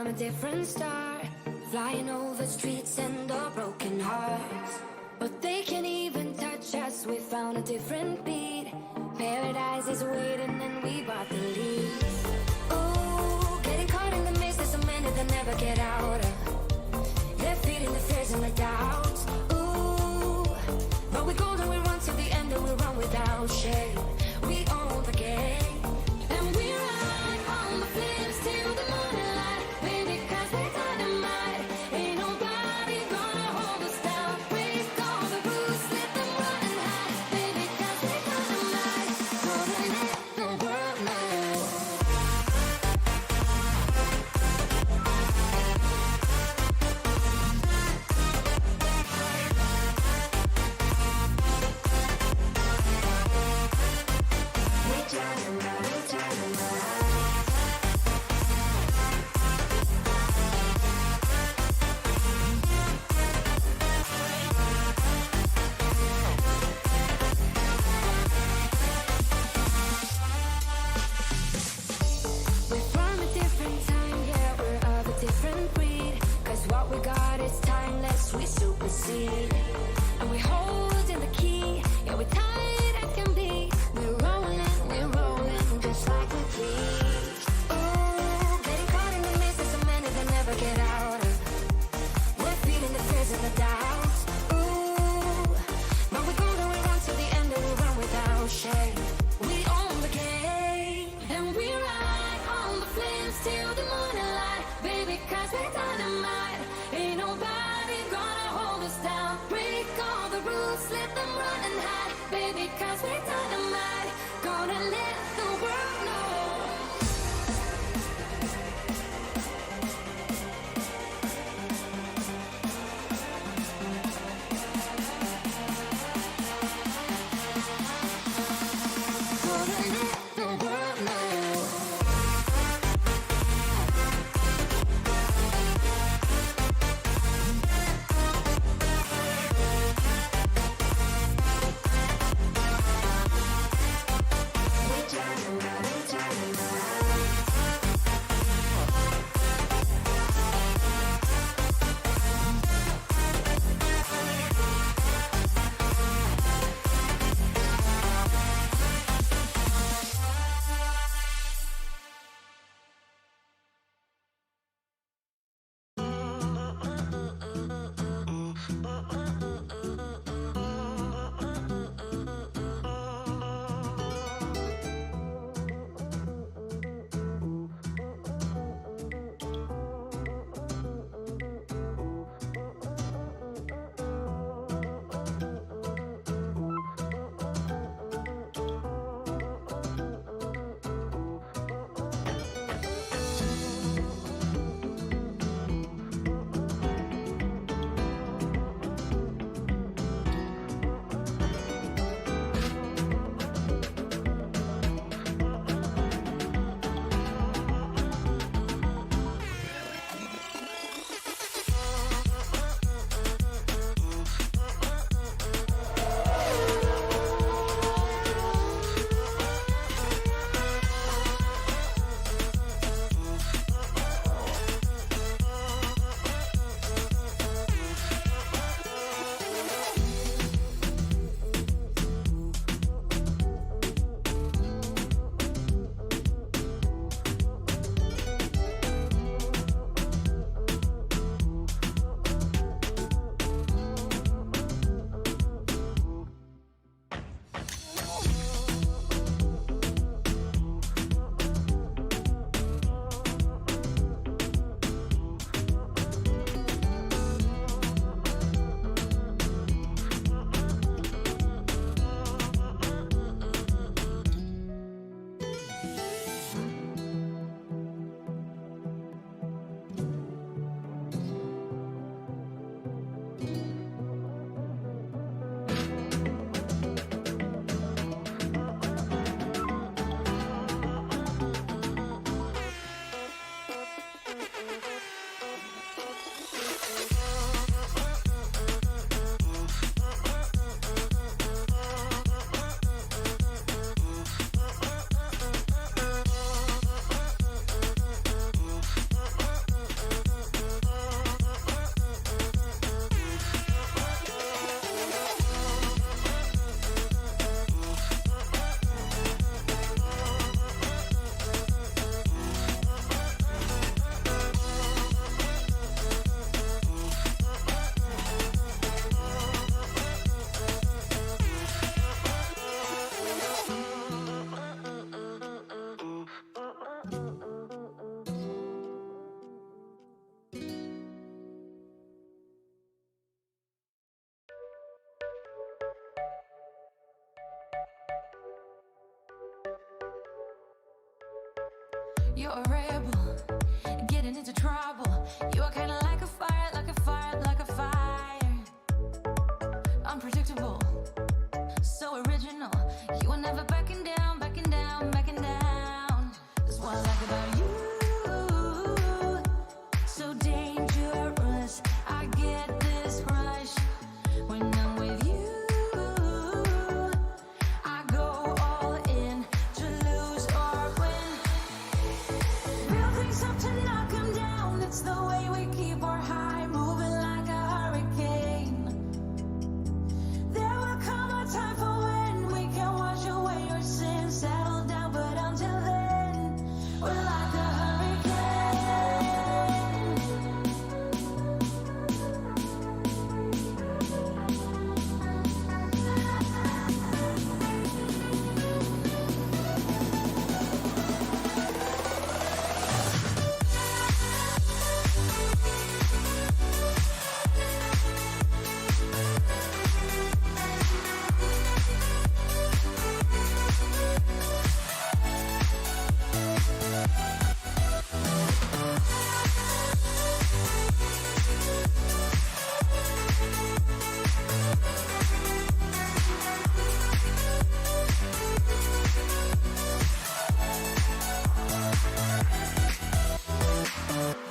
from a different star, flying over streets and our broken hearts. But they can't even touch us, we found a different beat. Paradise is waiting and we bought the lead. Ooh, getting caught in the mist, there's so many that never get out of. They're feeding the fears and the doubts. Ooh, but we're golden, we run to the end and we run without shame. We own the game. And we ride on the flames till the morning light. Baby, cause we're dynamite. Ain't nobody gonna hold us down. Raise all the roofs, let them run and hide. Baby, cause we're You're a rebel, getting into trouble. You are kinda like a fire, like a fire, like a fire. Unpredictable, so original. You are never backing down, backing down, backing down. That's what I like about you. So dangerous, I get this rush when I'm with you. I go all in to lose or win. Real things up to knock 'em down. It's the way we keep our high, moving like a hurricane. There will come a time for when we can wash away your sins, settle down, but until then, we're like a hurricane.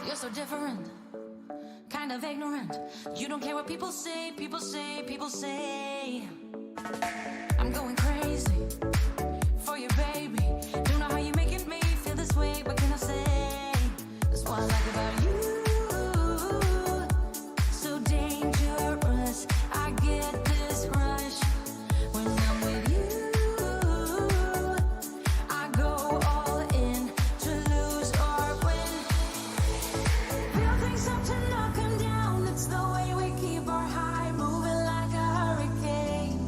You're so different, kind of ignorant. You don't care what people say, people say, people say. I'm going crazy for you, baby. Don't know how you're making me feel this way. What can I say? That's what I like about you. So dangerous, I get this rush when I'm with you. I go all in to lose or win. Real things up to knock 'em down. It's the way we keep our high, moving like a hurricane.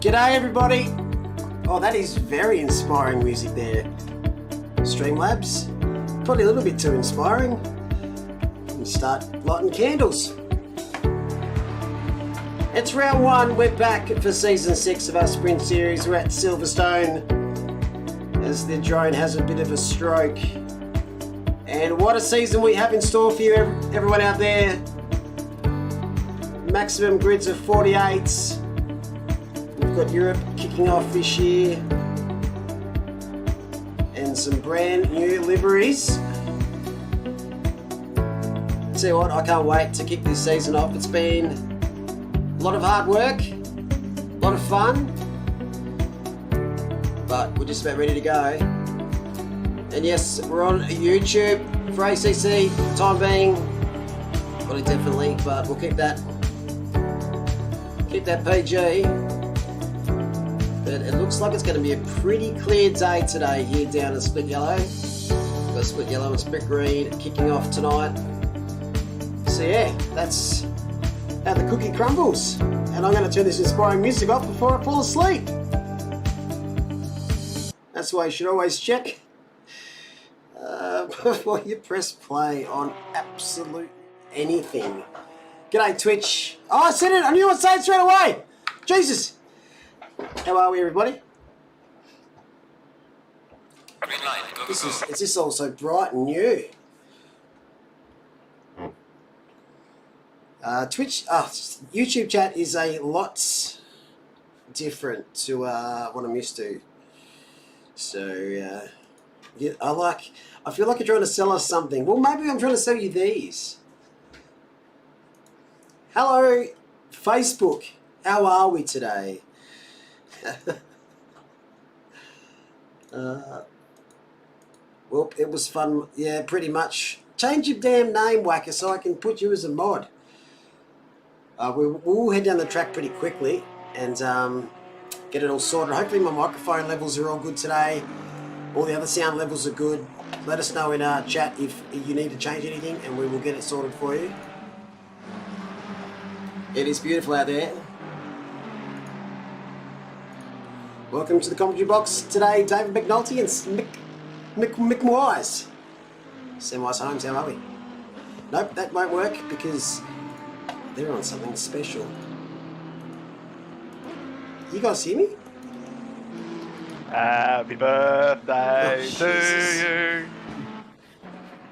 G'day everybody. Oh, that is very inspiring music there. Streamlabs. Probably a little bit too inspiring. We start lighting candles. It's round one. We're back for season 6 of our sprint series. We're at Silverstone as the drone has a bit of a stroke. And what a season we have in store for you, everyone out there. Maximum grids of 48s. We've got Europe kicking off this year. And some brand new liveries. Tell you what, I can't wait to kick this season off. It's been a lot of hard work, a lot of fun, but we're just about ready to go. And yes, we're on YouTube for ACC, time being, well, definitely, but we'll keep that PG. But it looks like it's going to be a pretty clear day today here down in Split Yellow. We've got Split Yellow and Split Green kicking off tonight. So yeah, that's how the cookie crumbles. And I'm going to turn this inspiring music off before I fall asleep. That's why you should always check before you press play on absolute anything. G'day Twitch. Oh, I said it. I knew I'd say it straight away. Jesus. How are we, everybody? Is this all so bright and new? Twitch, YouTube chat is a lot different to what I'm used to. So, yeah, I feel like you're trying to sell us something. Well, maybe I'm trying to sell you these. Hello, Facebook. How are we today? Well, it was fun. Yeah, pretty much. Change your damn name, Whacker, so I can put you as a mod. We'll head down the track pretty quickly and get it all sorted. Hopefully my microphone levels are all good today. All the other sound levels are good. Let us know in our chat if you need to change anything and we will get it sorted for you. It is beautiful out there. Welcome to the commentary box today, David McNulty and Mick Wise. Samwise Holmes, how are we? Nope, that won't work because they're on something special. You guys hear me? Happy birthday to you.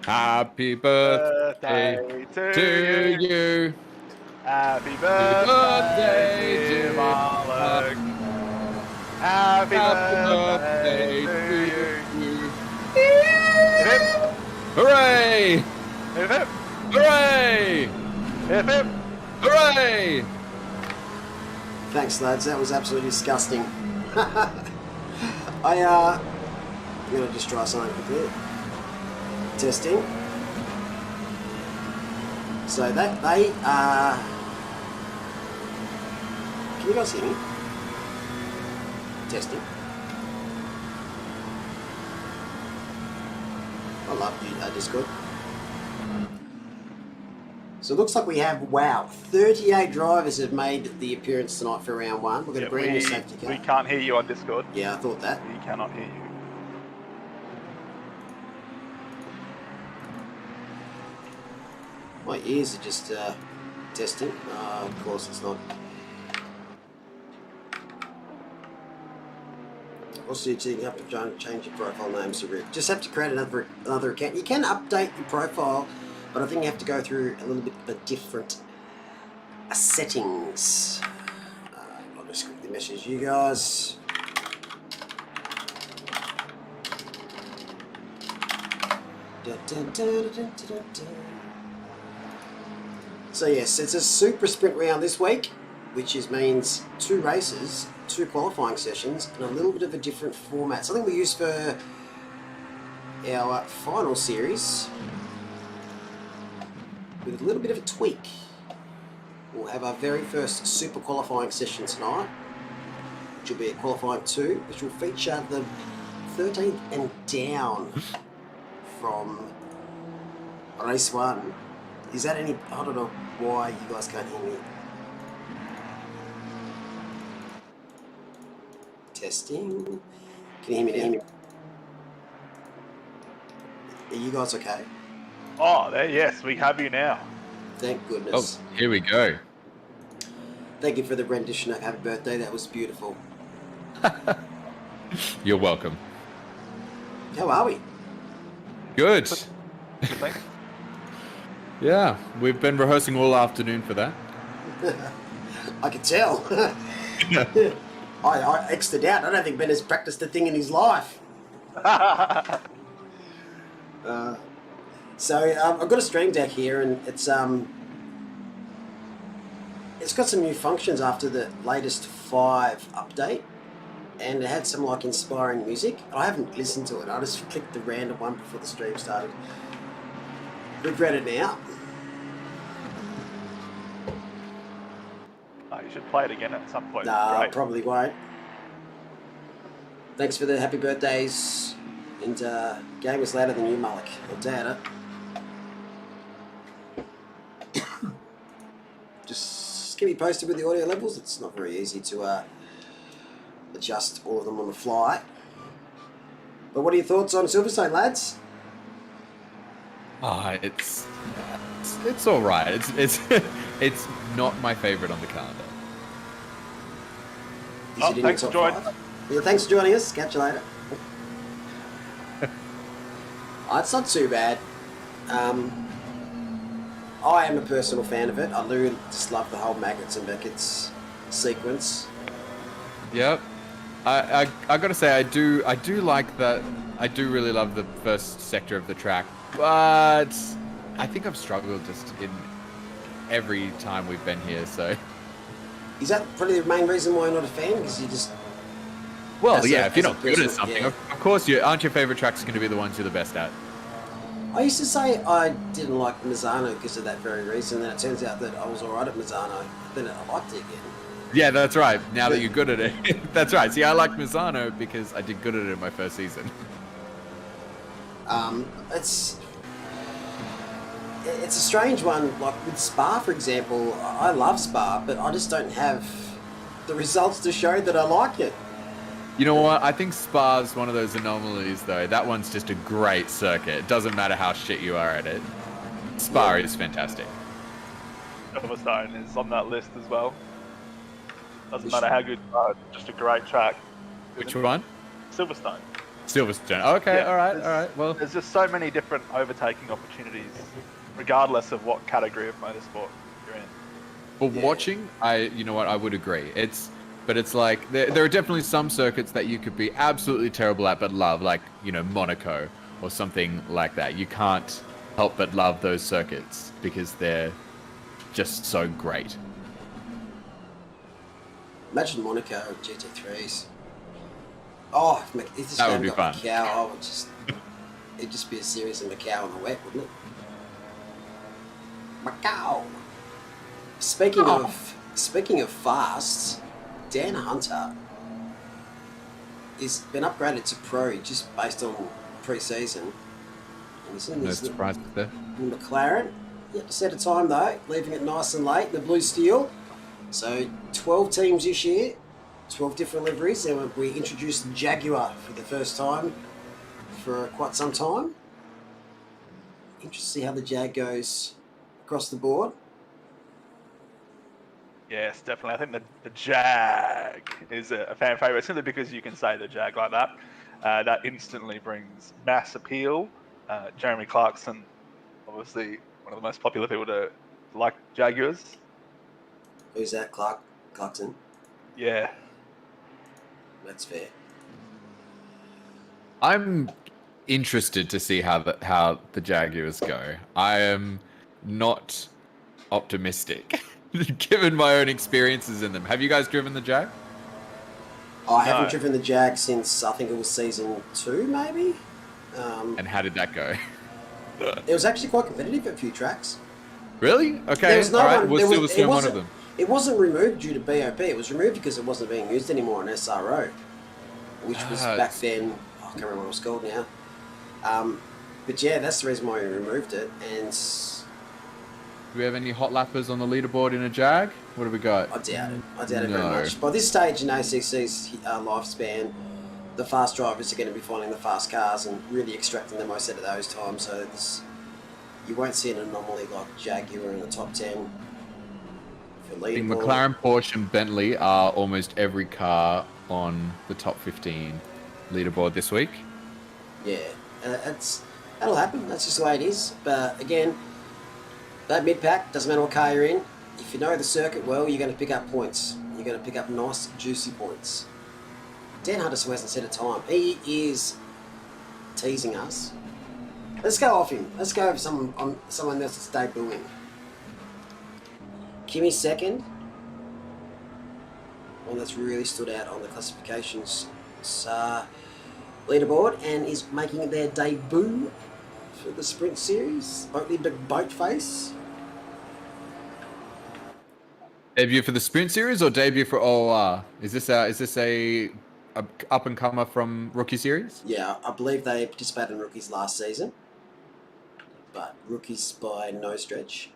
Happy birthday to you. Happy birthday, dear Marlock. Happy birthday to you. Hip hip. Hooray! Hip hip. Hooray! Hip hip. Hooray! Thanks, lads. That was absolutely disgusting. I'm gonna just try something quickly. Testing. So that they are. Can you guys hear me? Testing. I love you, Discord. So it looks like we have, wow, 38 drivers have made the appearance tonight for round one. We're going to bring in a safety car. We can't hear you on Discord. Yeah, I thought that. We cannot hear you. My ears are just testing. Of course it's not. Also, you have to try and change your profile name, so you just have to create another account. You can update your profile, but I think you have to go through a little bit of different settings. I'll just quickly message you guys. So yes, it's a super sprint round this week, which means 2 races, 2 qualifying sessions, and a little bit of a different format. Something we use for our final series, with a little bit of a tweak. We'll have our very first super qualifying session tonight, which will be a qualifying 2, which will feature the 13th and down from race 1. Is that any... I don't know why you guys can't hear me. Testing. Can you hear me now? Are you guys okay? Oh, there, yes, we have you now. Thank Oh, goodness. here we go. Thank you for the rendition of Happy Birthday. That was beautiful. You're welcome. How are we? Good. Thanks. Yeah, we've been rehearsing all afternoon for that. I could tell. I X'd out. I don't think Ben has practiced a thing in his life. So I've got a stream deck here, and it's got some new functions after the latest 5 update, and it had some like inspiring music. I haven't listened to it. I just clicked the random one before the stream started. Regret it now. Oh, you should play it again at some point. Nah, Great. probably won't. Thanks for the happy birthdays, and game is louder than you, Malik. I'll doubt it. Just keep me posted with the audio levels. It's not very easy to adjust all of them on the fly. But what are your thoughts on Silverstone, lads? It's all right. It's it's not my favorite on the calendar. Is Oh, it in thanks your for top joining. 5? Yeah, thanks for joining us. Catch you later. It's not too bad. I am a personal fan of it. I really just love the whole Maggots and Beckett's sequence. Yep. I gotta say I do like that. I do really love the first sector of the track, but I think I've struggled just in every time we've been here. So Is that probably the main reason why you're not a fan? Because you just... well, As yeah. a- If you're as a not good at person, something, yeah. of course you aren't. Your favorite tracks going to be the ones you're the best at. I used to say I didn't like Mazzano because of that very reason. Then it turns out that I was alright at Mazzano. Then I liked it again. Yeah, that's right. Now that you're good at it, that's right. See, I like Mazzano because I did good at it in my first season. It's a strange one. Like with Spa, for example, I love Spa, but I just don't have the results to show that I like it. You know what? I think Spa's one of those anomalies, though. That one's just a great circuit. It doesn't matter how shit you are at it. Spa is fantastic. Silverstone is on that list as well. Doesn't matter how good you are, just a great track. Which one? Silverstone. Silverstone. Okay, Yeah, all right. Well, There's just so many different overtaking opportunities, regardless of what category of motorsport you're in. for Yeah. watching, you know what? I would agree. But it's like there are definitely some circuits that you could be absolutely terrible at but love, like Monaco or something like that. You can't help but love those circuits because they're just so great. Imagine Monaco GT3s. Oh, if this That would game be got fun. Macau, it'd just be a series of Macau in the wet, wouldn't it? Macau. Speaking of fasts, Dan Hunter has been upgraded to pro just based on pre-season. And he's in No this surprises there. in McLaren. Yet to set a time though, leaving it nice and late in the blue steel. So 12 teams this year, 12 different liveries. And we introduced the Jaguar for the first time for quite some time. Interesting to see how the Jag goes across the board. Yes, definitely. I think the Jag is a fan favourite simply because you can say the Jag like that. That instantly brings mass appeal. Jeremy Clarkson, obviously one of the most popular people to like Jaguars. Who's that? Clarkson? Yeah. That's fair. I'm interested to see how the Jaguars go. I am not optimistic, given my own experiences in them. Have you guys driven the Jag? I haven't No. driven the Jag since I think it was season 2, maybe. And how did that go? It was actually quite competitive at a few tracks. Really? Okay. There was no all right. one. Was There was, Silverstone it one wasn't. of them? It wasn't removed due to BOP. It was removed because it wasn't being used anymore on SRO, which was Ah, back then. I can't remember what it was called now. But yeah, that's the reason why we removed it. And Do we have any hot lappers on the leaderboard in a Jag? What have we got? I doubt it. I doubt it very No. much. By this stage in ACC's lifespan, the fast drivers are going to be finding the fast cars and really extracting the most out of those times. So you won't see an anomaly like Jaguar in the top 10. I think McLaren, Porsche, and Bentley are almost every car on the top 15 leaderboard this week. Yeah, that'll happen. That's just the way it is. But again, that mid-pack, doesn't matter what car you're in. If you know the circuit well, you're going to pick up points. You're going to pick up nice, juicy points. Dan Hunter hasn't set a time. He is teasing us. Let's go off him. Let's go over someone else that's debuting. Kimmy's second. One that's really stood out on the classifications leaderboard and is making their debut for the Sprint Series. Boat face. Debut for the Sprint Series or debut for OOR? Is this a up and comer from Rookie Series? Yeah, I believe they participated in Rookies last season, but Rookies by no stretch.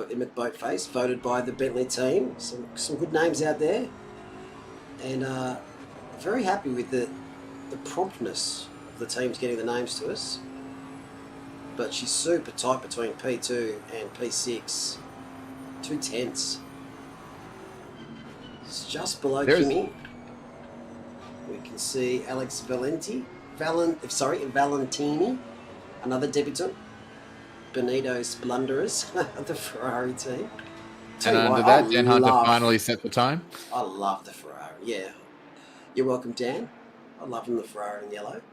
Emmett Boatface, voted by the Bentley team. Some good names out there, and very happy with the promptness of the teams getting the names to us. But she's super tight between P2 and P6. 2/10. It's just below Kimmy. We can see Alex Valentini, another debutant. Benito's blunderers of the Ferrari team. And under that, Dan Hunter finally set the time. I love the Ferrari, yeah. You're welcome, Dan. I love him, the Ferrari in yellow.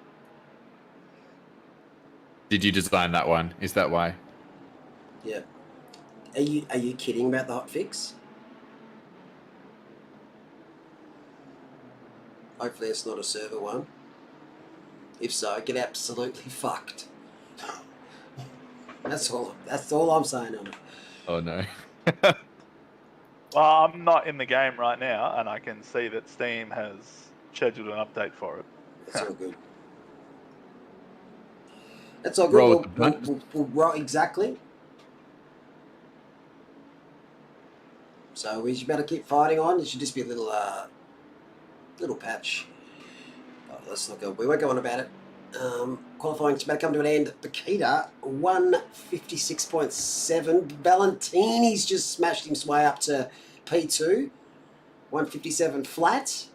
Did you design that one? Is that why? Yeah. Are you kidding about the hotfix? Hopefully it's not a server one. If so, get absolutely fucked. That's all I'm saying on it. Oh no. Well, I'm not in the game right now, and I can see that Steam has scheduled an update for it. That's all good. That's all good. We'll exactly. So we should better keep fighting on. It should just be a little patch. Oh, let's not go. We won't go on about it. Qualifying's about to come to an end. Bakita, 156.7. Valentini's just smashed his way up to P2. 157 flat.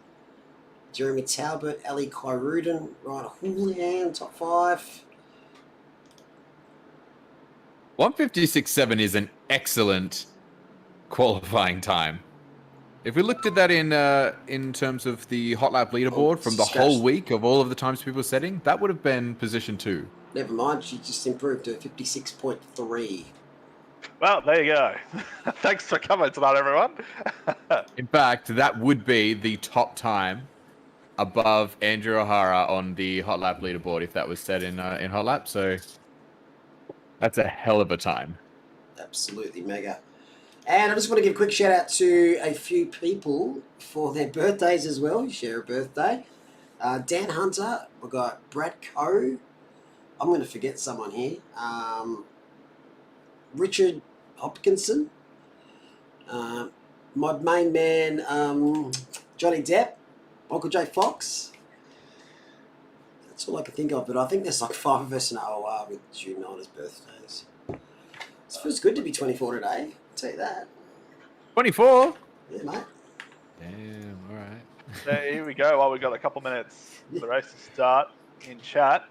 Jeremy Talbot, Ali Khairudin, Ryan Houlihan, top 5. 156.7 is an excellent qualifying time. If we looked at that in terms of the hot lap leaderboard from the whole week of all of the times people were setting, that would have been position 2. Never mind, she just improved to 56.3. Well, there you go. Thanks for coming tonight, everyone. In fact, that would be the top time above Andrew O'Hara on the hot lap leaderboard if that was set in hot lap. So that's a hell of a time. Absolutely mega. And I just want to give a quick shout out to a few people for their birthdays as well. You share a birthday. Dan Hunter, we've got Brad Coe. I'm going to forget someone here. Richard Hopkinson. My main man, Johnny Depp. Uncle J Fox. That's all I can think of, but I think there's like 5 of us in OOR with June 9's birthdays. It feels good to be 24 today. Tell you that. 24? Yeah, mate. Damn, all right. So here we go. While we've got a couple minutes for the race to start in chat,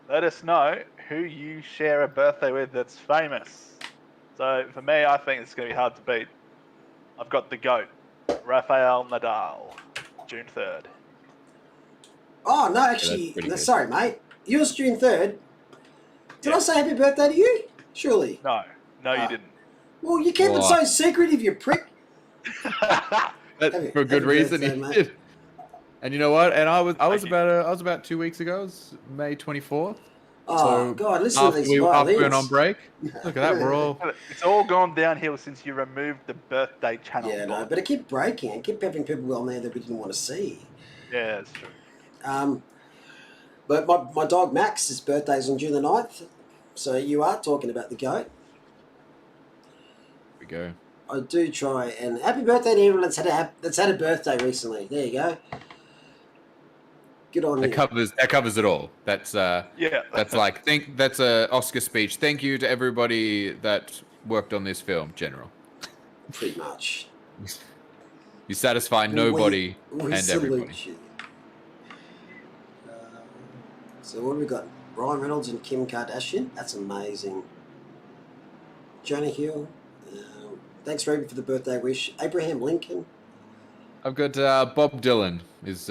let us know who you share a birthday with that's famous. So for me, I think it's going to be hard to beat. I've got the GOAT, Rafael Nadal, June 3rd. Oh, no, actually, sorry, mate. Yours June 3rd. Did I say happy birthday to you? Surely. No, you didn't. Well, you kept it so secretive, you prick. For good reason. Birthday, and you know what? And I was about 2 weeks ago. It was May 24th. Oh, so God, listen to these violins. After we went on break. Look at that, we're all... It's all gone downhill since you removed the birthday channel. Yeah, no, but it kept breaking. It kept having people on there that we didn't want to see. Yeah, that's true. But my dog Max, his birthday's on June the 9th. So you are talking about the GOAT. we go. I do try, and happy birthday to everyone that's had a birthday recently. There you go. Good on That you. covers it all. That's Yeah. that's like that's a Oscar speech. Thank you to everybody that worked on this film. General, Pretty much. you satisfy nobody We and everybody. salute you. So what have we got? Ryan Reynolds and Kim Kardashian. That's amazing. Jonah Hill. Thanks, Ruby, for the birthday wish. Abraham Lincoln. I've got Bob Dylan is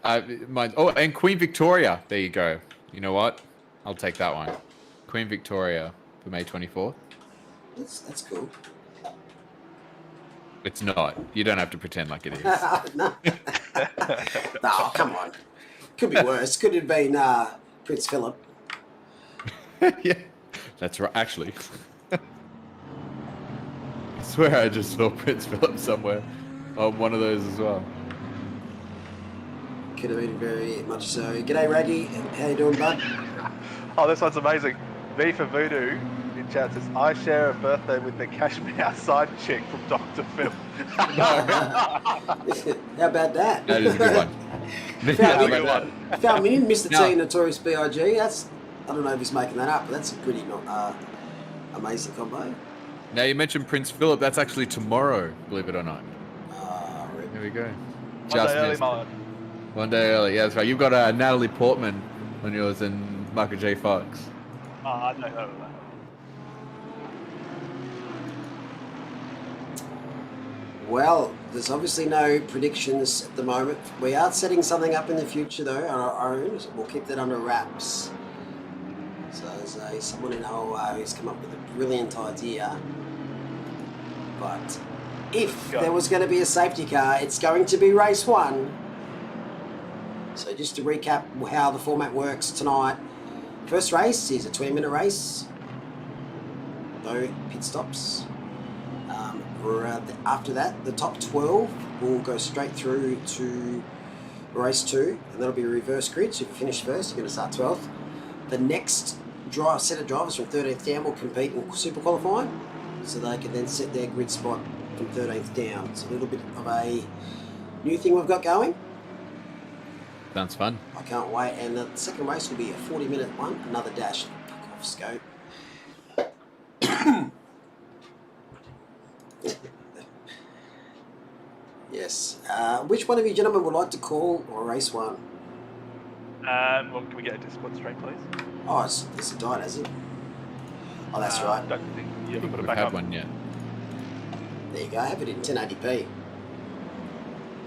and Queen Victoria. There you go. You know what? I'll take that one. Queen Victoria for May 24th. That's cool. It's not. You don't have to pretend like it is. No. No, come on. Could be worse. Could have been Prince Philip. Yeah, that's right. Actually, I swear I just saw Prince Philip somewhere on one of those as well. Could have been very much so. G'day, Raggy. How you doing, bud? Oh, this one's amazing. V for Voodoo in chat says, I share a birthday with the Cashmere side chick from Dr. Phil. How about that? That is a good one. Found, Good one. found me in Mr. No. T Notorious B.I.G. That's, I don't know if he's making that up, but that's a pretty amazing combo. Now you mentioned Prince Philip. That's actually tomorrow, believe it or not. Rip. There we go. One day early, missed. Mullen. One day early. Yeah, that's right. You've got Natalie Portman on yours and Michael J. Fox. Oh, I don't know that. Well, there's obviously no predictions at the moment. We are setting something up in the future, though, on our own. So we'll keep that under wraps. So there's someone in Ohio who's come up with a brilliant idea. But if there was going to be a safety car, it's going to be race 1. So just to recap how the format works tonight. First race is a 20-minute race. No pit stops. After that, the top 12 will go straight through to race 2, and that'll be a reverse grid. So if you finish first, you're going to start 12th. The next set of drivers from 13th down will compete in super qualifying, so they can then set their grid spot from 13th down. It's a little bit of a new thing we've got going. Sounds fun. I can't wait. And the second race will be a 40-minute one, another dash. Fuck off, scope. Yes. Which one of you gentlemen would like to call or race 1? Well, can we get a Discord stream, please? Oh, it's died, has it? Oh, that's right. Don't think you ever put it We've back had up. one yet. There you go. I have it in 1080p.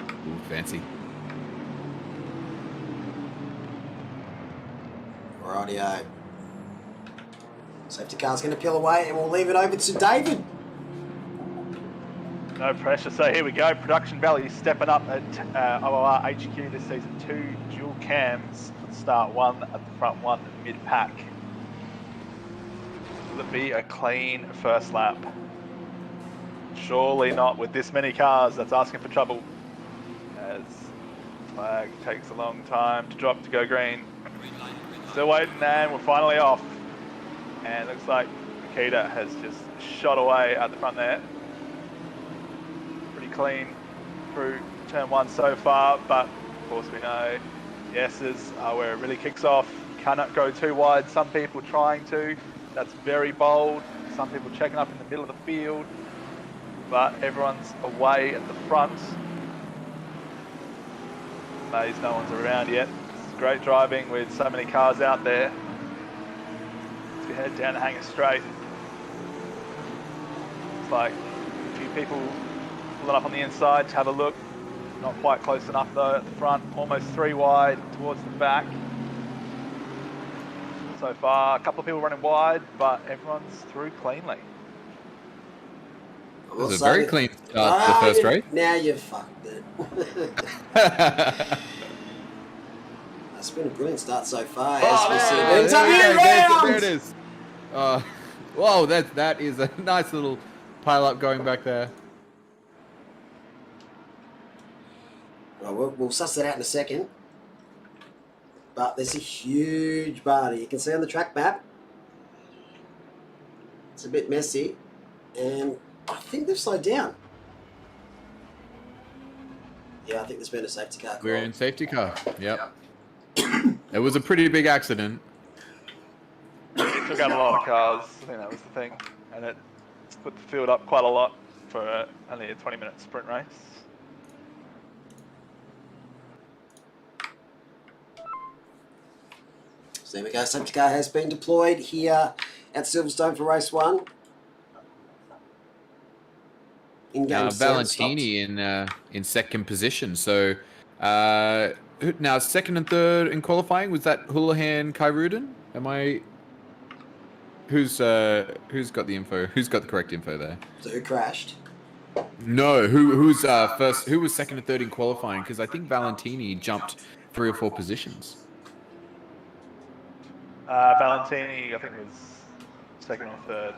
Ooh, fancy. Rightio. Safety car's going to peel away, and we'll leave it over to David. No pressure. So here we go. Production Valley stepping up at OOR HQ this season. 2 dual cams at start, 1 at the front, 1 mid-pack. Will it be a clean first lap? Surely not with this many cars. That's asking for trouble. As flag takes a long time to drop to go green. Still waiting, and we're finally off. And it looks like Makita has just shot away at the front there. Pretty clean through turn 1 so far, but of course we know the S's are where it really kicks off. Cannot go too wide. Some people trying to. That's very bold. Some people checking up in the middle of the field, but everyone's away at the front. Amazed no one's around yet. It's great driving with so many cars out there. Let's head down the Hanger Straight. It's like a few people pulling up on the inside to have a look. Not quite close enough though at the front. Almost 3 wide towards the back. So far, a couple of people running wide, but everyone's through cleanly. It was a very clean start to the first race. Now you've fucked it. It's been a brilliant start so far. There it is. Whoa, that is a nice little pile up going back there. Well, we'll suss it out in a second. But there's a huge bar you can see on the track map. It's a bit messy, and I think they've slowed down. Yeah, I think there's been a safety car. We're in safety car. Yep. It was a pretty big accident. It took out a lot of cars. I think that was the thing, and it split the field up quite a lot for only a 20-minute sprint race. So there we go. Safety car has been deployed here at Silverstone for race 1. In-game Valentini in second position. So now second and third in qualifying, was that Houlihan Kyrudin? Who's got the info? Who's got the correct info there? So who crashed? No, who's first? Who was second and third in qualifying? Because I think Valentini jumped 3 or 4 positions. Valentini, I think, was second or third.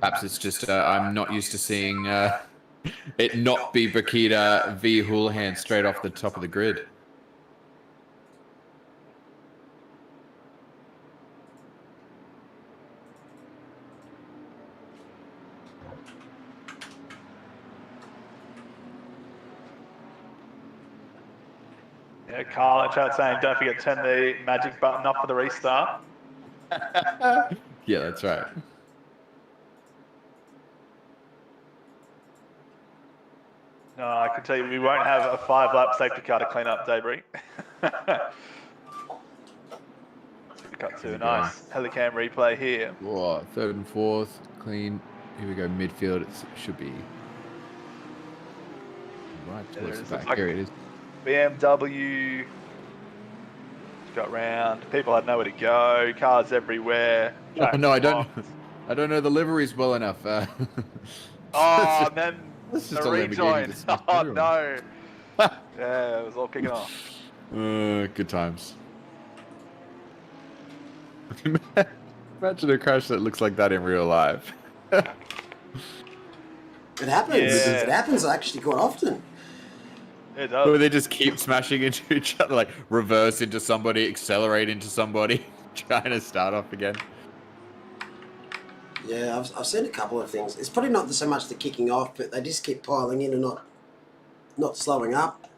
Perhaps it's just I'm not used to seeing it not be Bakita v Houlihan straight off the top of the grid. Yeah, Carl in chat saying, don't forget to turn the magic button off for the restart. Yeah, that's right. No, I can tell you we won't have a 5-lap safety car to clean up debris. Cut to a nice helicam replay here. Whoa, third and fourth, clean. Here we go, midfield. It should be right towards the back. Like Here it is. BMW got round. People had nowhere to go. Cars everywhere. Oh, no, I don't know the liveries well enough. Oh, and then This is the a rejoin. Lamborghini Oh no! Yeah, it was all kicking off. Good times. Imagine a crash that looks like that in real life. It happens. Yeah. It happens actually quite often. It does. Or they just keep smashing into each other, like reverse into somebody, accelerate into somebody, trying to start off again. Yeah, I've seen a couple of things. It's probably not so much the kicking off, but they just keep piling in and not slowing up.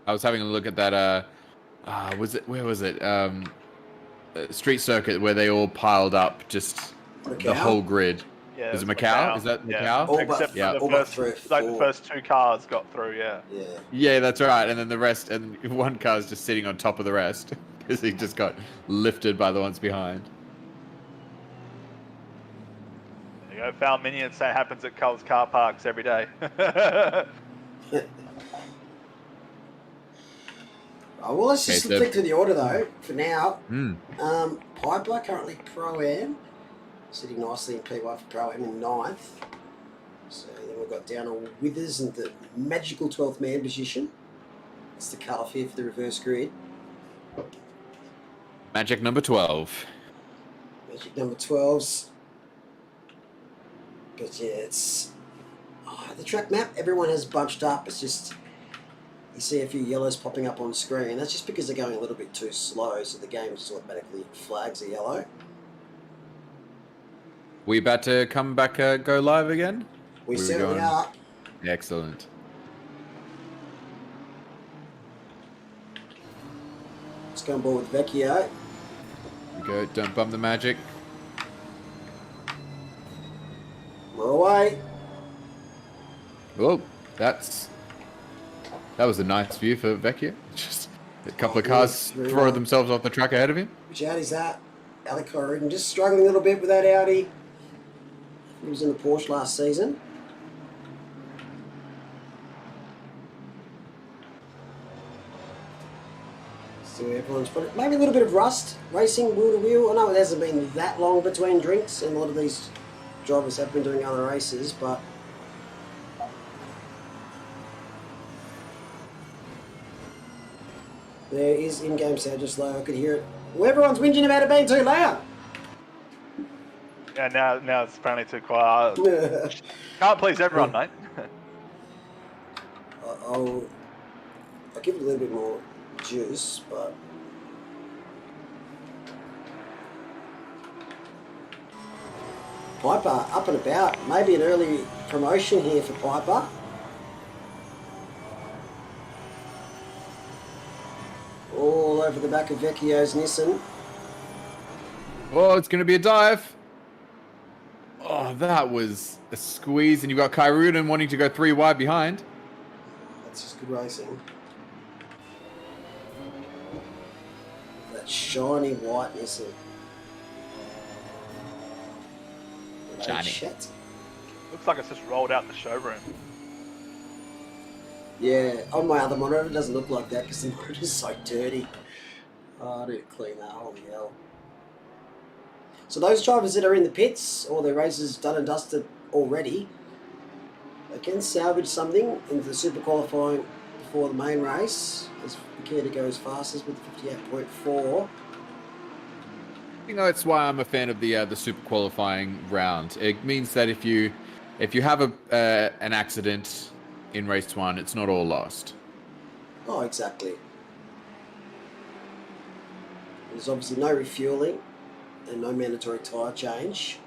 I was having a look at that. Where was it? Street circuit where they all piled up, just the whole grid. Yeah, Is it it's Macau? Is that Yeah. Macau? All Except but, for all the but first, through like four. the first 2 cars got through. Yeah. Yeah. Yeah, that's right. And then the rest, and one car's just sitting on top of the rest because he just got lifted by the ones behind. There you go. Foul minions. That happens at Coles car parks every day. Oh, well, let's just Okay, so- flick through the order though for now. Mm. Piper currently Pro-Am, sitting nicely in P1 for Pro-Am in 9th. So then we've got down on Withers in the magical 12th man position. It's the cut-off here for the reverse grid. Magic number 12. Magic number 12's. But yeah, it's the track map. Everyone has bunched up. It's just you see a few yellows popping up on screen. That's just because they're going a little bit too slow, so the game just automatically flags a yellow. We about to come back, go live again? We were certainly going- are. Excellent. Let's go on board with Vecchio. Here we go. Don't bump the magic. We're away. Oh, that was a nice view for Vecchia. Just a couple of cars Very throw well. themselves off the track ahead of him. Which Audi's that? Alec Corridon just struggling a little bit with that Audi. He was in the Porsche last season. So everyone's put maybe a little bit of rust racing wheel to wheel. I know it hasn't been that long between drinks, and a lot of these drivers have been doing other races, but there is in-game sound just low. I could hear it. Well, everyone's whinging about it being too loud. Yeah, now it's apparently too quiet. Can't please everyone, mate. I'll give it a little bit more juice, but Piper up and about. Maybe an early promotion here for Piper. All over the back of Vecchio's Nissan. Oh, it's going to be a dive. Oh, that was a squeeze. And you've got Kyrudin wanting to go 3 wide behind. That's just good racing. That shiny white Nissan. Shiny. Shit. Looks like it's just rolled out the showroom. Yeah, on my other monitor it doesn't look like that because the monitor is so dirty. Oh, I need to clean that, holy hell. So those drivers that are in the pits, or their races done and dusted already, they can salvage something into the super qualifying before the main race, as the key to go as fast as with 58.4. I think that's why I'm a fan of the super qualifying round. It means that if you have an accident in race 1, it's not all lost. Oh, exactly. There's obviously no refueling and no mandatory tyre change.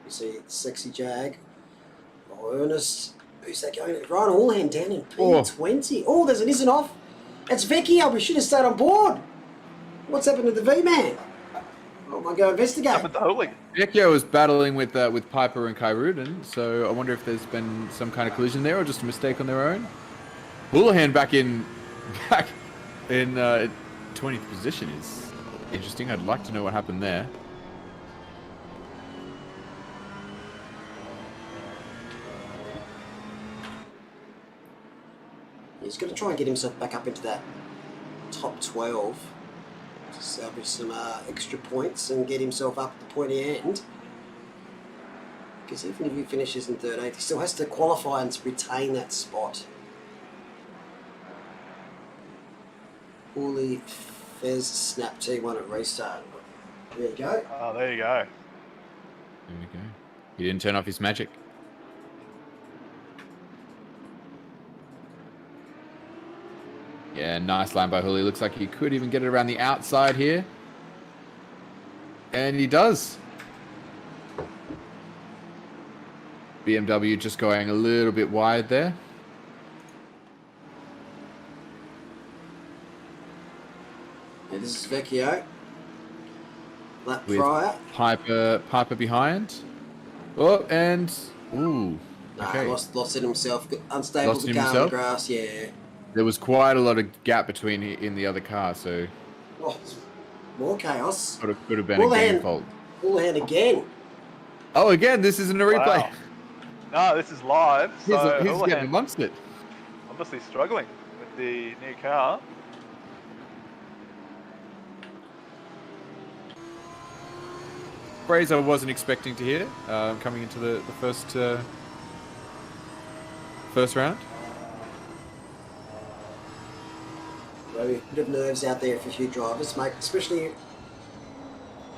You see Sexy Jag. Oh, Ernest. Who's that going? Ryan Allhand down in P20. Oh, there's an isn't off. That's Vecchio. We should have stayed on board. What's happened to the V-Man? Oh, my go investigate. Happened to Holy. Vecchio was battling with Piper and Kyrudin, so I wonder if there's been some kind of collision there or just a mistake on their own. Houlihan back in 20th position is interesting. I'd like to know what happened there. He's going to try and get himself back up into that top 12 to salvage some extra points and get himself up at the pointy end. Because even if he finishes in 13th, he still has to qualify and retain that spot. Holy Fez Snap T1 at restart. There you go. Oh, there you go. There we go. He didn't turn off his magic. Yeah, nice line by Hooli. Looks like he could even get it around the outside here. And he does. BMW just going a little bit wide there. Yeah, this is Vecchio. Lap With prior. Piper behind. Oh, and... Ooh. Nah, Okay. lost it himself. Unstable Lost to it car on the himself? grass, yeah. There was quite a lot of gap between in the other car, so Oh, more chaos. could have been a game fault. Houlihan again. Oh, again, this isn't a replay. Wow. No, this is live. So He's Houlihan getting amongst it. obviously struggling with the new car. Phrase I wasn't expecting to hear coming into the first round. Maybe a bit of nerves out there for a few drivers, mate, especially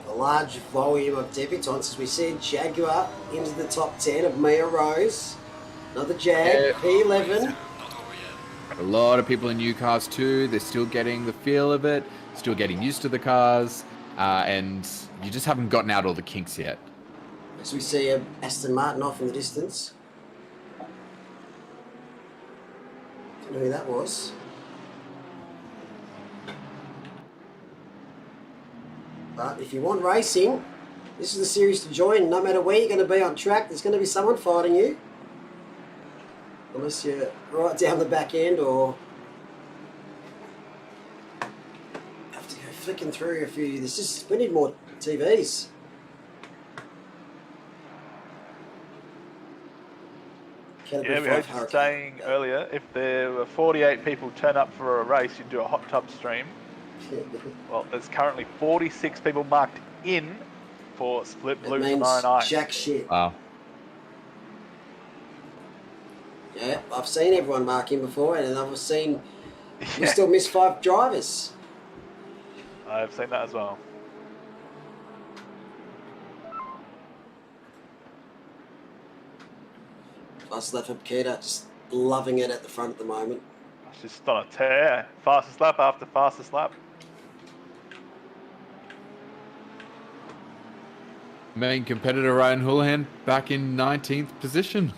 the large volume of debutants. As we said, Jaguar into the top 10 of Mia Rose. Another Jag, P11. A lot of people in new cars too. They're still getting the feel of it, still getting used to the cars, and you just haven't gotten out all the kinks yet. As we see Aston Martin off in the distance. Don't know who that was. But if you want racing, this is the series to join. No matter where you're going to be on track, there's going to be someone fighting you. Unless you're right down the back end or have to go flicking through a few. We need more TVs. Yeah, we were saying earlier, if there were 48 people turn up for a race, you'd do a hot tub stream. Well, there's currently 46 people marked in for Split Blue tomorrow night. Jack shit. Wow. Yeah, I've seen everyone mark in before, and I've seen we still miss 5 drivers. I've seen that as well. Fast left for Bakita, just loving it at the front at the moment. It's just on a tear. Fastest lap after fastest lap. Main competitor Ryan Houlihan back in 19th position.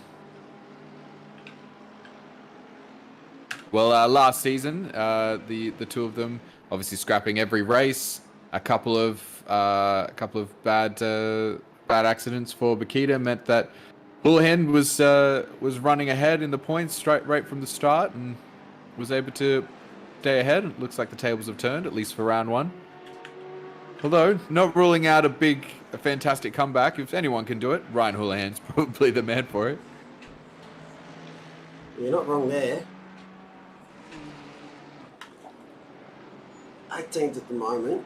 Well, last season, the two of them obviously scrapping every race. A couple of bad accidents for Bakita meant that Houlihan was running ahead in the points right from the start and was able to stay ahead. It looks like the tables have turned, at least for round one. Although, not ruling out a fantastic comeback. If anyone can do it, Ryan Houlihan's probably the man for it. You're not wrong there. 18th at the moment.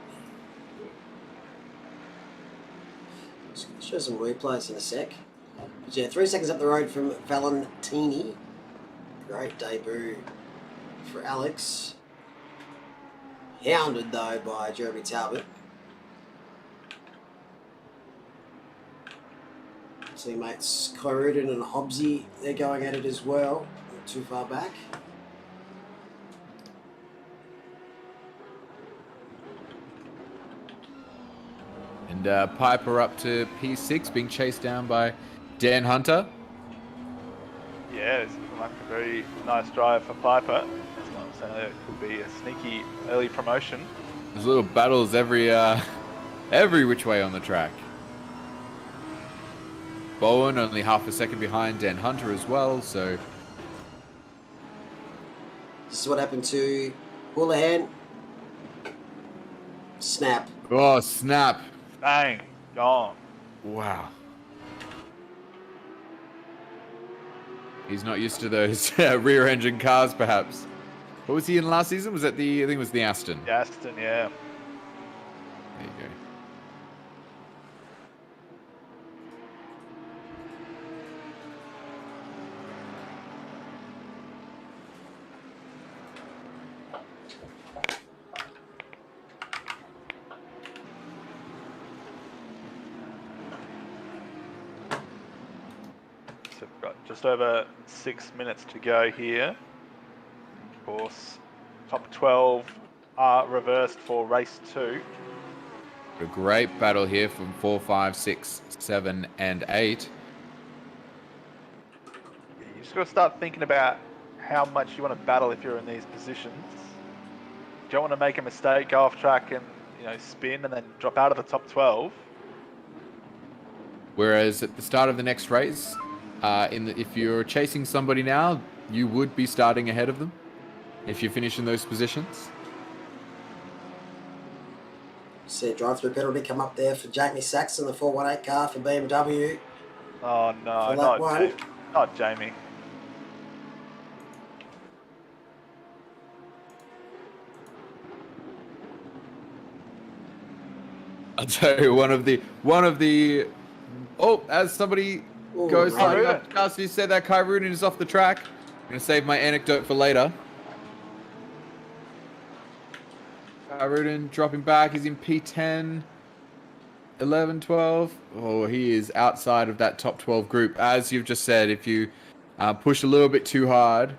Just gonna show some replays in a sec. But yeah, 3 seconds up the road from Valentini. Great debut for Alex. Hounded though by Jeremy Talbot. Teammates Kyrudin and Hobbsy, they're going at it as well. Not too far back. And Piper up to P6, being chased down by Dan Hunter. Yeah, it's looking like a very nice drive for Piper. So it could be a sneaky early promotion. There's little battles every which way on the track. Bowen only half a second behind Dan Hunter as well, so... This is what happened to Houlihan. Snap. Oh, snap. Bang, gone. Wow. He's not used to those rear-engine cars, perhaps. What was he in last season? Was that I think it was the Aston. The Aston, yeah. There you go. So we've got just over 6 minutes to go here. Of course, top 12 are reversed for race 2. A great battle here from 4, 5, 6, 7, and 8. You just got to start thinking about how much you want to battle if you're in these positions. You don't want to make a mistake, go off track and spin and then drop out of the top 12. Whereas at the start of the next race, if you're chasing somebody now, you would be starting ahead of them if you finish in those positions. See a drive-through penalty come up there for Jamie Saxon, the 418 car for BMW. Oh no, For that one. Not Jamie. I'll tell you, one of the as somebody goes right. signing up, Cassidy said that Kai Rudin is off the track. I'm gonna save my anecdote for later. Kai Rudin dropping back, he's in P10, 11, 12. Oh, he is outside of that top 12 group. As you've just said, if you push a little bit too hard,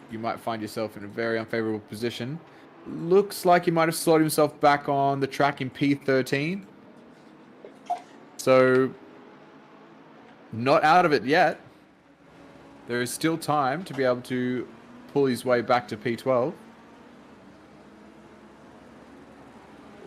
you might find yourself in a very unfavorable position. Looks like he might have slowed himself back on the track in P13. So, not out of it yet. There is still time to be able to pull his way back to P12.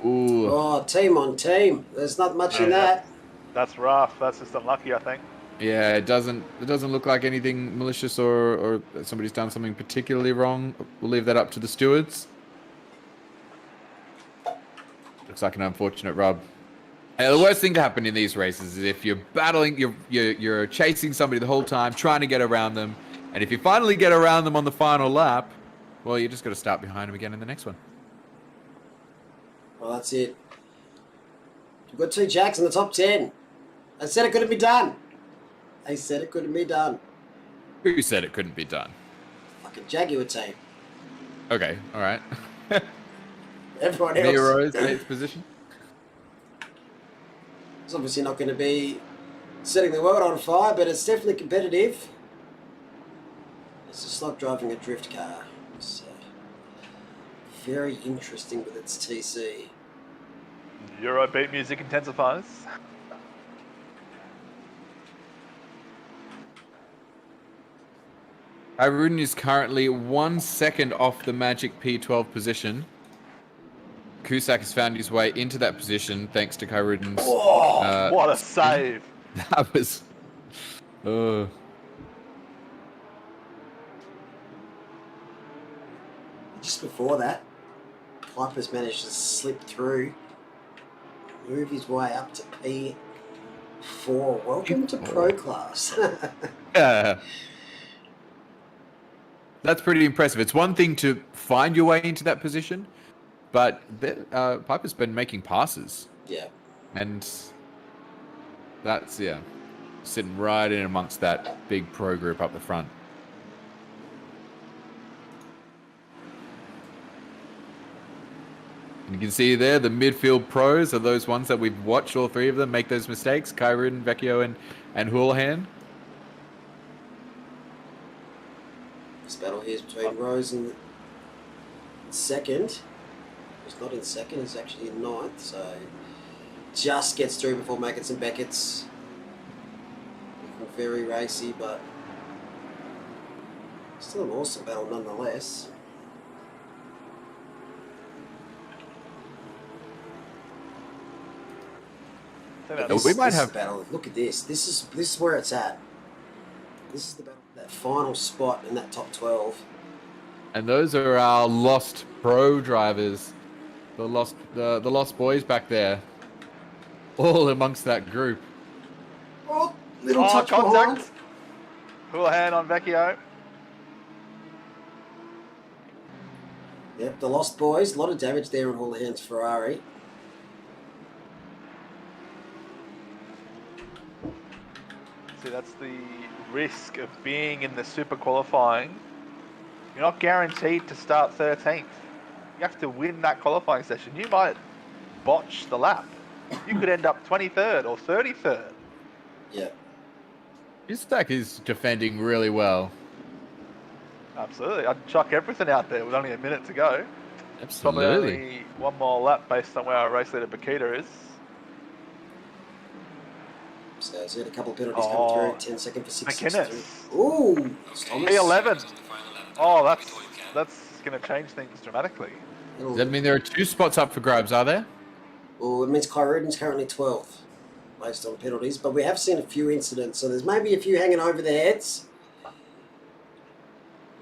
Ooh. Oh, team on team. There's not much in that. That's rough. That's just unlucky, I think. Yeah, it doesn't look like anything malicious or somebody's done something particularly wrong. We'll leave that up to the stewards. Looks like an unfortunate rub. And the worst thing to happen in these races is if you're battling, you're chasing somebody the whole time, trying to get around them, and if you finally get around them on the final lap, well, you just got to start behind them again in the next one. Well, that's it. You've got 2 Jacks in the top 10. They said it couldn't be done. They said it couldn't be done. Who said it couldn't be done? Fucking Jaguar team. Okay, all right. Everyone else. Nero's 8th position. It's obviously not going to be setting the world on fire, but it's definitely competitive. It's just like driving a drift car. It's very interesting with its TC. Eurobeat music intensifies. Iruden is currently 1 second off the magic P12 position. Cusack has found his way into that position thanks to Kyruden's... Oh, what a save! That was... Just before that, Piper's managed to slip through, move his way up to P4. Welcome to Pro Class. Yeah. That's pretty impressive. It's one thing to find your way into that position, but Piper's been making passes. Yeah. And that's, sitting right in amongst that big pro group up the front. And you can see there, the midfield pros are those ones that we've watched, all three of them make those mistakes. Kyron, Vecchio, and Houlihan. This battle here is between Rose and second. He's not in second, he's actually in ninth, so just gets through before Mackets and Beckett's. Looking very racy, but still an awesome battle nonetheless. We might have battle. Look at this. This is where it's at. This is the battle, that final spot in that top 12. And those are our lost pro drivers, the lost boys back there, all amongst that group. Oh, little touch contact. behind. Houlihan on Vecchio. Yep, the lost boys. A lot of damage there on Houlihan's Ferrari. See, that's the risk of being in the super qualifying. You're not guaranteed to start 13th. You have to win that qualifying session. You might botch the lap. You could end up 23rd or 33rd. Yeah. His stack is defending really well. Absolutely. I'd chuck everything out there with only a minute to go. Absolutely. Probably only one more lap based on where our race leader Bakita is. So he's had a couple of penalties come through. 10 second for 6. McInnes. Ooh, P11. Oh, that's going to change things dramatically. Does that mean there are 2 spots up for grabs, are there? Well, it means Kyruden's currently 12th, based on penalties. But we have seen a few incidents, so there's maybe a few hanging over their heads.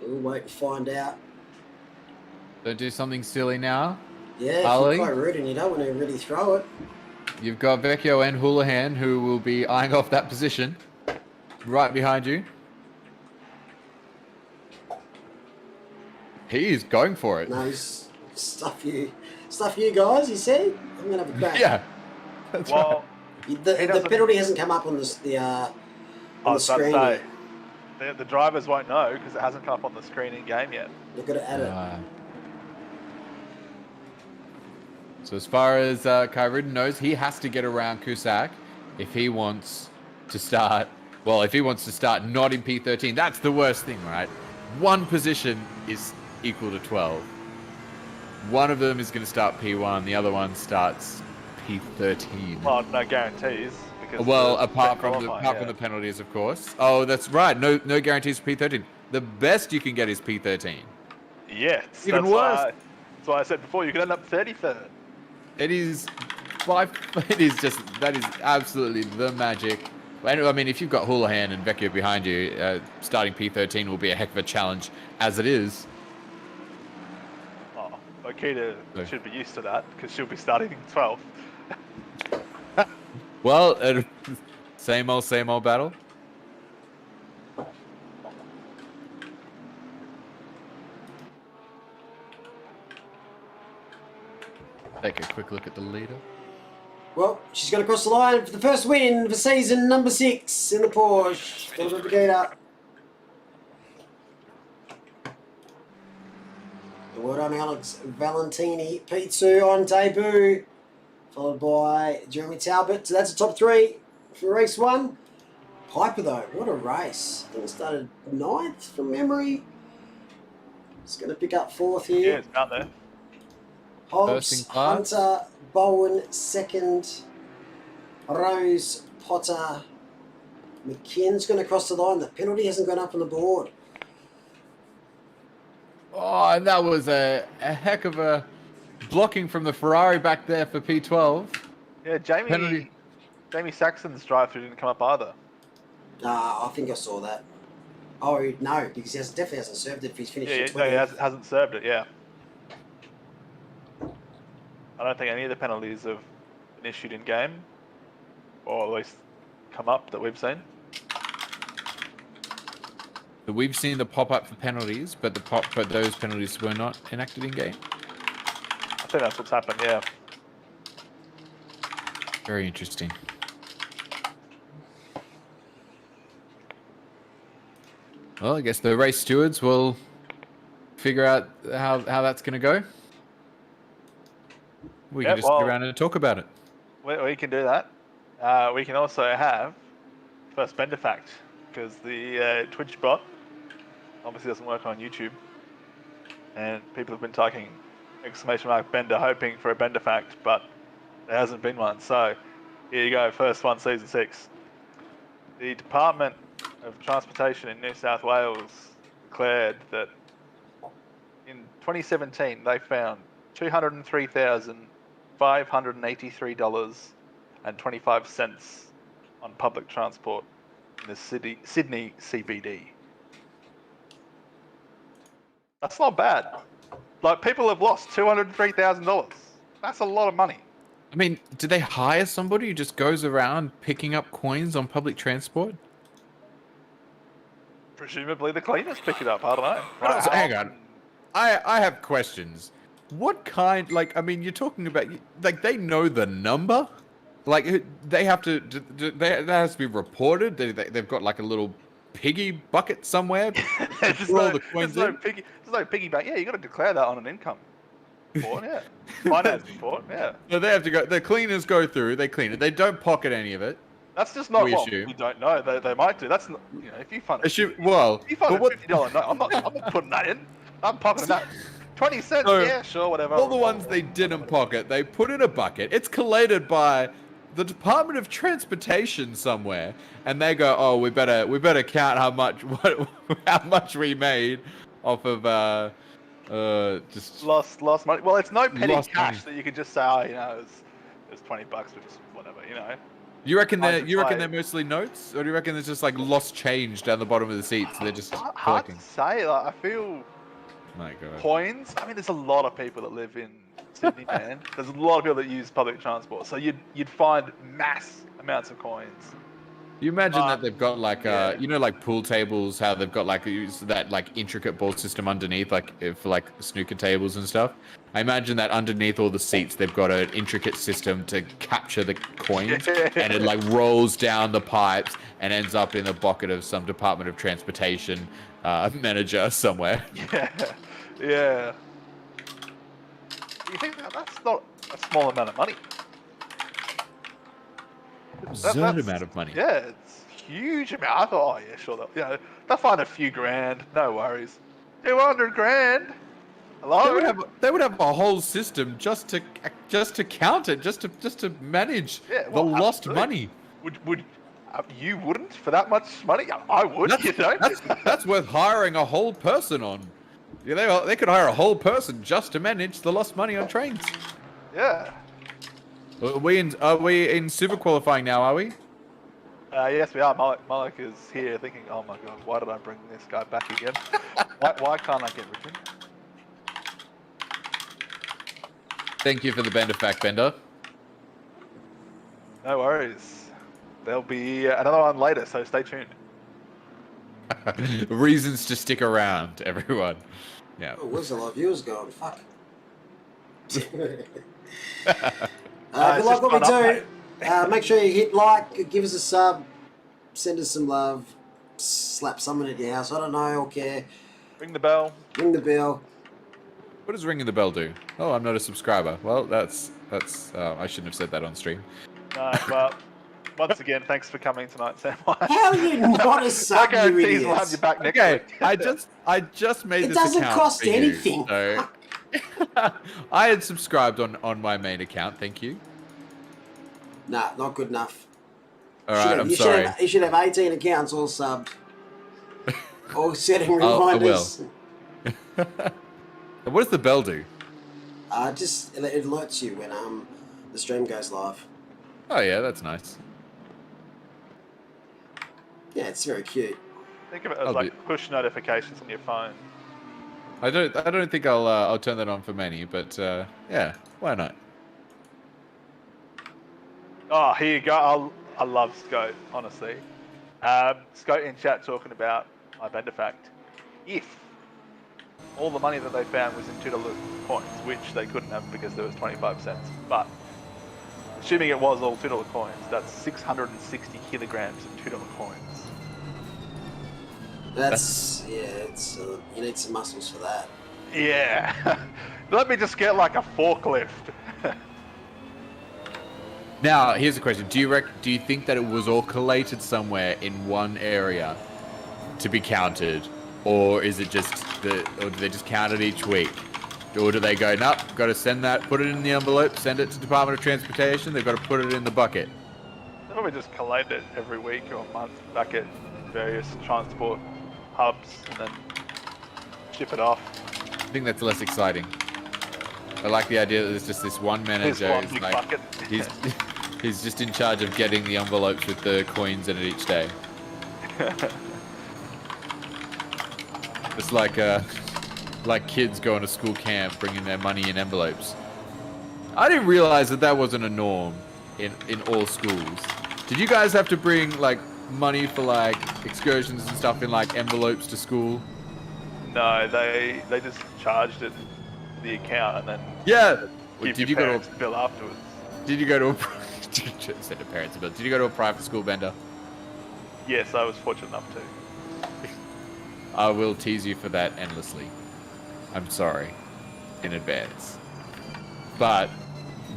We'll wait and find out. Don't do something silly now. Yeah, if Ali? you're Kyruden, you don't want to really throw it. You've got Vecchio and Houlihan who will be eyeing off that position. Right behind you. He's going for it. No, he's stuff you guys, he said. I'm going to have a crack. Yeah. That's Well, The penalty hasn't come up on the screen yet. The drivers won't know because it hasn't come up on the screen in game yet. They've got to add it. So as far as Kyruden knows, he has to get around Cusack if he wants to start. Well, if he wants to start not in P13, that's the worst thing, right? One position is equal to 12. One of them is going to start P1, the other one starts P13. Well, no guarantees. Well, apart from the penalties, of course. Oh, that's right. No guarantees for P13. The best you can get is P13. Yeah, Even worse. That's why I said before you could end up 33rd. That is absolutely the magic. I mean, if you've got Houlihan and Vecchio behind you, starting P13 will be a heck of a challenge as it is. Oh, Akita should be used to that because she'll be starting in 12th. Well, same old battle. Take a quick look at the leader. Well, she's going to cross the line for the first win for season number 6 in the Porsche. Silver Brigada. Well done, Alex Valentini. P2 on debut. Followed by Jeremy Talbot. So that's the top 3 for race 1. Piper though, what a race. I think it started 9th from memory. It's going to pick up 4th Yeah, here. it's down there. Hobbs, First in class. Hunter, Bowen, 2nd. Rose, Potter, McKinn's going to cross the line. The penalty hasn't gone up on the board. Oh, and that was a heck of a blocking from the Ferrari back there for P12. Yeah, Penalty. Jamie Saxon's drive-through didn't come up either. I think I saw that. Oh, no, because he definitely hasn't served it if he's finished at 20. No, he hasn't served it, yeah. I don't think any of the penalties have been issued in game, or at least come up that we've seen. So we've seen the pop-up for penalties, but those penalties were not enacted in game. I think that's what's happened, yeah. Very interesting. Well, I guess the race stewards will figure out how that's going to go. We can just sit around and talk about it. We can do that. We can also have first Bender fact, because the Twitch bot obviously doesn't work on YouTube, and people have been typing !Bender hoping for a Bender fact, but there hasn't been one. So here you go, first one, season 6. The Department of Transportation in New South Wales declared that in 2017 they found $203,583.25 on public transport in the Sydney CBD. That's not bad. Like, people have lost $203,000. That's a lot of money. I mean, do they hire somebody who just goes around picking up coins on public transport? Presumably the cleaners pick it up. I don't know. So, hang on. I have questions. What kind, like, I mean, you're talking about, like, they know the number? Like, they have to, that has to be reported? They've got, like, a little piggy bucket somewhere? There's no piggy bank. Yeah, you got to declare that on an income report, yeah. Finance report, yeah. So they have to go, the cleaners go through, they clean it. They don't pocket any of it. That's just not what assume. we don't know. They might do. That's not, you know, if you fund it. If you fund a $50 note, I'm not putting that in. I'm pocketing that. 20 cents, So, yeah, sure, whatever. All the ones they didn't pocket, they put in a bucket. It's collated by the Department of Transportation somewhere, and they go, "Oh, we better count how much we made off of just lost money." Well, it's no petty lost cash money. that you can just say, "Oh, you know, it's $20, which is whatever," you know. You reckon they're mostly notes, or do you reckon there's just like lost change down the bottom of the seats? They're just hard collecting. to say. Like, I feel My God. coins. I mean, there's a lot of people that live in Sydney, man. There's a lot of people that use public transport, so you'd find mass amounts of coins. You imagine that they've got like yeah. you know, like pool tables, how they've got like that like intricate board system underneath, like for like snooker tables and stuff. I imagine that underneath all the seats, they've got an intricate system to capture the coins, and it like rolls down the pipes and ends up in the bucket of some Department of Transportation manager somewhere. Yeah. You think that's not a small amount of money? Absurd amount of money. Yeah, it's a huge amount. I thought, oh yeah, sure, they'll find a few grand, no worries. 200 grand. Hello? They would have a whole system just to count it, just to manage the lost money. Would you wouldn't for that much money? I would. That's worth hiring a whole person on. Yeah, they could hire a whole person just to manage the lost money on trains. Yeah. Are we in super qualifying now? Are we? Yes, we are. Malik is here thinking, oh my god, why did I bring this guy back again? why can't I get Richard? Thank you for the Bender fact, Bender. No worries. There'll be another one later, so stay tuned. Reasons to stick around, everyone. Yeah. Oh, where's a lot of viewers going? Fuck. If you like what we do, make sure you hit like, give us a sub, send us some love, slap someone at your house. I don't know or care. Ring the bell. Ring the bell. What does ringing the bell do? Oh, I'm not a subscriber. Well, that's I shouldn't have said that on stream. No, but Once again, thanks for coming tonight, Sam. How are you not a sub, No you guarantees we'll have idiots? you back next Okay, week. I just made It this doesn't account cost for you, anything. so I had subscribed on my main account. Thank you. Nah, not good enough. All right, I'm sorry. You should have 18 accounts all subbed. All setting I will. reminders. What does the bell do? Just it alerts you when the stream goes live. Oh yeah, that's nice. Yeah, it's very cute. Think of it as like push notifications on your phone. I don't think I'll turn that on for many, but yeah, why not? Oh, here you go. I love Scope, honestly. Scope in chat talking about my bender fact. If all the money that they found was in $2 coins, which they couldn't have because there was 25 cents, but assuming it was all $2 coins, that's 660 kilograms of $2 coins. It's you need some muscles for that. Yeah. Let me just get like a forklift. Now, here's a question: do you think that it was all collated somewhere in one area to be counted, or is it just or do they just count it each week, or do they go, nope, got to send that, put it in the envelope, send it to Department of Transportation, they've got to put it in the bucket? They probably just collate it every week or month back at various transport hubs and then ship it off. I think that's less exciting. I like the idea that there's just this one manager One who's big like, bucket. he's just in charge of getting the envelopes with the coins in it each day. It's like kids going to school camp, bringing their money in envelopes. I didn't realize that wasn't a norm in all schools. Did you guys have to bring like money for like excursions and stuff in like envelopes to school? No, they just charged it the account and then Did you go to a bill afterwards? Did you go to a send a parents a bill? Did you go to a private school vendor? Yes, I was fortunate enough to. I will tease you for that endlessly. I'm sorry in advance. But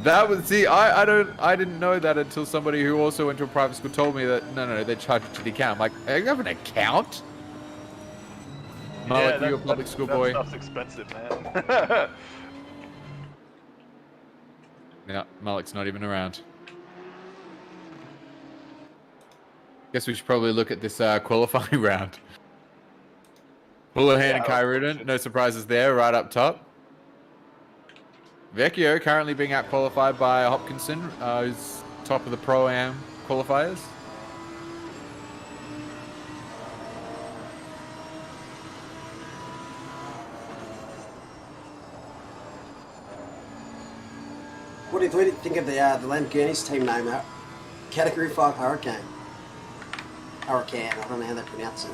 that was I didn't know that until somebody who also went to a private school told me that no, they charge it to the account. I'm like, you have an account? Malik, you a public school boy? That stuff's expensive, man. No, Malik's not even around. Guess we should probably look at this qualifying round. Houlihan and Kyrudin, no surprises there, right up top. Vecchio currently being out-qualified by Hopkinson, who's top of the Pro-Am qualifiers. What do you think of the Lamborghini's team name? Category 5 Hurricane. Hurricane, I don't know how they pronounce it.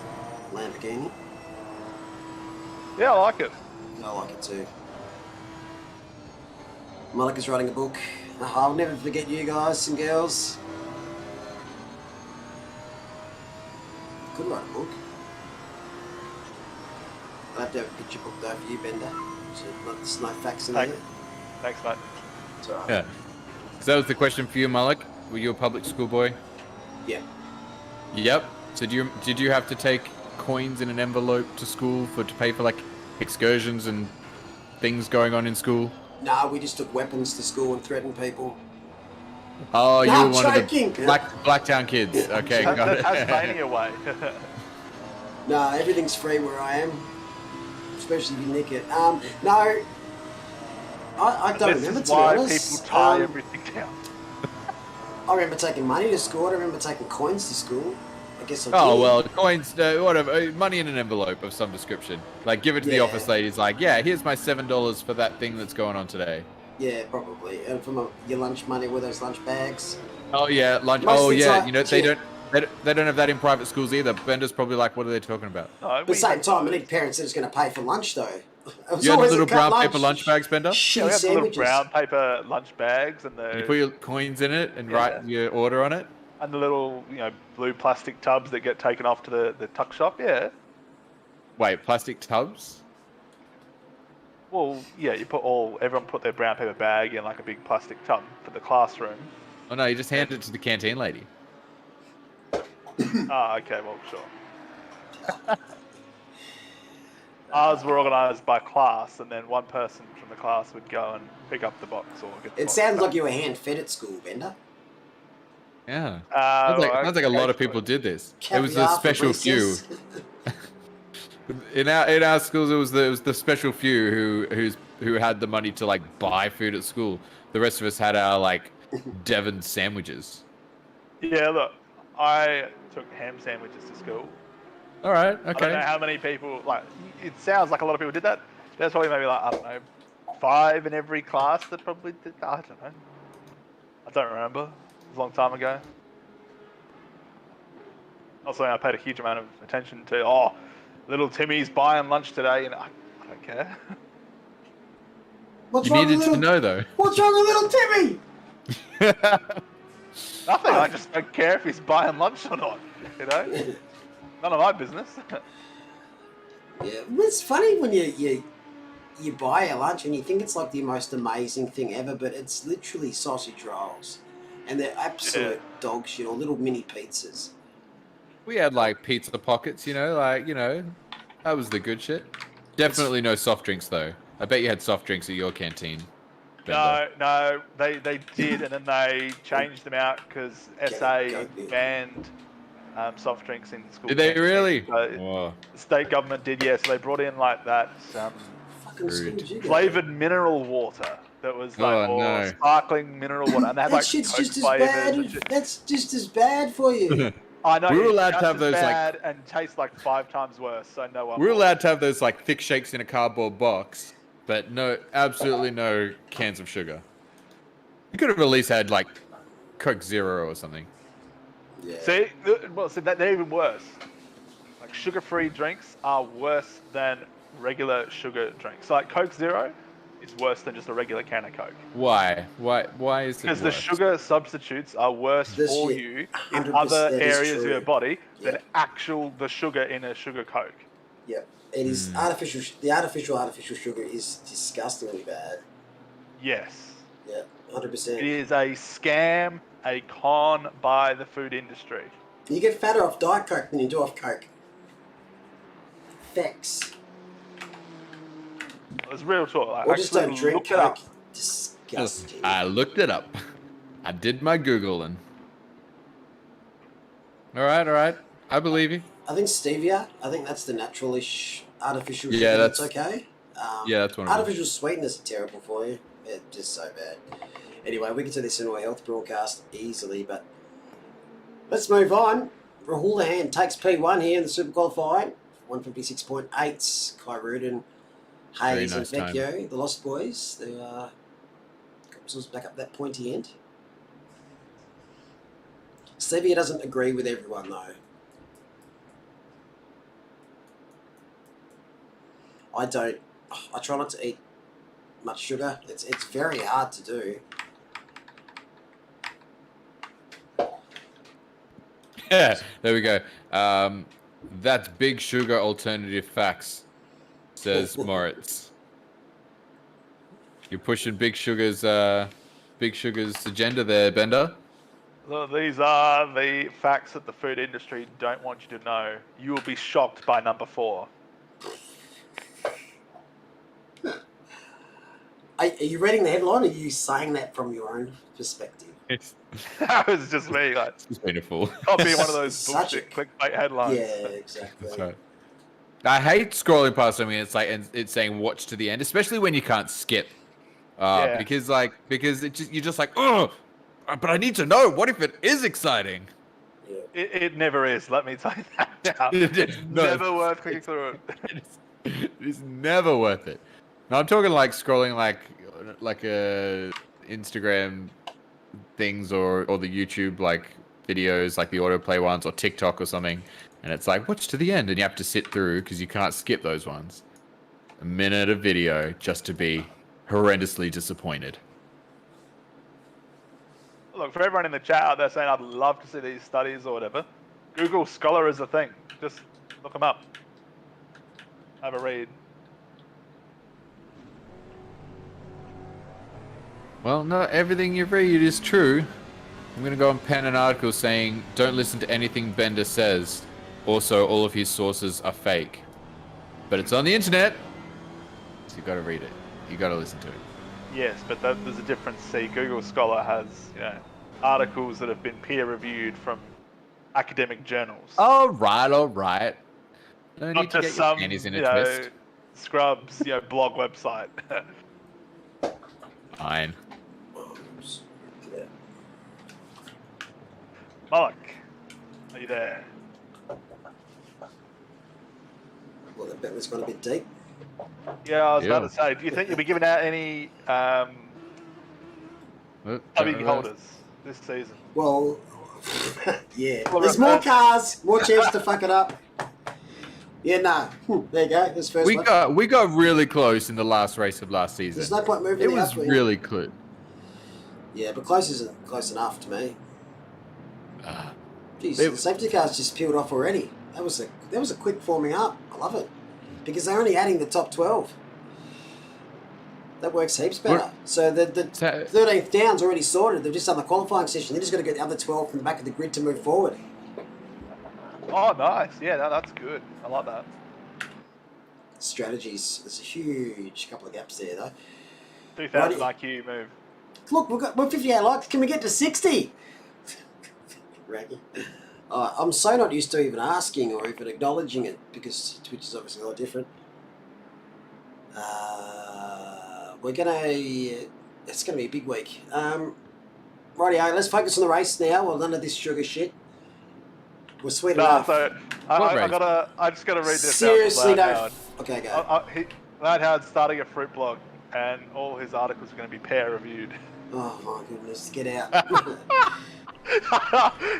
Lamborghini. Yeah, I like it. I like it too. Malik is writing a book. I'll never forget you guys and girls. Could write a book. I'll have to have a picture book though for you, Bender. So there's no facts in there. Thanks, mate. It's alright. Yeah. So that was the question for you, Malik. Were you a public school boy? Yeah. Yep. So did you have to take coins in an envelope to school to pay for like excursions and things going on in school? Nah, we just took weapons to school and threatened people. Oh, you I'm were one joking. of the Blacktown kids. Okay, got it. Tasmania way. Nah, everything's free where I am. Especially if you nick it. No, I don't remember, to be honest. This is why people tie everything down. I remember taking money to school. I remember taking coins to school. I guess I did. Oh, well, coins, whatever, money in an envelope of some description. Like, give it to the office ladies, like, yeah, here's my $7 for that thing that's going on today. Yeah, probably. And from your lunch money with those lunch bags. Oh, yeah, lunch. You know, they don't have that in private schools either. Bender's probably like, what are they talking about? At the same time, I need parents that are going to pay for lunch, though. You had the little brown paper lunch bags, Bender? Yeah, we have the little brown paper lunch bags and You put your coins in it and write your order on it? And the little, blue plastic tubs that get taken off to the tuck shop, yeah. Wait, plastic tubs? Well, yeah, everyone put their brown paper bag in like a big plastic tub for the classroom. Oh no, you just hand it to the canteen lady. Oh, okay, well, sure. Ours were organised by class, and then one person from the class would go and pick up the box or get the It box sounds back. like you were hand-fed at school, Bender. Yeah. Well, Sounds like a lot of occasionally. people did this. It Caviar was the for special few. recess. In our schools, it was the special few who had the money to like buy food at school. The rest of us had our like Devon sandwiches. Yeah, look, I took ham sandwiches to school. All right, I don't know okay. how many people, like, it sounds like a lot of people did that. There's probably maybe like, I don't know, 5 in every class that probably did that. I don't know. I don't remember. It was a long time ago. Also, I paid a huge amount of attention to, little Timmy's buying lunch today, and I don't care. What's You wrong with needed to know though. What's wrong with little Timmy? Nothing, I just don't care if he's buying lunch or not, you know? None of my business. Yeah, it's funny when you buy a lunch and you think it's like the most amazing thing ever, but it's literally sausage rolls, and they're absolute dog shit, or little mini pizzas. We had like pizza pockets, that was the good shit. Definitely no soft drinks though. I bet you had soft drinks at your canteen. Bender. No, they did, and then they changed them out because SA go. banned soft drinks in school. Did they canteens. really? So Whoa. the state government did, yeah. So they brought in like that Fucking Rude. schools, you go. flavored mineral water that was like, Oh, or no. sparkling mineral water, and they had That like shit's Coke just as flavors. bad. and shit. That's just as bad for you. I know. We were it's allowed to just have as those, like- bad and taste like 5 times worse. So no one. We're bought allowed to have those like thick shakes in a cardboard box, but absolutely no cans of sugar. You could have at least had like Coke Zero or something. Yeah. See, they're even worse. Like sugar-free drinks are worse than regular sugar drinks. So like Coke Zero is worse than just a regular can of Coke. Why? Why is it Because the worse? sugar substitutes are worse This for shit, you in 100% other is areas of true. your body than Yeah. the sugar in a sugar Coke. Yeah, it is artificial. The artificial sugar is disgustingly bad. Yes. Yeah, It 100%. is a scam, a con by the food industry. You get fatter off Diet Coke than you do off Coke. Facts. It's real talk. Like, Or just actually don't drink look it up. Coke. Disgusting. I looked it up. I did my Googling. All right. I believe you. I think stevia. I think that's the naturalish artificial Yeah, sugar. that's- That's okay. Yeah, that's one of them. Artificial sweeteners are terrible for you. It's just so bad. Anyway, we can do this in our health broadcast easily, but let's move on. Rahul Hand takes P1 here in the Super Qualifying. 156.8. Kai Rudin, Hayes, nice and time. Vecchio, the Lost Boys. They got themselves back up that pointy end. Stevia doesn't agree with everyone, though. I don't. I try not to eat much sugar. It's very hard to do. Yeah, there we go. That's big sugar alternative facts, says Moritz. You're pushing Big Sugar's agenda there, Bender. So these are the facts that the food industry don't want you to know. You will be shocked by number 4. Are you reading the headline, or are you saying that from your own perspective? That was just me, like, It's painful. I'll be one of those Such bullshit a- clickbait headlines. Yeah, exactly. That's right. I hate scrolling past something. It's like it's saying watch to the end, especially when you can't skip. Yeah. Because you're just like, oh, but I need to know. What if it is exciting? Yeah. It never is, let me tell you that now. No, It's never worth clicking through it. It's never worth it. No, I'm talking like scrolling like a Instagram things or the YouTube like videos, like the autoplay ones or TikTok or something, and it's like watch to the end, and you have to sit through because you can't skip those ones. A minute of video just to be horrendously disappointed. Look, for everyone in the chat out there saying I'd love to see these studies or whatever, Google Scholar is a thing. Just look them up. Have a read. Well, not everything you read is true. I'm going to go and pen an article saying, don't listen to anything Bender says. Also, all of his sources are fake. But it's on the internet, so you got to read it. You got to listen to it. Yes, but there's a difference. See, Google Scholar has, articles that have been peer-reviewed from academic journals. All right, all right. No Not need to just get your some, panties in a twist. scrubs, blog website. Fine. Yeah. Moloch, are you there? Well, the bet was got a bit deep. Yeah, I was Yeah. about to say, do you think you'll be giving out any WB holders this season? Well, yeah. Well, There's more cars, more chance to fuck it up. Yeah, no. There you go. This first one. We got really close in the last race of last season. There's no point moving It the was up, yeah. really close. Yeah, but close isn't close enough to me. Jeez, It- the safety car's just peeled off already. That was a quick forming up. I love it. Because they're only adding the top 12. That works heaps better. What- So the 13th down's already sorted. They've just done the qualifying session. They're just got to get the other 12 from the back of the grid to move forward. Oh, nice. Yeah, that's good. I like that. Strategies. There's a huge couple of gaps there, though. 2000 IQ move. Look, we're 58 likes. Can we get to 60? Raggy. I'm so not used to even asking or even acknowledging it because Twitch is obviously a lot different. It's gonna be a big week. Rightio, let's focus on the race now. Well, none of this sugar shit. We're sweet enough. So I just gotta read this. Seriously, out no. loud. Okay, go. Loud Howard's starting a fruit blog, and all his articles are going to be peer reviewed. Oh my goodness, get out.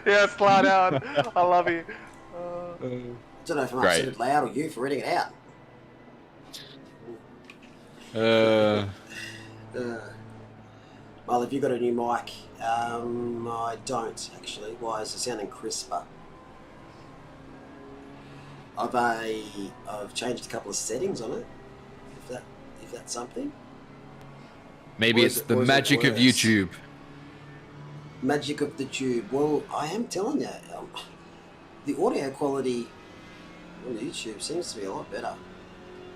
Yes, Loud Howard. I love you. I don't know if I'm Great. upset loud or you for reading it out. Well, have you got a new mic? I don't actually. Why is it sounding crisper? I've changed a couple of settings on it. If that's something. Maybe Or it's is it- the or is it magic of worse? YouTube. Magic of the tube. Well, I am telling you, the audio quality on YouTube seems to be a lot better.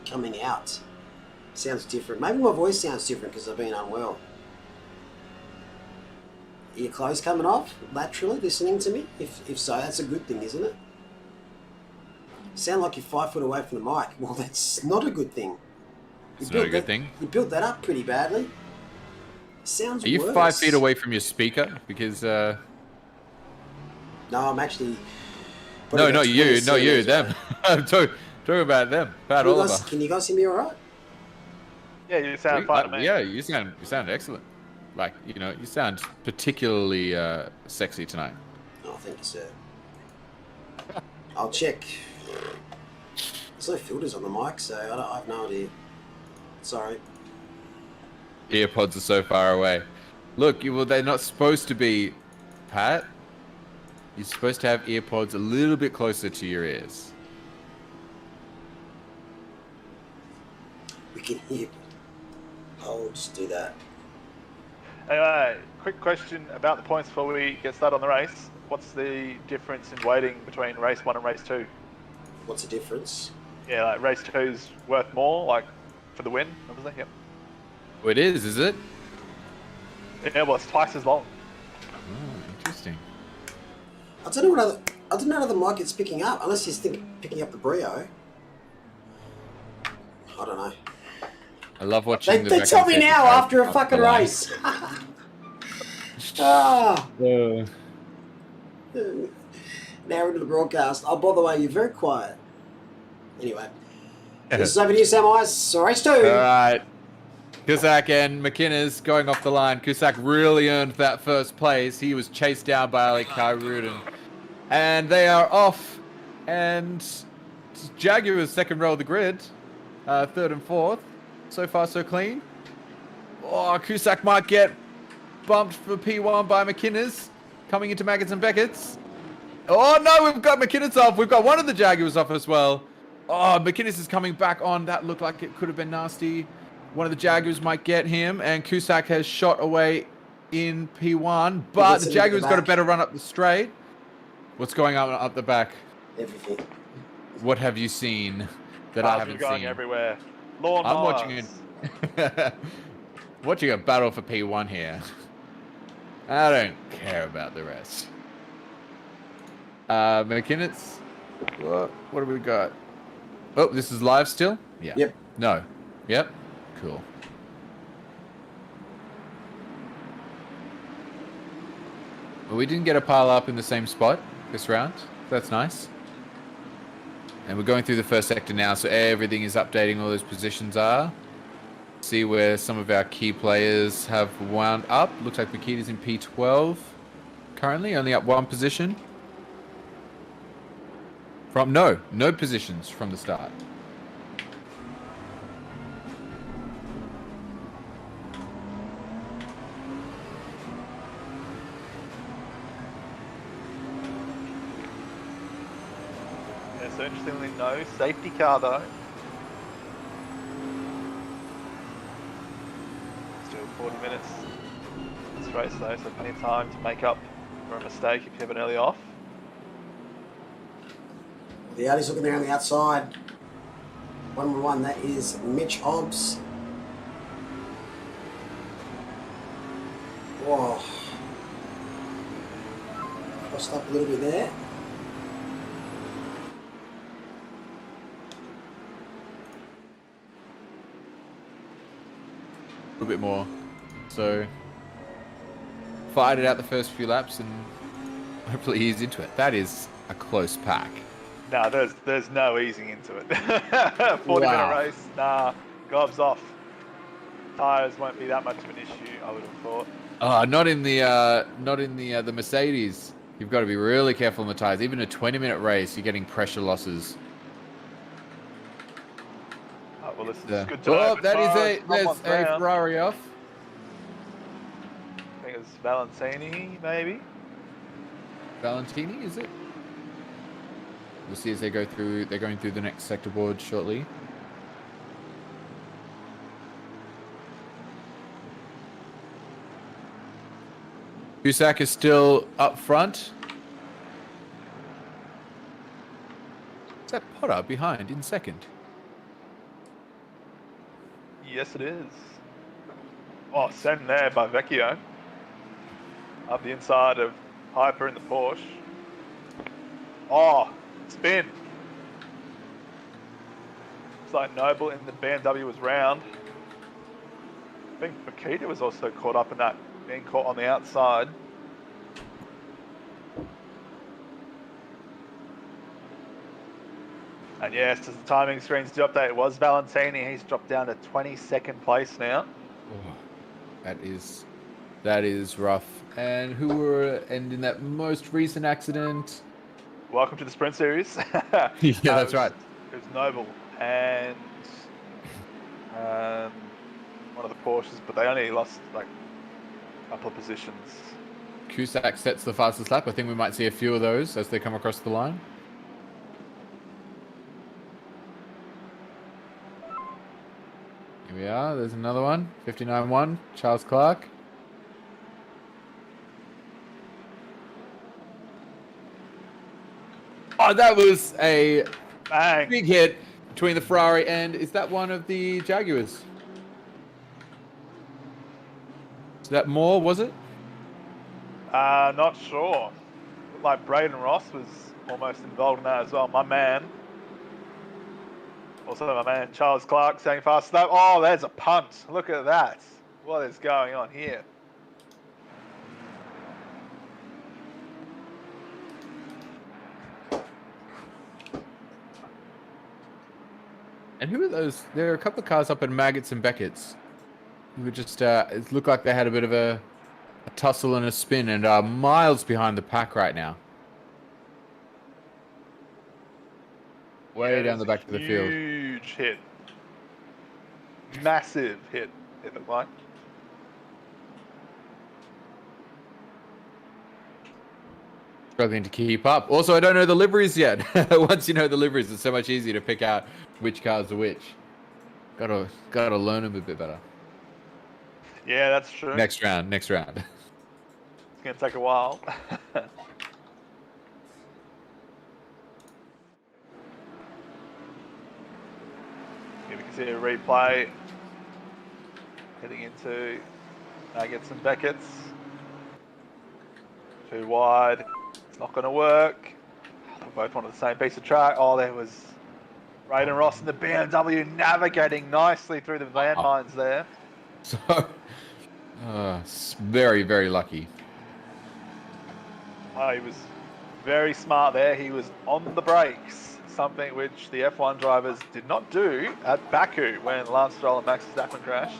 Coming out sounds different. Maybe my voice sounds different because I've been unwell. Are your clothes coming off laterally listening to me? If so, that's a good thing, isn't it? Sound like you're 5 foot away from the mic. Well, that's not a good thing. It's not a good thing. You built that up pretty badly. Sounds Are you worse. 5 feet away from your speaker? Because No, I'm actually. no, putting not a you, 20 not you, centimeters them. away. I'm talking about them, about Can you Oliver. guys- Can you guys hear me all right? Yeah, you sound fine to me. Yeah, you sound excellent. Like, you sound particularly sexy tonight. Oh, thank you, sir. I'll check. There's no filters on the mic, so I have no idea. Sorry. Earpods are so far away. Look, they're not supposed to be, Pat. You're supposed to have earpods a little bit closer to your ears. We can hear. I'll just do that. Anyway, quick question about the points before we get started on the race. What's the difference in weighting between race 1 and race 2? What's the difference? Yeah, like race 2's worth more, like for the win, obviously. Yep. Oh, it is it? Yeah, well, it's twice as long. Oh, interesting. I don't know how the mic it's picking up, unless he's picking up the brio. I don't know. I love watching They tell me now after a fucking race. Ah. Now into the broadcast. Oh, by the way, you're very quiet. Anyway, this is over to you, Sam Ice. Race 2. All right. Cusack and McInnes going off the line. Cusack really earned that first place. He was chased down by Ali Kairudin. And they are off. And Jaguar is second row of the grid. Third and fourth. So far, so clean. Oh, Cusack might get bumped for P1 by McInnes. Coming into Maggots and Beckett's. Oh, no, we've got McInnes off. We've got one of the Jaguars off as well. Oh, McInnes is coming back on. That looked like it could have been nasty. One of the Jaguars might get him, and Cusack has shot away in P1, but the Listen to the Jaguar's got a back. better run up the straight. What's going on up the back? Everything. What have you seen that I Cars haven't were going seen? everywhere. Lawn I'm watching mowers. watching a battle for P1 here. I don't care about the rest. McKinnon's. What have we got? Oh, this is live still? Yeah. Yep. No. Yep. Cool. Well, we didn't get a pile up in the same spot this round. That's nice. And we're going through the first sector now, so everything is updating. All those positions are. See where some of our key players have wound up. Looks like Makita's in P12 currently, only up one position. From no positions from the start. Yeah, so interestingly, no safety car though. Still 40 minutes this race though, so plenty of time to make up for a mistake if you have an early off. The Audi's looking there on the outside. 1-1, that is Mitch Hobbs. Whoa. Crossed up a little bit there. A little bit more. So, fight it out the first few laps and hopefully he's into it. That is a close pack. No, there's no easing into it. 40-minute race, nah, gobs off. Tires won't be that much of an issue, I would have thought. Not in the Mercedes. You've got to be really careful on the tires. Even a 20-minute race, you're getting pressure losses. Oh, well, this is good to know. Oh, for that cars. is there's Someone's a round. Ferrari off. I think it's Valentini, maybe. Valentini, is it? We'll see as they go through. They're going through the next sector board shortly. Cusack is still up front. Is that Potter behind in second? Yes, it is. Oh, sent there by Vecchio. Up the inside of Hyper in the Porsche. Oh, spin. Looks like Noble in the BMW was round. I think Makita was also caught up in that, being caught on the outside. And yes, as the timing screens do update, it was Valentini. He's dropped down to 22nd place now. Oh, that is rough. And who were in that most recent accident? Welcome to the Sprint Series. Yeah, that's right. It was Noble and one of the Porsches, but they only lost like a couple of positions. Cusack sets the fastest lap. I think we might see a few of those as they come across the line. Here we are. There's another one. 59-1. Charles Clark. Oh, that was a Bang! big hit between the Ferrari and is that one of the Jaguars? Is that more, was it? Not sure. Looked like Brayden Ross was almost involved in that as well. My man. Also my man Charles Clark saying fast lap. Oh, there's a punt. Look at that. What is going on here? And who are those? There are a couple of cars up at Maggots and Beckett's who were just, it looked like they had a bit of a tussle and a spin and are miles behind the pack right now. Way Yeah, down the back of the field. Huge hit. Massive hit, it looked like. Struggling to keep up. Also, I don't know the liveries yet. Once you know the liveries, it's so much easier to pick out which cars are which. Gotta learn them a bit better. Yeah, that's true. Next round. It's going to take a while. Here we can see a replay. Heading into Nuggets and Beckett's. Too wide. It's not going to work. They both wanted the same piece of track. Oh, there was Brayden Ross in the BMW navigating nicely through the landmines there. So, very, very lucky. Oh, he was very smart there. He was on the brakes, something which the F1 drivers did not do at Baku when Lance Stroll and Max Verstappen crashed.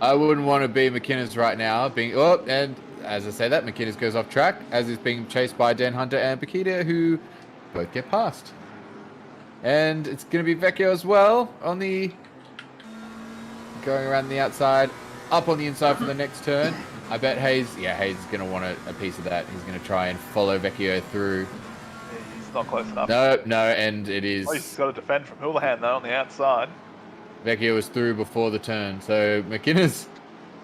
I wouldn't want to be McInnes right now. And as I say that, McInnes goes off track as he's being chased by Dan Hunter and Bakita, who both get past. And it's going to be Vecchio as well on the going around the outside, up on the inside for the next turn. I bet Hayes is going to want a piece of that. He's going to try and follow Vecchio through. Yeah, he's not close enough. No, and it is. Oh, he's got to defend from Houlihan though on the outside. Vecchio was through before the turn, so McInnes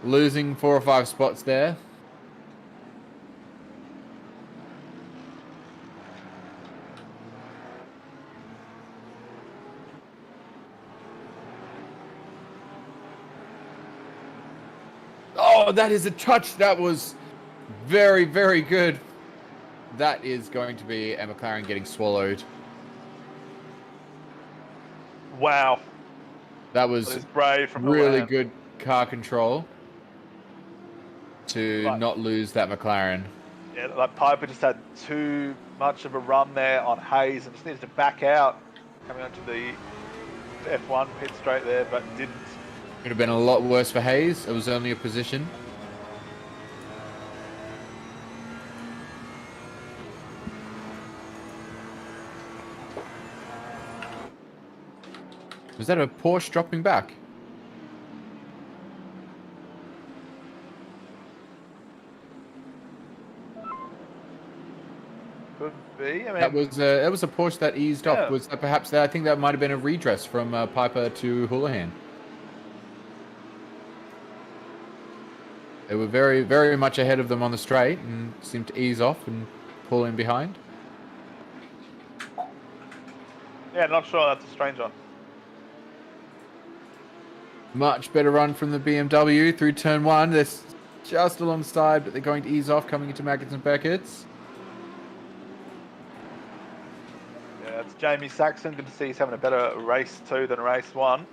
losing 4 or 5 spots there. Oh, that is a touch. That was very, very good. That is going to be a McLaren getting swallowed. Wow. That was brave from really Houlihan. good car control to not lose that McLaren. Yeah, like Piper just had too much of a run there on Hayes and just needed to back out coming onto the F1 pit straight there, but didn't. Could have been a lot worse for Hayes. It was only a position. Was that a Porsche dropping back? Could be. I mean, That was a Porsche that eased off. Was that perhaps that? I think that might have been a redress from Piper to Houlihan. They were very, very much ahead of them on the straight and seemed to ease off and pull in behind. yeah, not sure. That's a strange one. Much better run from the BMW through turn 1. They're just alongside, but they're going to ease off coming into Maggots and Beckett's. Yeah, it's Jamie Saxon. Good to see he's having a better race 2 than race 1. Of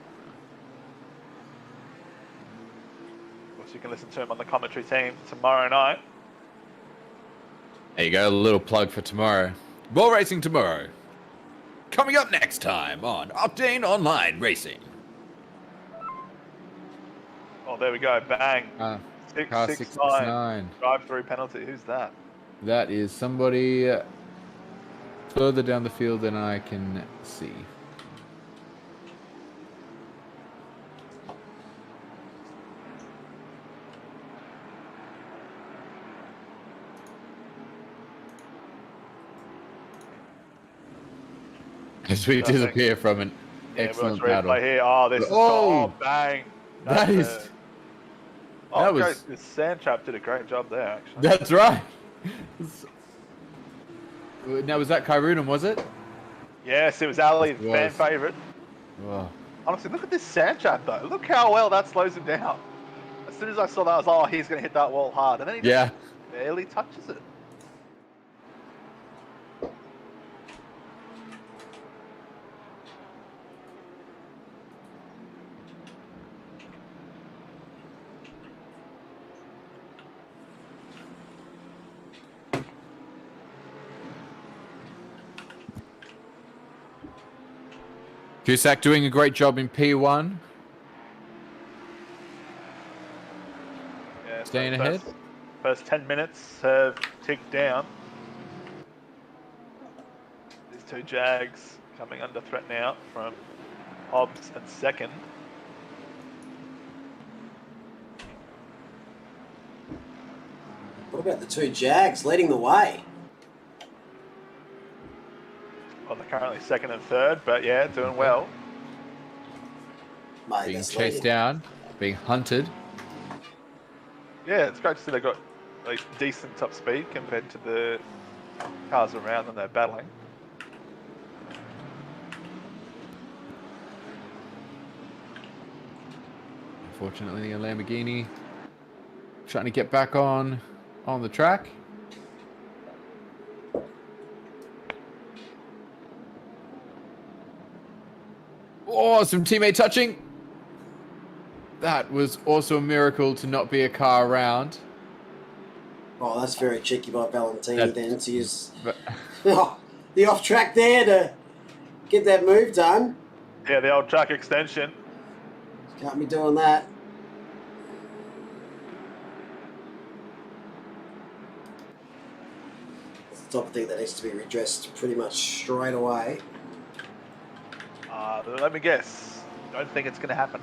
course, you can listen to him on the commentary team tomorrow night. There you go, a little plug for tomorrow. More racing tomorrow. Coming up next time on Octane Online Racing. Oh, there we go. Bang. Car 669. Drive-through penalty. Who's that? That is somebody further down the field than I can see. As we disappear from an excellent battle. Here. Oh, this is bang. That is. Oh, this Sand Trap did a great job there, actually. That's right. Now, was that Kairunan, was it? Yes, it was Ali, fan favourite. Oh. Honestly, look at this Sand Trap, though. Look how well that slows him down. As soon as I saw that, I was like, oh, he's going to hit that wall hard. And then he just barely touches it. Cusack doing a great job in P1. Yeah, staying ahead. First 10 minutes have ticked down. These two Jags coming under threat now from Hobbs and second. What about the two Jags leading the way? Well, they're currently second and third, but yeah, doing well. Mate, being chased down, being hunted. Yeah, it's great to see they've got at least decent top speed compared to the cars around them they're battling. Unfortunately, a Lamborghini trying to get back on the track. Oh, some teammate touching. That was also a miracle to not be a car around. Oh, that's very cheeky by Valentini That- then to use the off track there to get that move done. Yeah, the old track extension. Can't be doing that. It's the type of thing that needs to be redressed pretty much straight away. Let me guess. Don't think it's going to happen.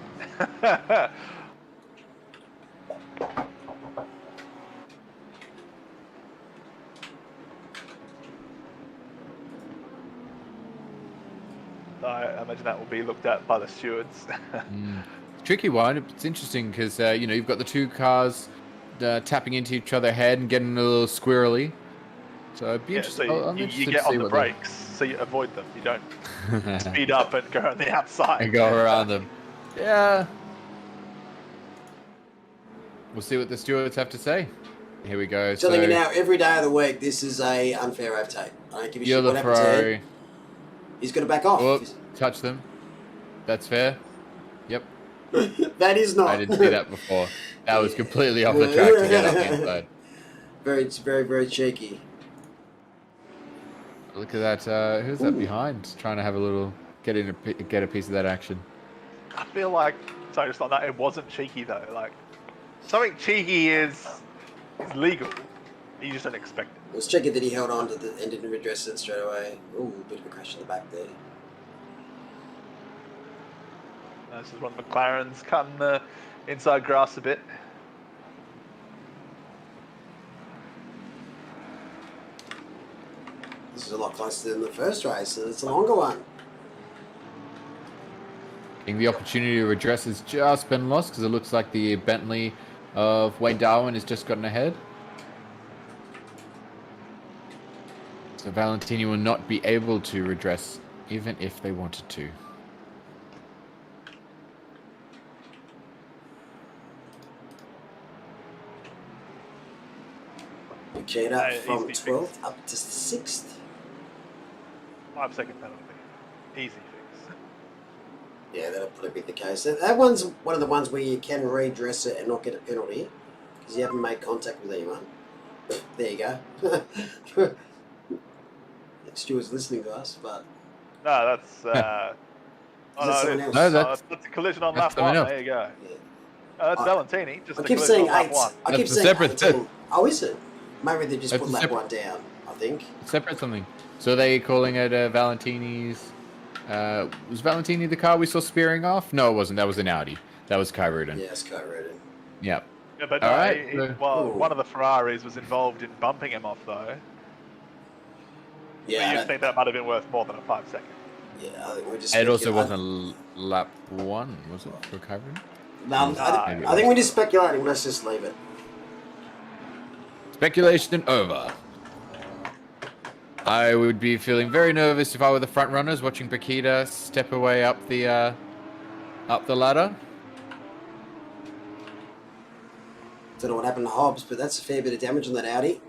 I imagine that will be looked at by the stewards. Tricky one. It's interesting because you know, you've got the two cars tapping into each other head and getting a little squirrely. So it'd be interesting. So I'm you interested get to see on the what brakes, so you avoid them. You don't speed up and go on the outside. and go around them. Yeah. We'll see what the stewards have to say. Here we go. Telling you now, every day of the week, this is a unfair rotate. I don't give a shit You're what the happens to Ferrari. him. He's got to back off. Whoop, touch them. That's fair. Yep. That is not. I didn't see that before. That was completely off the track to get up the inside. It's very, very cheeky. Look at that. Who's that behind? Trying to have a little get a piece of that action. I feel like, sorry, just on that, it wasn't cheeky though. Like, something cheeky is legal. You just don't expect it. It was cheeky that he held on to and didn't redress it straight away. Ooh, bit of a crash in the back there. This is one of McLaren's cutting the inside grass a bit. This is a lot closer than the first race, so it's a longer one. I think the opportunity to redress has just been lost because it looks like the Bentley of Wayne Darwin has just gotten ahead. So Valentini will not be able to redress even if they wanted to. Nikita from 12th up to 6th. 5-second penalty. Easy fix. Yeah, that'll probably be the case. That one's one of the ones where you can redress it and not get a penalty because you haven't made contact with anyone. There you go. Stuart's listening to us, but No, that's. that's that's a collision on that's lap one. someone else. There you go. yeah. That's Valentini. Just I a keep collision saying on lap 8. one. I keep That's a saying separate 18. Oh, is it? Maybe they just That's put a lap separate- 1 down, I think. Separate something. So they calling it Valentini's. Was Valentini the car we saw spearing off? No, it wasn't. That was an Audi. That was Kai Rudin. Yeah, it's co-rated. Yep. Yeah, but All no, right, so- well, Ooh. one of the Ferraris was involved in bumping him off, though. Yeah, But you I think that might have been worth more than a 5-second? yeah, I think we're just. It also speculating. wasn't lap 1, was it, for Kai Rudin? No, I think we're just speculating. Let's just leave it. Speculation over. I would be feeling very nervous if I were the front runners watching Paquita step away up the ladder. Don't know what happened to Hobbs, but that's a fair bit of damage on that Audi.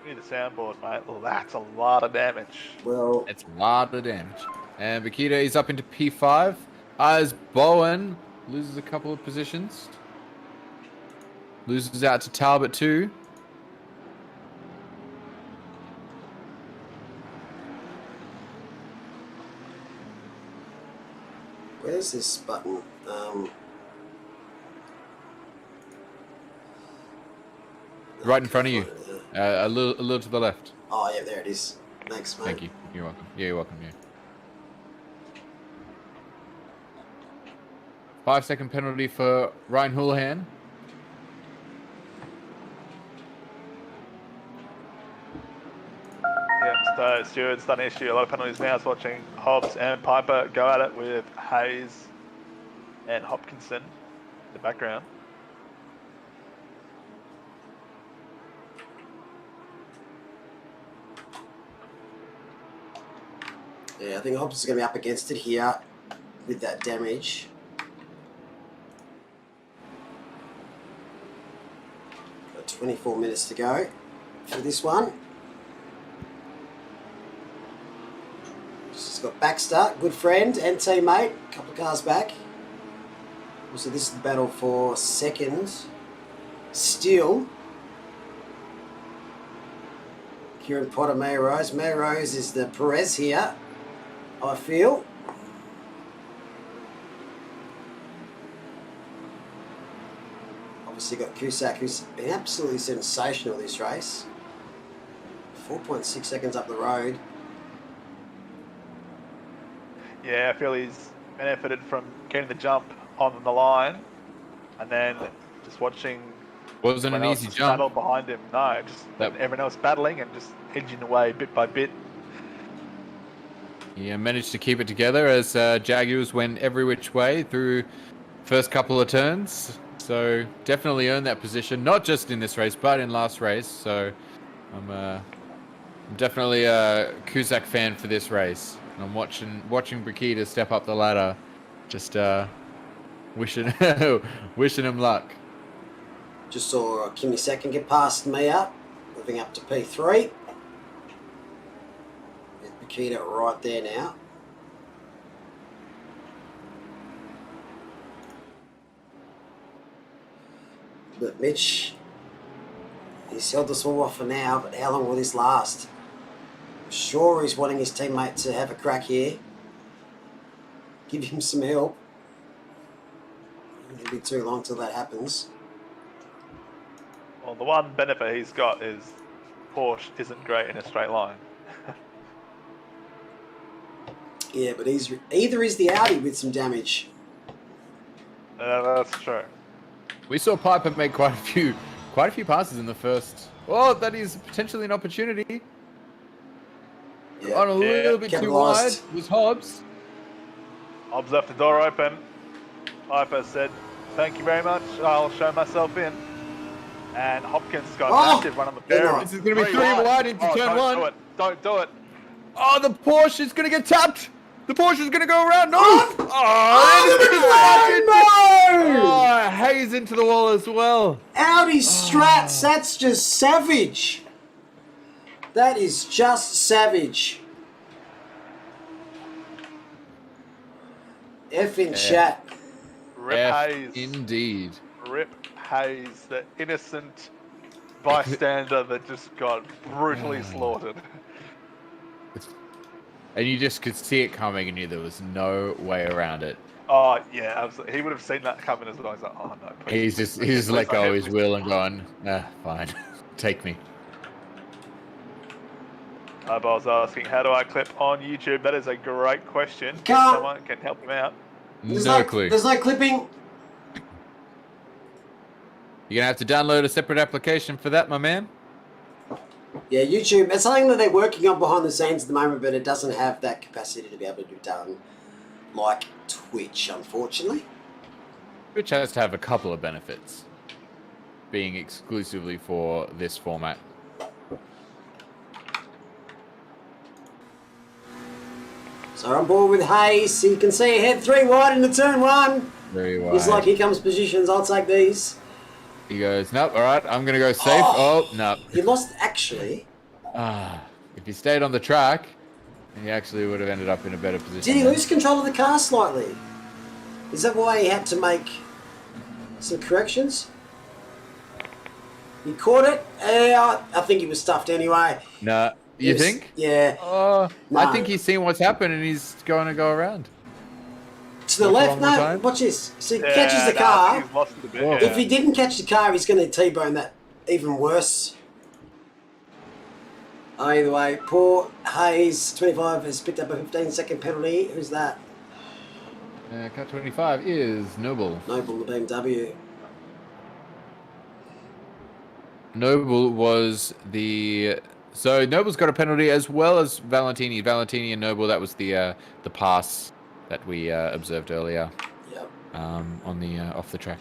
We need a soundboard, mate. Well, that's a lot of damage. Well, It's a lot of damage. And Paquita is up into P5 as Bowen loses a couple of positions. Loses out to Talbot too. where's this button? Right in front of you. A little to the left. Oh, yeah, there it is. Thanks, mate. Thank you. You're welcome. Yeah, you're welcome. Yeah. 5-second penalty for Ryan Houlihan. Yep, so Stewart's done issue a lot of penalties now. It's watching Hobbs and Piper go at it with Hayes and Hopkinson in the background. Yeah, I think Hobbs is going to be up against it here with that damage. Got 24 minutes to go for this one. Just got Baxter, good friend and teammate, a couple of cars back. So this is the battle for second. Still, Kieran Potter, Mayor Rose. Mayor Rose is the Perez here, I feel. Obviously got Cusack, who's been absolutely sensational this race. 4.6 seconds up the road. Yeah, I feel he's benefited from getting the jump on the line, and then just watching. Wasn't an easy jump. Battle behind him. No, just everyone else battling and just edging away bit by bit. Yeah, managed to keep it together as Jaguars went every which way through first couple of turns. So definitely earned that position, not just in this race, but in last race. So I'm definitely a Cusack fan for this race. And I'm watching Brikita step up the ladder. Just wishing wishing him luck. Just saw Kimmy Second get past Mia, moving up to P3. With Brikita right there now. But Mitch, he's held us all off for now, but how long will this last? I'm sure he's wanting his teammate to have a crack here. Give him some help. It'll be too long till that happens. Well, the one benefit he's got is Porsche isn't great in a straight line. Yeah, but either is the Audi with some damage. That's true. We saw Piper make quite a few passes in the first. Oh, that is potentially an opportunity. Yeah. On a little bit too wide was Hobbs. Hobbs left the door open. Piper said, "Thank you very much. I'll show myself in." And Hopkins got an active run on the barrel. This is going to be three wide into turn one. Don't do it. Oh, the Porsche is going to get tapped. The Porsche is going to go around. No! Oh, Oh, Hayes into the wall as well. Audi strats, that's just savage. That is just savage. F in chat. Rip Hayes. Indeed. Rip Hayes, the innocent bystander that just got brutally slaughtered. And you just could see it coming and knew there was no way around it. Oh, yeah, absolutely. He would have seen that coming as well. He's like, oh, no. Please. He's just let go of his will and gone, fine, take me. I was asking, how do I clip on YouTube? That is a great question. Can't. Someone can help him out. No clue. There's no clipping. You're going to have to download a separate application for that, my man. Yeah, YouTube, it's something that they're working on behind the scenes at the moment, but it doesn't have that capacity to be able to be done like Twitch, unfortunately. Which has to have a couple of benefits, being exclusively for this format. So I'm board with Hayes. You can see ahead 3 wide into turn 1. Very wide. He's like, here comes positions. I'll take these. He goes, nope, all right, I'm going to go safe. Oh, no. He lost, actually. If he stayed on the track, he actually would have ended up in a better position. Did he lose control of the car slightly? Is that why he had to make some corrections? He caught it. I think he was stuffed anyway. No, you think? Yeah. No. I think he's seen what's happened and he's going to go around. To the left, no, watch this. So he catches the car. He's lost it a bit, If he didn't catch the car, he's going to T-bone that even worse. Either way, poor Hayes, 25, has picked up a 15-second penalty. Who's that? Car 25 is Noble. Noble, the BMW. Noble was the... So Noble's got a penalty as well as Valentini. Valentini and Noble, that was the pass that we observed earlier. Yep. On the off the track.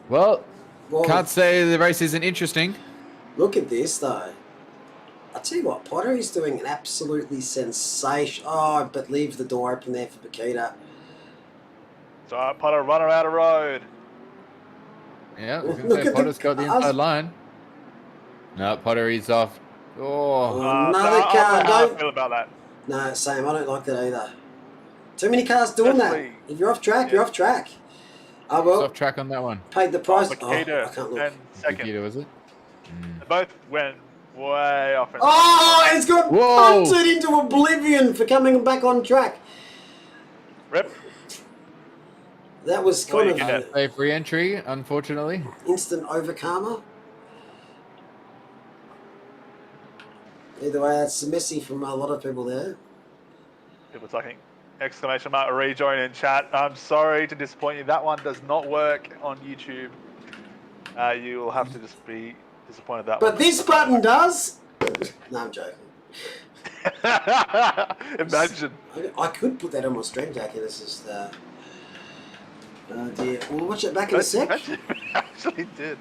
Well, can't say the race isn't interesting. Look at this, though. I tell you what, Potter is doing an absolutely sensational... Oh, but leave the door open there for Bakita. It's all right, Potter, run her out of road. Yeah, I was going to Look say at Potter's got the cars. inside line. No, Potter is off. Oh, Another I car. don't know how I Don't... feel about that. No, same. I don't like that either. Too many cars doing Especially- that. If you're off track, you're off track. Oh, it's well, off track on that one. paid the price. Oh, Bakita I can't look. and second. Nikita, was it? They both went way off. Oh, it's got Whoa. punted into oblivion for coming back on track. Rip. That was Well, kind you of can an Safe re-entry, unfortunately. instant overcomer. Either way, that's messy from a lot of people there. People talking exclamation mark rejoin in chat. I'm sorry to disappoint you. That one does not work on YouTube. You will have to just be disappointed that But one. this button does. No, I'm joking. Imagine. I could put that on my stream jacket. It's just. Oh dear. We'll watch it back in a sec. Imagine if it actually did.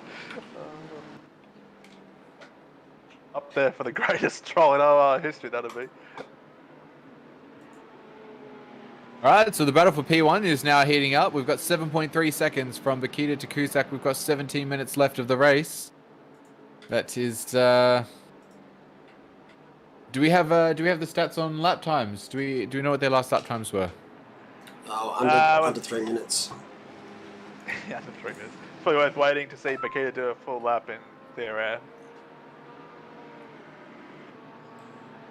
Up there for the greatest troll in OR history, that'd be. All right, so the battle for P1 is now heating up. We've got 7.3 seconds from Bakita to Cusack. We've got 17 minutes left of the race. That is. Do we have the stats on lap times? Do we know what their last lap times were? Oh, under 3 minutes. Yeah, under 3 minutes. It's probably worth waiting to see Bakita do a full lap in their air.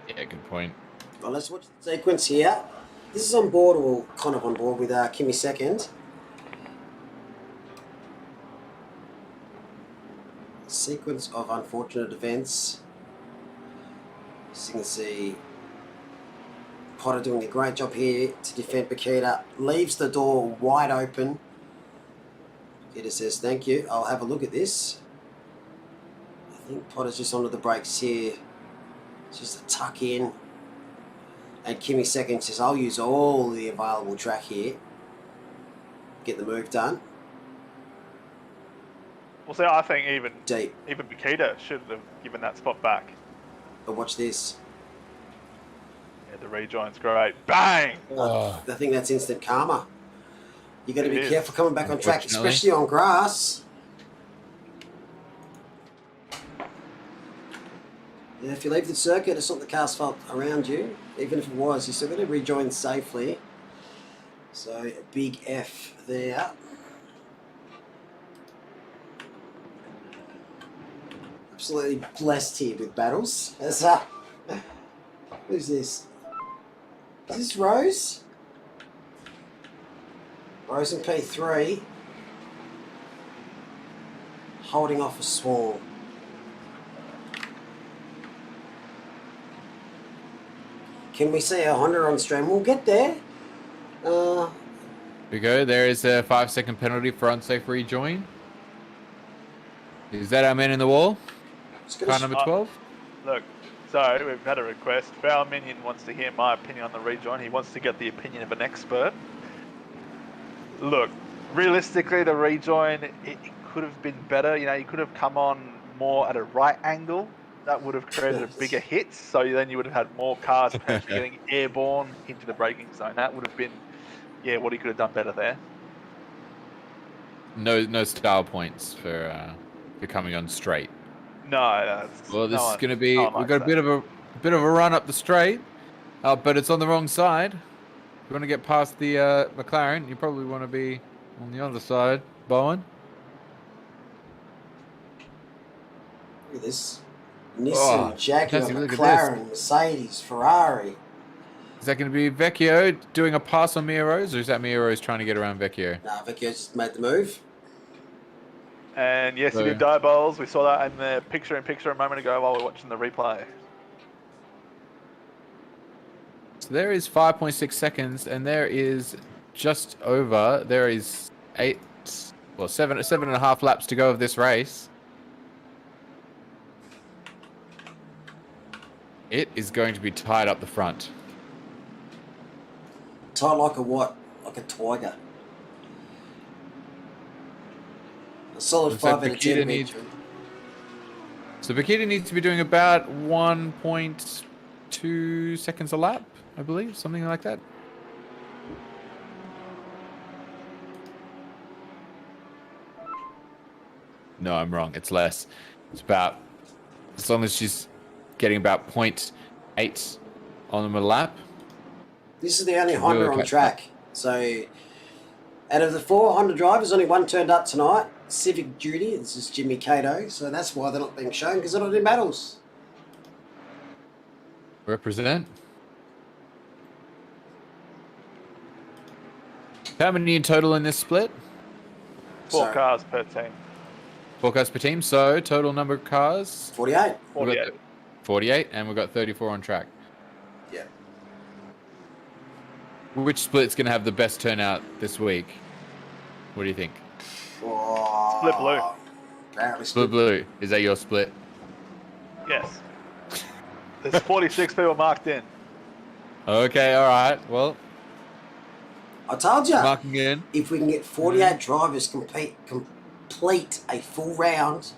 Yeah, good point. Well, let's watch the sequence here. This is on board, or kind of on board with Kimi second. Sequence of unfortunate events. As you can see, Potter doing a great job here to defend Bakita. Leaves the door wide open. Bakita says, thank you. I'll have a look at this. I think Potter's just onto the brakes here. It's just a tuck in. And Kimi second says, I'll use all the available track here. Get the move done. Well, see, I think even Deep. Bakita should have given that spot back. But watch this. Yeah, the rejoin's great. Bang! I think that's instant karma. You got to It be is. careful coming back on track, Unfortunately. especially on grass. Yeah, if you leave the circuit, it's not the car's fault around you. Even if it was, you're still going to rejoin safely. So a big F there. Absolutely blessed here with battles. As who's this? Is this Rose? Rose in P3. Holding off a swarm. Can we see a Honda on stream? We'll get there. Here we go. There is a 5-second penalty for unsafe rejoin. Is that our man in the wall? Just gonna Car number 12? Look, so we've had a request. Foul Minion wants to hear my opinion on the rejoin. He wants to get the opinion of an expert. Look, realistically, the rejoin, it could have been better. You know, you could have come on more at a right angle. That would have created a bigger hit. So then you would have had more cars potentially getting airborne into the braking zone. That would have been, yeah, what he could have done better there. No style points for coming on straight. No, that's Well, this no is one- going to be. no one We've likes got a bit of a run up the straight, but it's on the wrong side. If you want to get past the McLaren, you probably want to be on the other side, Bowen. Look at this. Nissan, Oh, Jaguar, fantastic. Look at McLaren, Mercedes, Ferrari. Is that going to be Vecchio doing a pass on Mia Rose, or is that Mia Rose trying to get around Vecchio? Nah, Vecchio just made the move. And yes, he So- did die bowls. We saw that in the picture-in-picture a moment ago while we were watching the replay. So there is 5.6 seconds, and there is just over. There is seven and a half laps to go of this race. It is going to be tied up the front. Tight like a what? Like a tiger. A solid Looks like 5 out of 10. Bakita needs- So Bakita needs to be doing about 1.2 seconds a lap, I believe, something like that. No, I'm wrong. It's less. It's about, as long as she's getting about 0.8 on the lap. This is the only She Honda will on catch track. So, out of the 4 Honda drivers, only one turned up tonight. Civic Duty. This is Jimmy Cato. So that's why they're not being shown, because they're not in battles. Represent. How many in total in this split? 4 So- cars per team. 4 cars per team. So total number of cars? 48. 48. 48, and we've got 34 on track. Yeah. Which split's going to have the best turnout this week? What do you think? Oh, Split blue. Apparently Split blue. Is that your split? Yes. There's 46 people marked in. Okay, all right. Well, I told you, marking in. if we can get 48 drivers complete a full round,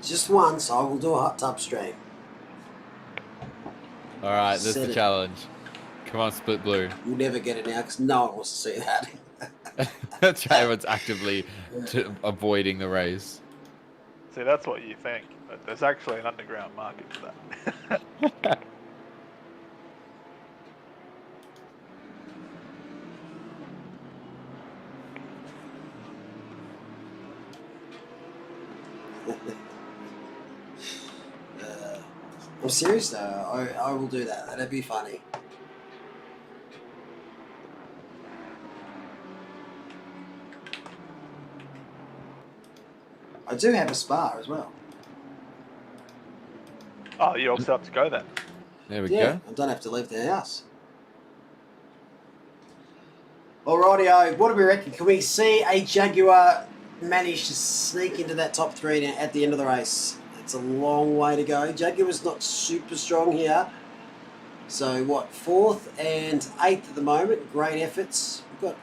just once, I will do a hot tub stream. All right, that's Said the it. challenge. Come on, split blue. We'll never get it now because no one wants to see that. That's right. Everyone's actively avoiding the race. See, that's what you think. But there's actually an underground market for that. I'm serious though. I will do that. That'd be funny. I do have a spa as well. Oh, you're all set up to go then. There we Yeah, go. I don't have to leave the house. Alrighty, what do we reckon? Can we see a Jaguar manage to sneak into that top 3 at the end of the race? It's a long way to go. Jaguar's not super strong here. So what, 4th and 8th at the moment. Great efforts. We've got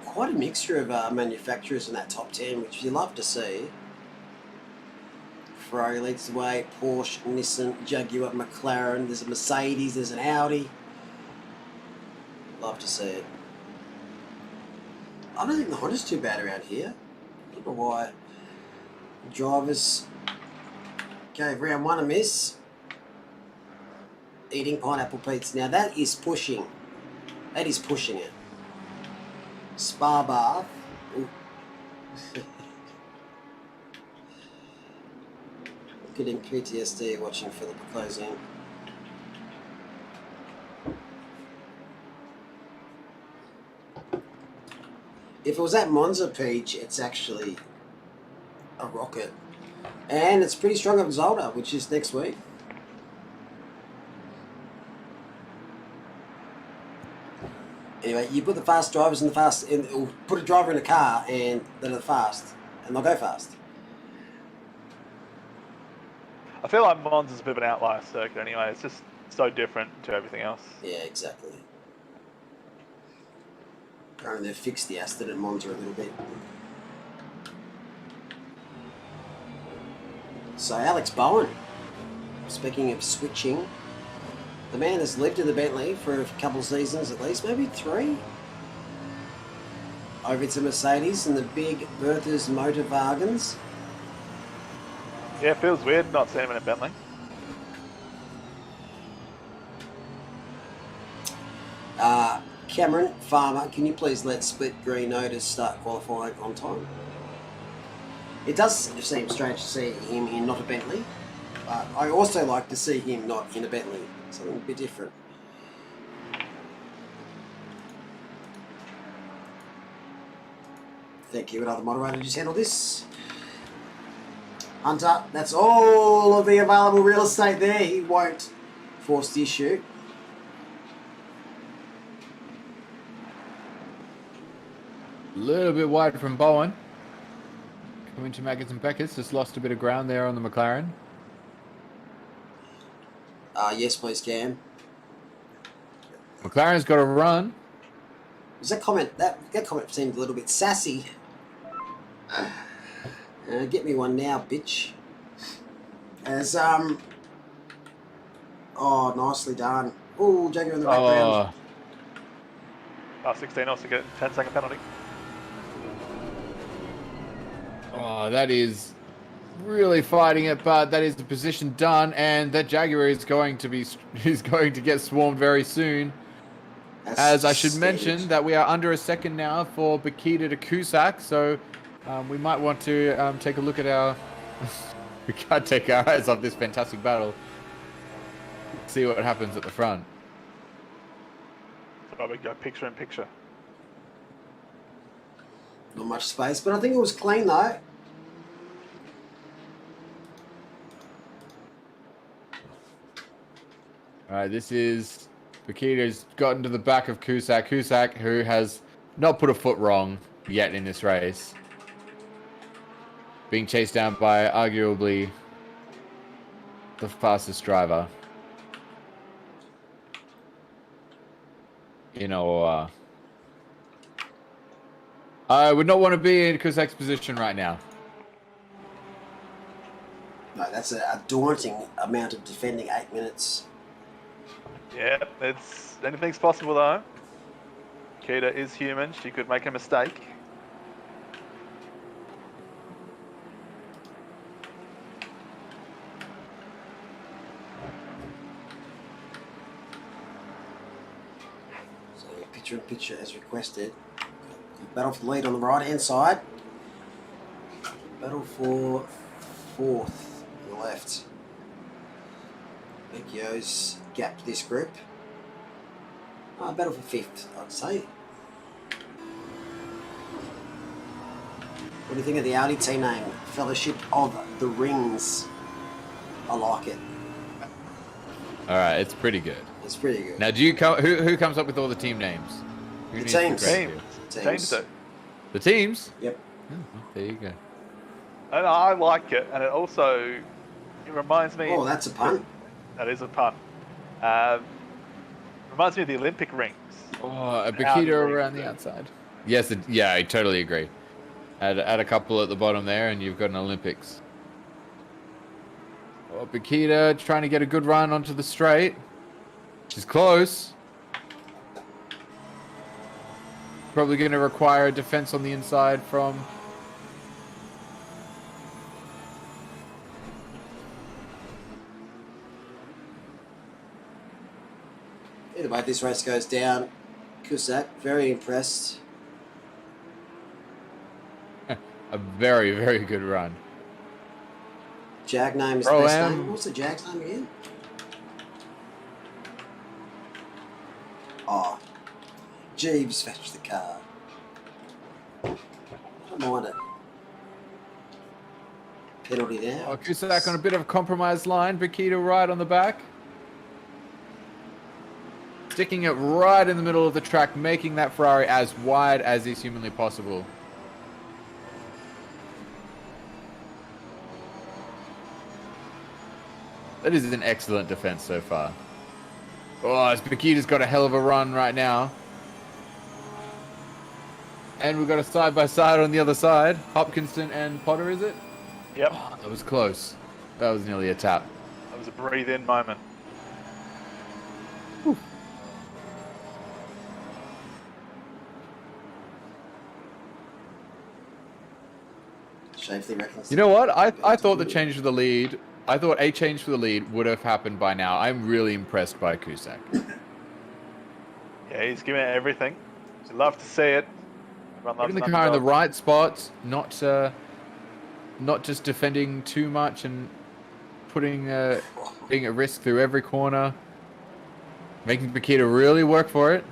quite a mixture of manufacturers in that top 10, which you love to see. Ferrari leads the way, Porsche, Nissan, Jaguar, McLaren. There's a Mercedes, there's an Audi. Love to see it. I don't think the Honda's too bad around here. I don't know why drivers gave round 1 a miss. Eating pineapple pizza. Now that is pushing. That is pushing it. Spa bath. Ooh. Getting PTSD watching Philip closing. If it was at Monza, Peach, it's actually a rocket. And it's pretty strong at Zolder, which is next week. Anyway, you put the fast drivers in the fast, or put a driver in a car and that are fast, and they'll go fast. I feel like Monza's a bit of an outlier circuit anyway. It's just so different to everything else. Yeah, exactly. Apparently they've fixed the Aston and Monza a little bit. So Alex Bowen, speaking of switching, the man has lived in the Bentley for a couple of seasons at least, maybe 3. Over to Mercedes and the big Bertha's Motor Wagons. Yeah, it feels weird not seeing him in a Bentley. Cameron Farmer, can you please let Split Green Notice start qualifying on time? It does seem strange to see him in not a Bentley, but I also like to see him not in a Bentley. Something a bit different. Thank you. Another moderator just handled this. Hunter, that's all of the available real estate there. He won't force the issue. A little bit wide from Bowen. Coming to Maggots and Beckers, just lost a bit of ground there on the McLaren. Yes, please, Cam. McLaren's got a run. Was that comment? That comment seemed a little bit sassy. Get me one now, bitch. As oh, nicely done. Oh, Jaguar in the background. Oh, 16 also get 10-second penalty. Oh, that is really fighting it, but that is the position done, and that Jaguar is going to get swarmed very soon. That's As I should standard. mention that we are under a second now for Bakita to Cusack, so we might want to take a look at our... We can't take our eyes off this fantastic battle. See what happens at the front. So we go picture in picture. Not much space, but I think it was clean though. All right, this is... Bakita's gotten to the back of Cusack. Cusack, who has not put a foot wrong yet in this race. Being chased down by arguably the fastest driver in OOR. I would not want to be in Cusack's position right now. No, that's a daunting amount of defending 8 minutes. Yeah, anything's possible though. Kita is human. She could make a mistake. So picture in picture as requested. Battle for the lead on the right hand side. Battle for fourth on the left. Vecchio's gapped this group. Battle for fifth, I'd say. What do you think of the Audi team name? Fellowship of the Rings. I like it. All right, it's pretty good. It's pretty good. Now, do you who comes up with all the team names? Who The needs the teams. credit here? Teams do. The teams? Yep. Oh, there you go. And I like it, and it reminds me. Oh, that's a pun. That is a pun. Reminds me of the Olympic rings. Oh, a Bakita around the outside. Yes, yeah, I totally agree. Add a couple at the bottom there, and you've got an Olympics. Oh, Bakita trying to get a good run onto the straight. She's close. Probably going to require a defense on the inside from... Either way, this race goes down. Cusack, very impressed. A very, very good run. Jag name is the best name. What's the Jag's name again? Oh, Jeeves fetched the car. I don't mind it. Penalty there. Oh, Cusack on a bit of a compromised line. Bakita right on the back. Sticking it right in the middle of the track, making that Ferrari as wide as is humanly possible. That is an excellent defense so far. Oh, Bakita's got a hell of a run right now. And we've got a side-by-side on the other side. Hopkinson and Potter, is it? Yep. Oh, that was close. That was nearly a tap. That was a breathe-in moment. Whew. Shafley reckons. You know what? I thought the change for the lead... I thought a change for the lead would have happened by now. I'm really impressed by Cusack. Yeah, he's giving it everything. You love to see it. Putting the car in the right spots, not just defending too much and putting being at risk through every corner, making Bakita really work for it.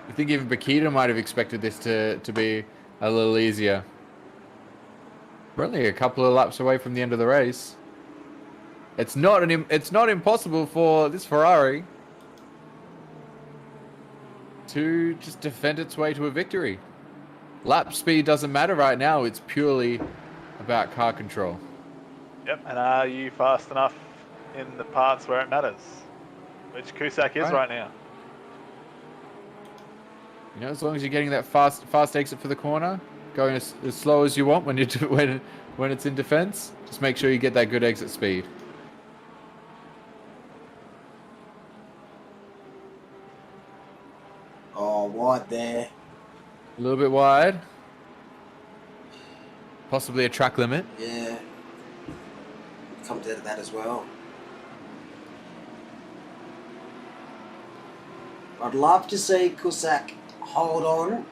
I think even Bakita might have expected this to be a little easier. We're only a couple of laps away from the end of the race. It's not impossible for this Ferrari to just defend its way to a victory. Lap speed doesn't matter right now. It's purely about car control. Yep, and are you fast enough in the parts where it matters? Which Cusack is right now. You know, as long as you're getting that fast exit for the corner, going as slow as you want when when it's in defense, just make sure you get that good exit speed. Oh, wide there. A little bit wide. Possibly a track limit. Yeah. Comes out of that as well. I'd love to see Cusack hold on.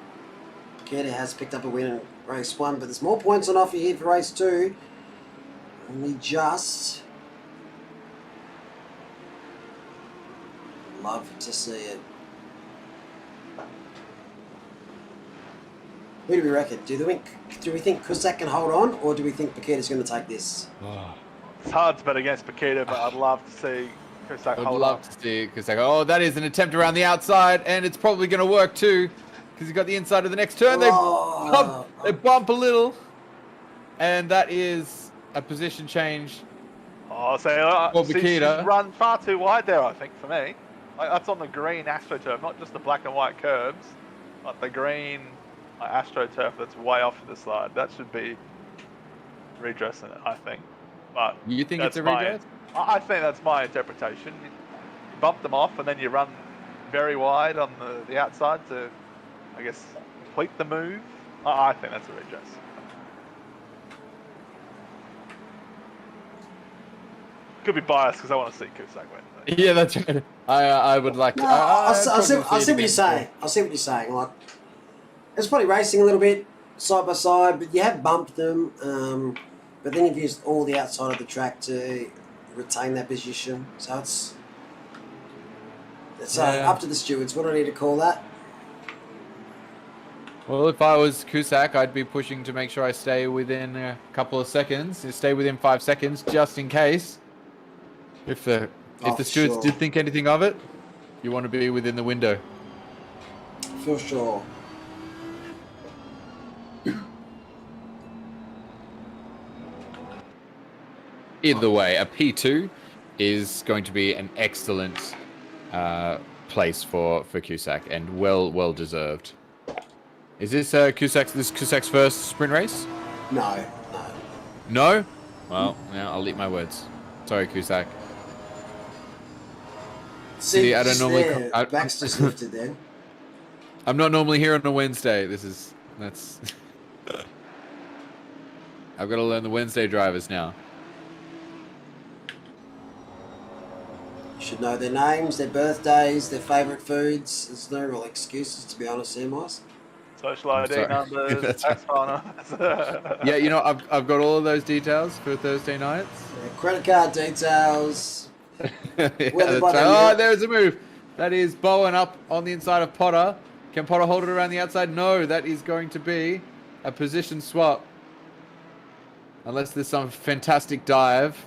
Paqueta has picked up a win in race 1, but there's more points on offer here for race 2. Only just. Love to see it. Who do we reckon? Do we think Cusack can hold on, or do we think Paqueta's going to take this? It's hard to bet against Paqueta, but I'd love to see Cusack hold on. I'd love to see Cusack. Oh, that is an attempt around the outside, and it's probably going to work too, because he's got the inside of the next turn. They bump a little, and that is a position change. Oh, so she's Paqueta. run far too wide there, I think, for me. Like, that's on the green AstroTurf, not just the black and white curbs, like the green AstroTurf that's way off to the side. That should be redressing it, I think. But You think it's a redress? I think that's my interpretation. You bump them off and then you run very wide on the outside to, I guess, complete the move. I think that's a redress. Could be biased because I want to see Cusack win. Yeah, that's right. I would like to. No, I see what you're saying. I see what you're saying. Like, it's probably racing a little bit side by side, but you have bumped them. But then you've used all the outside of the track to retain that position. So it's up to the stewards. What do I need to call that? Well, if I was Cusack, I'd be pushing to make sure I stay within a couple of seconds. Stay within 5 seconds, just in case. If the stewards did think anything of it, you want to be within the window. For sure. Either way, a P2 is going to be an excellent place for Cusack, and well deserved. Is this Cusack's first sprint race? No. No? Well, yeah, I'll eat my words. Sorry, Cusack. See, I don't normally. Back's just lifted then. I'm not normally here on a Wednesday. That's. I've got to learn the Wednesday drivers now. You should know their names, their birthdays, their favourite foods. There's no real excuses, to be honest, here, Mice. Social ID numbers, tax file numbers. Yeah, you know, I've got all of those details for Thursday nights. Yeah, credit card details. Yeah, that's right. Oh, there's a move. That is Bowen up on the inside of Potter. Can Potter hold it around the outside? No, that is going to be a position swap. Unless there's some fantastic dive,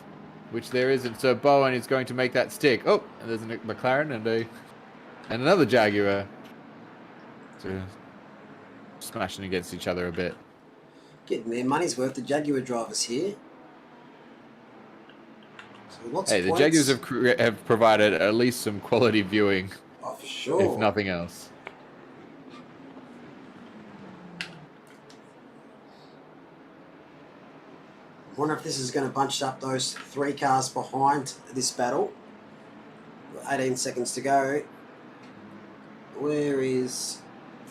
which there isn't. So Bowen is going to make that stick. Oh, and there's a McLaren and another Jaguar. So smashing against each other a bit. Getting their money's worth, the Jaguar drivers here. So lots of The points. Jaguars have provided at least some quality viewing, Oh, for sure. if nothing else. I wonder if this is going to bunch up those 3 cars behind this battle. 18 seconds to go. Where is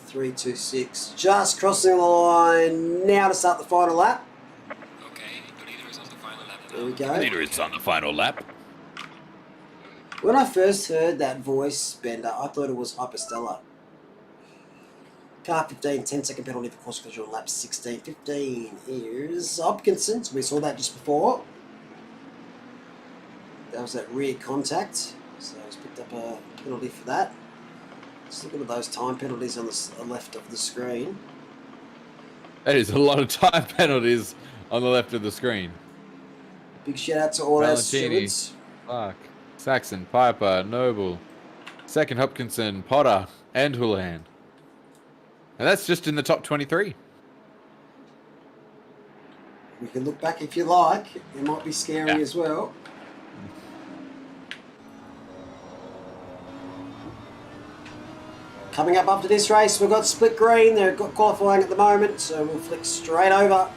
326? Just crossing the line now to start the final lap. Okay, the leader is on the final lap. There we go. Leader is on the final lap. When I first heard that voice, Bender, I thought it was Hyperstellar. Car 15, 10-second penalty for course closure on lap 16. 15 here's Hopkinson. So we saw that just before. That was that rear contact. So he's picked up a penalty for that. Just look at those time penalties on the left of the screen. That is a lot of time penalties on the left of the screen. Big shout out to all our Valentini, stewards. Clark, Saxon, Piper, Noble, second Hopkinson, Potter, and Houlihan. And that's just in the top 23. We can look back if you like. It might be scary as well. Coming up after this race, we've got split green. They've got qualifying at the moment, so we'll flick straight over.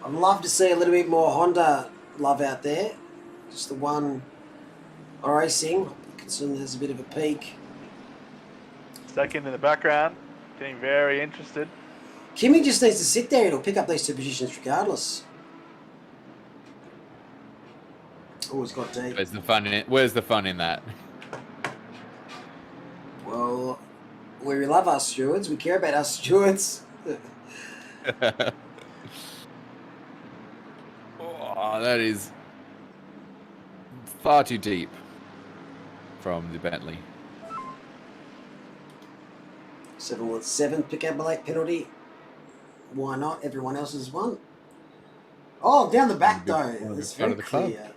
I'd love to see a little bit more Honda love out there. Just the one racing. Concerned there's a bit of a peak. Second in the background, getting very interested. Kimi just needs to sit there. It'll pick up these two positions regardless. Oh, it's got deep. Where's the fun in that? Well, we love our stewards. We care about our stewards. Oh, that is far too deep from the Bentley. 717 pick up a late penalty. Why not? Everyone else has won. Oh, down the back though. It's very clear.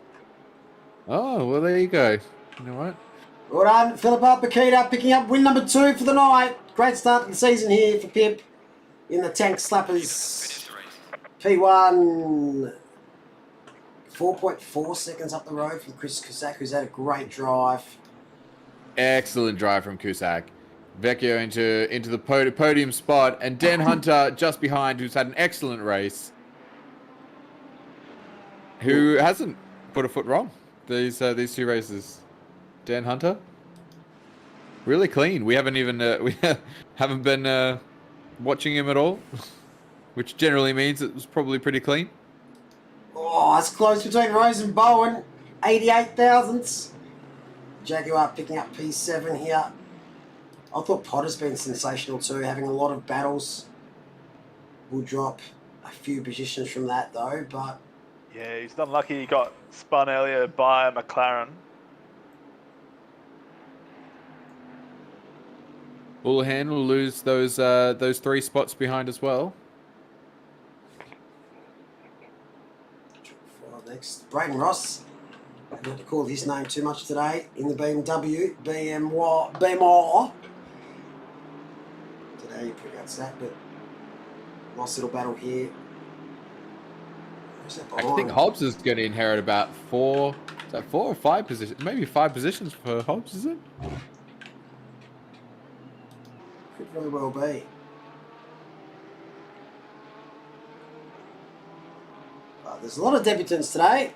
Oh, well, there you go. You know what? Well done, Philippa Bakita picking up win number 2 for the night. Great start to the season here for Pip in the Tank Slappers. P1, 4.4 seconds up the road from Chris Cusack, who's had a great drive. Excellent drive from Cusack. Vecchio into the podium spot, and Dan Hunter just behind, who's had an excellent race. Who hasn't put a foot wrong these 2 races. Dan Hunter, really clean. We haven't even haven't been watching him at all, which generally means it was probably pretty clean. Oh, it's close between Rose and Bowen. 88 thousandths. Jaguar picking up P7 here. I thought Potter's been sensational too, having a lot of battles. We'll drop a few positions from that though, but Yeah, he's unlucky he got spun earlier by a McLaren. Houlihan will lose those 3 spots behind as well. Next, Brayden Ross. I don't have to call his name too much today in the BMW. BMW. Today you pronounce that, but nice little battle here. I think Hobbs is going to inherit about 4. Is that 4 or 5 positions? Maybe 5 positions for Hobbs, is it? Could very well be. There's a lot of debutants today.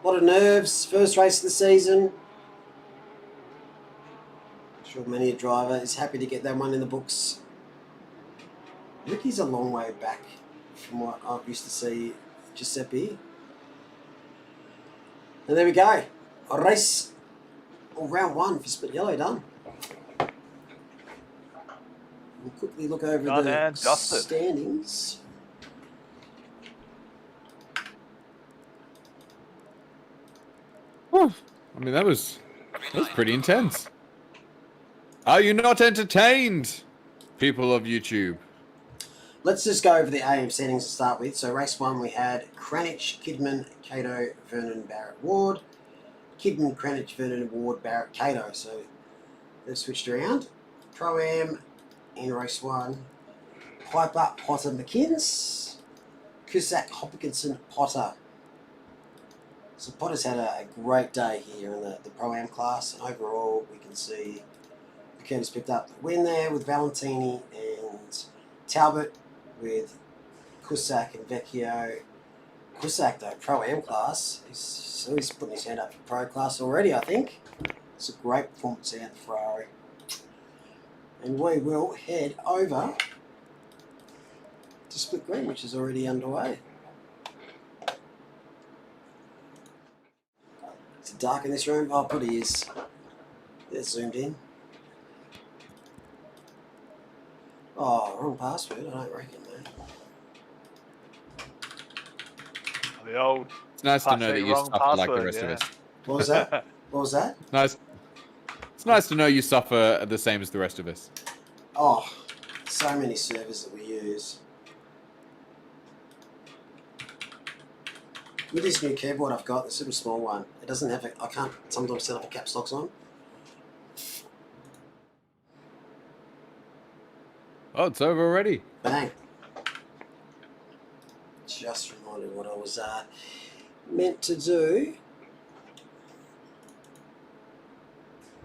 A lot of nerves. First race of the season. I'm sure many a driver is happy to get that one in the books. Ricky's a long way back from what I used to see Giuseppe. And there we go. A race, or round 1 for Split Yellow done. We'll quickly look over the standings. Whew. I mean, that was pretty intense. Are you not entertained, people of YouTube? Let's just go over the AM settings to start with. So race 1 we had Cranich, Kidman, Cato, Vernon, Barrett, Ward. Kidman, Cranich, Vernon, Ward, Barrett, Cato. So they've switched around. Pro-Am in race 1. Piper, Potter, McKinns. Cusack, Hopkinson, Potter. So Potter's had a great day here in the Pro-Am class. And overall, we can see McKinns picked up the win there with Valentini and Talbot, with Cusack and Vecchio. Cusack, though, Pro-Am class, he's putting his hand up for Pro class already, I think. It's a great performance out of Ferrari. And we will head over to Split Green, which is already underway. Is it dark in this room? Oh, it probably is. It's zoomed in. Oh, wrong password. I don't reckon, man. The old. It's nice to know that you suffer like the rest of us. What was that? What was that? Nice. It's nice to know you suffer the same as the rest of us. Oh, so many servers that we use. With this new keyboard I've got, the super small one, it doesn't have I can't sometimes set up a caps locks on. Oh, it's over already. Bang. Just reminded what I was meant to do.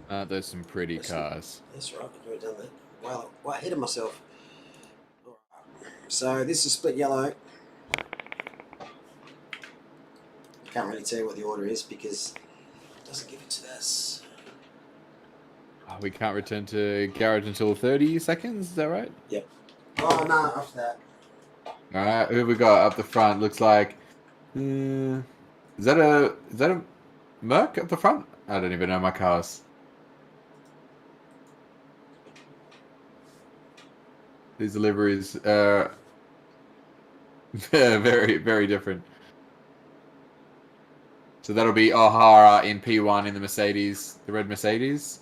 There's some pretty cars. That's right, I've already done that. Wow, ahead of myself. All right. So this is split yellow. Can't really tell you what the order is because it doesn't give it to us. Oh, we can't return to garage until 30 seconds, is that right? Yep. Oh, no, after that. Alright, who we got up the front? Looks like... is that a Merc up the front? I don't even know my cars. These liveries are very, very different. So that'll be O'Hara in P1 in the Mercedes, the red Mercedes.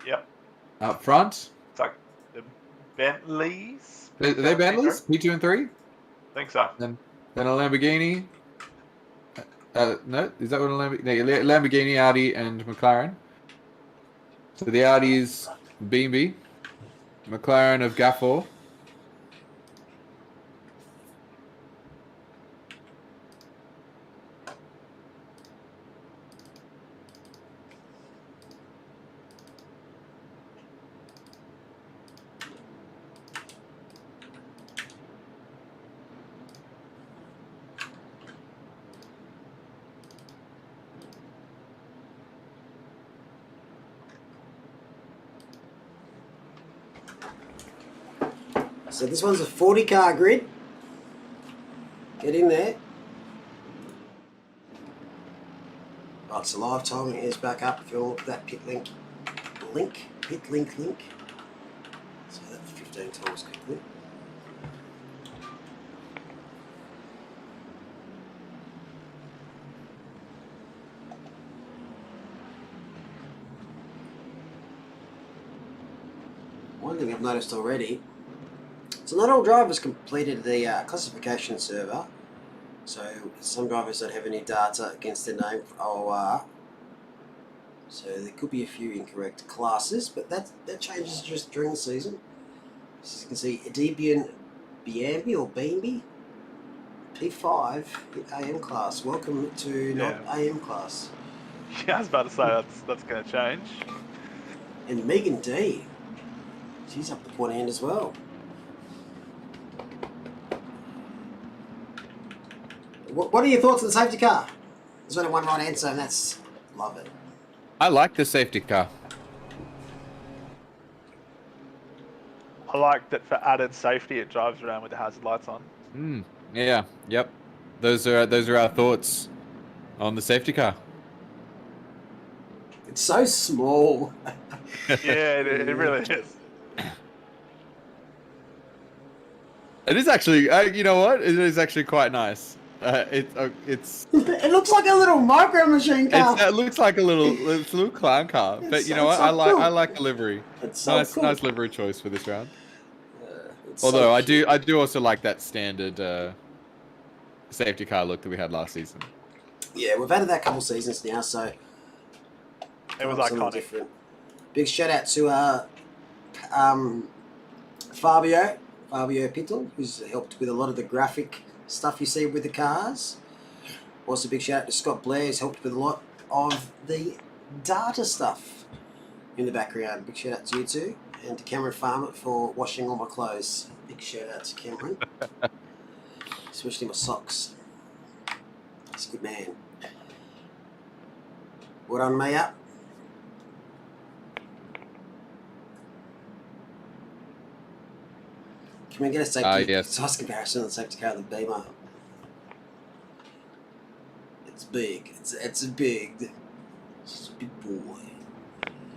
Yep. Up front. It's like the Bentleys. Are they Bentleys? P2 and 3? I think so. Then a Lamborghini. No, is that what a Lamborghini? No, Lamborghini, Audi, and McLaren. So the Audi is B&B. McLaren of Gafford. So this one's a 40 car grid. Get in there. Right, so live timing is back up if you want to look at that pit link. Pit link. So that's 15 times quickly. One thing I've noticed already, so not all drivers completed the classification server. So some drivers don't have any data against their name for OOR. So there could be a few incorrect classes, but that changes just during the season. As you can see, Debian Biambi or Beamby, P5 in AM class. Welcome to not AM class. Yeah, I was about to say that's going to change. And Megan D, she's up the point end as well. What are your thoughts on the safety car? There's only one right answer, and that's love it. I like the safety car. I like that for added safety, it drives around with the hazard lights on. Yeah. Yep. Those are our thoughts on the safety car. It's so small. Yeah, it really is. It is actually. You know what? It is actually quite nice. It's. It looks like a little micro machine car. It looks like it's a little clown car. But you know what? I like the livery. It's so nice cool. Nice livery choice for this round. Although I do also like that standard safety car look that we had last season. Yeah, we've added that a couple seasons now, so It was something iconic. different. Big shout out to Fabio Pittel, who's helped with a lot of the graphic stuff you see with the cars. Also, big shout out to Scott Blair, who's helped with a lot of the data stuff in the background. Big shout out to you too, and to Cameron Farmer for washing all my clothes. Big shout out to Cameron, especially my socks. He's a good man. Well done, Maya. Can we get a safety size comparison on the safety car of the Beamer? It's big. It's a big boy.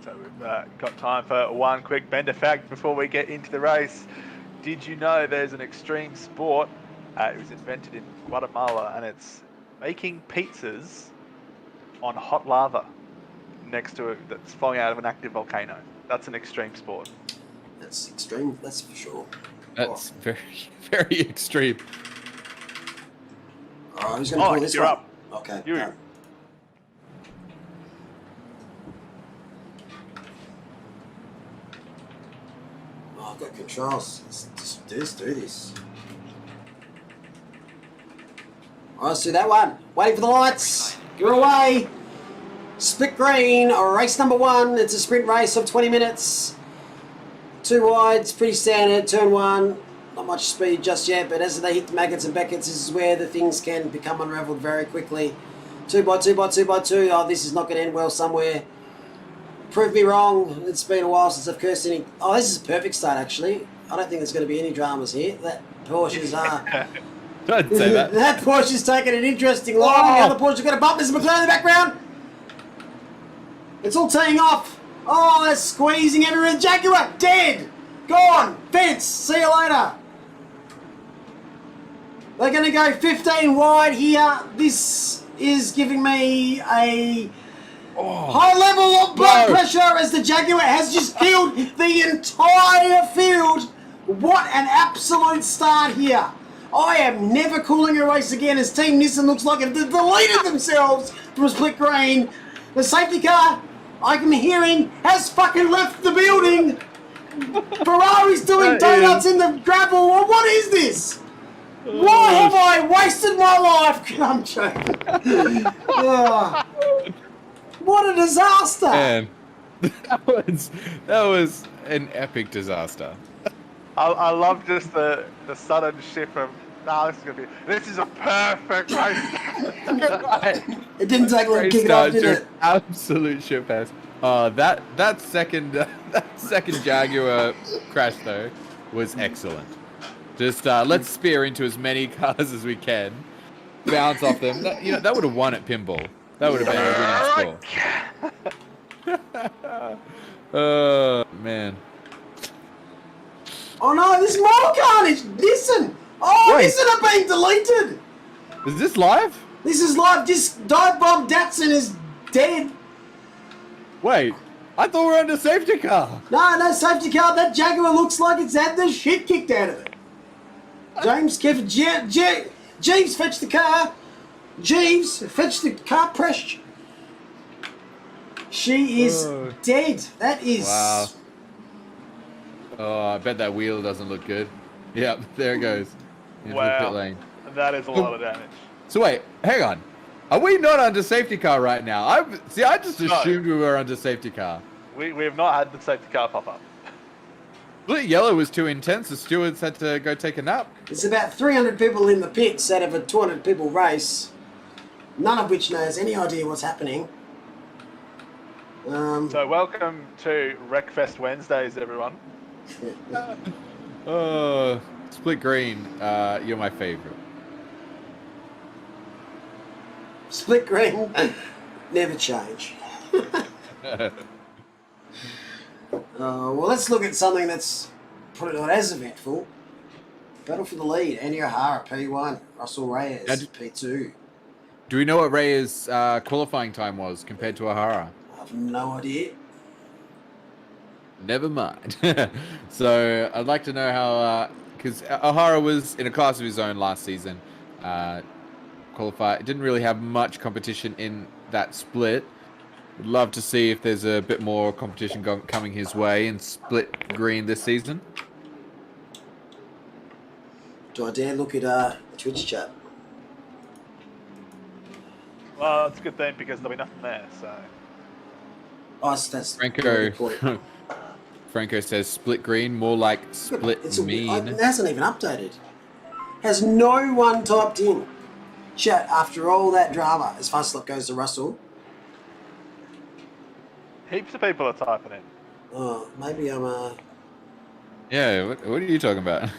So we've got time for one quick bender fact before we get into the race. Did you know there's an extreme sport? It was invented in Guatemala, and it's making pizzas on hot lava next to it that's falling out of an active volcano. That's an extreme sport. That's extreme. That's for sure. That's very, very extreme. All right, who's going to pull this you're one? up. Okay. You. Done. Oh, I've got controls. Let's do this. All right, let's do that one. Waiting for the lights. You're away. Split green, race number 1. It's a sprint race of 20 minutes. 2 wides, pretty standard. Turn 1, not much speed just yet, but as they hit the maggots and beckets, this is where the things can become unravelled very quickly. 2 by 2 by 2 by 2. Oh, this is not going to end well somewhere. Prove me wrong. It's been a while since I've cursed any. Oh, this is a perfect start, actually. I don't think there's going to be any dramas here. That Porsche's Don't say that. that Porsche's taking an interesting line. The other Porsche's got a bump. There's a McLaren in the background. It's all teeing off. Oh, they're squeezing everywhere. Jaguar, dead. Gone. Fence. See you later. They're going to go 15 wide here. This is giving me a high level of blood pressure as the Jaguar has just killed the entire field. What an absolute start here. I am never calling a race again as Team Nissan looks like they've deleted themselves from split green. The safety car, I'm hearing, has fucking left the building. Ferrari's doing donuts in the gravel. What is this? Why have I wasted my life? I'm joking. What a disaster. Man, that was an epic disaster. I love just the sudden shift from, this is a perfect race. It didn't take long to kick it off, did it? Absolute shit pass. That second Jaguar crash though was excellent. Just let's spear into as many cars as we can, bounce off them. That would have won at pinball. That would have been a winning score. Oh man. Oh no, there's more carnage! Listen! Oh, Wait. Listen, are being deleted! Is this live? This is live. This dive bomb Datsun is dead. Wait, I thought we were under safety car. No safety car. That Jaguar looks like it's had the shit kicked out of it. James, Jeeves, fetch the car. Jeeves, fetch the car pressure. She is dead. That is... Wow. Oh, I bet that wheel doesn't look good. Yep, there it goes. Into the pit Wow, lane. that is a lot of damage. So wait, hang on. Are we not under safety car right now? I just assumed we were under safety car. We have not had the safety car pop up. Blue yellow was too intense. The stewards had to go take a nap. There's about 300 people in the pits out of a 200 people race, none of which knows any idea what's happening. So welcome to Wreckfest Wednesdays, everyone. Split green, you're my favorite. Split green, never change. Well, let's look at something that's probably not as eventful. Battle for the lead. Andy O'Hara, P1. Russell Reyes, P2. Do we know what Reyes' qualifying time was compared to O'Hara? I have no idea. Never mind. So I'd like to know how, because O'Hara was in a class of his own last season. Qualified, didn't really have much competition in that split. Would love to see if there's a bit more competition coming his way in split green this season. Do I dare look at the Twitch chat? Well, it's a good thing because there'll be nothing there, so... Oh, that's Franco. Franco says split green, more like split mean. It hasn't even updated. Has no one typed in chat after all that drama as fast as goes to Russell? Heaps of people are typing in. Oh, maybe I'm Yeah, what are you talking about?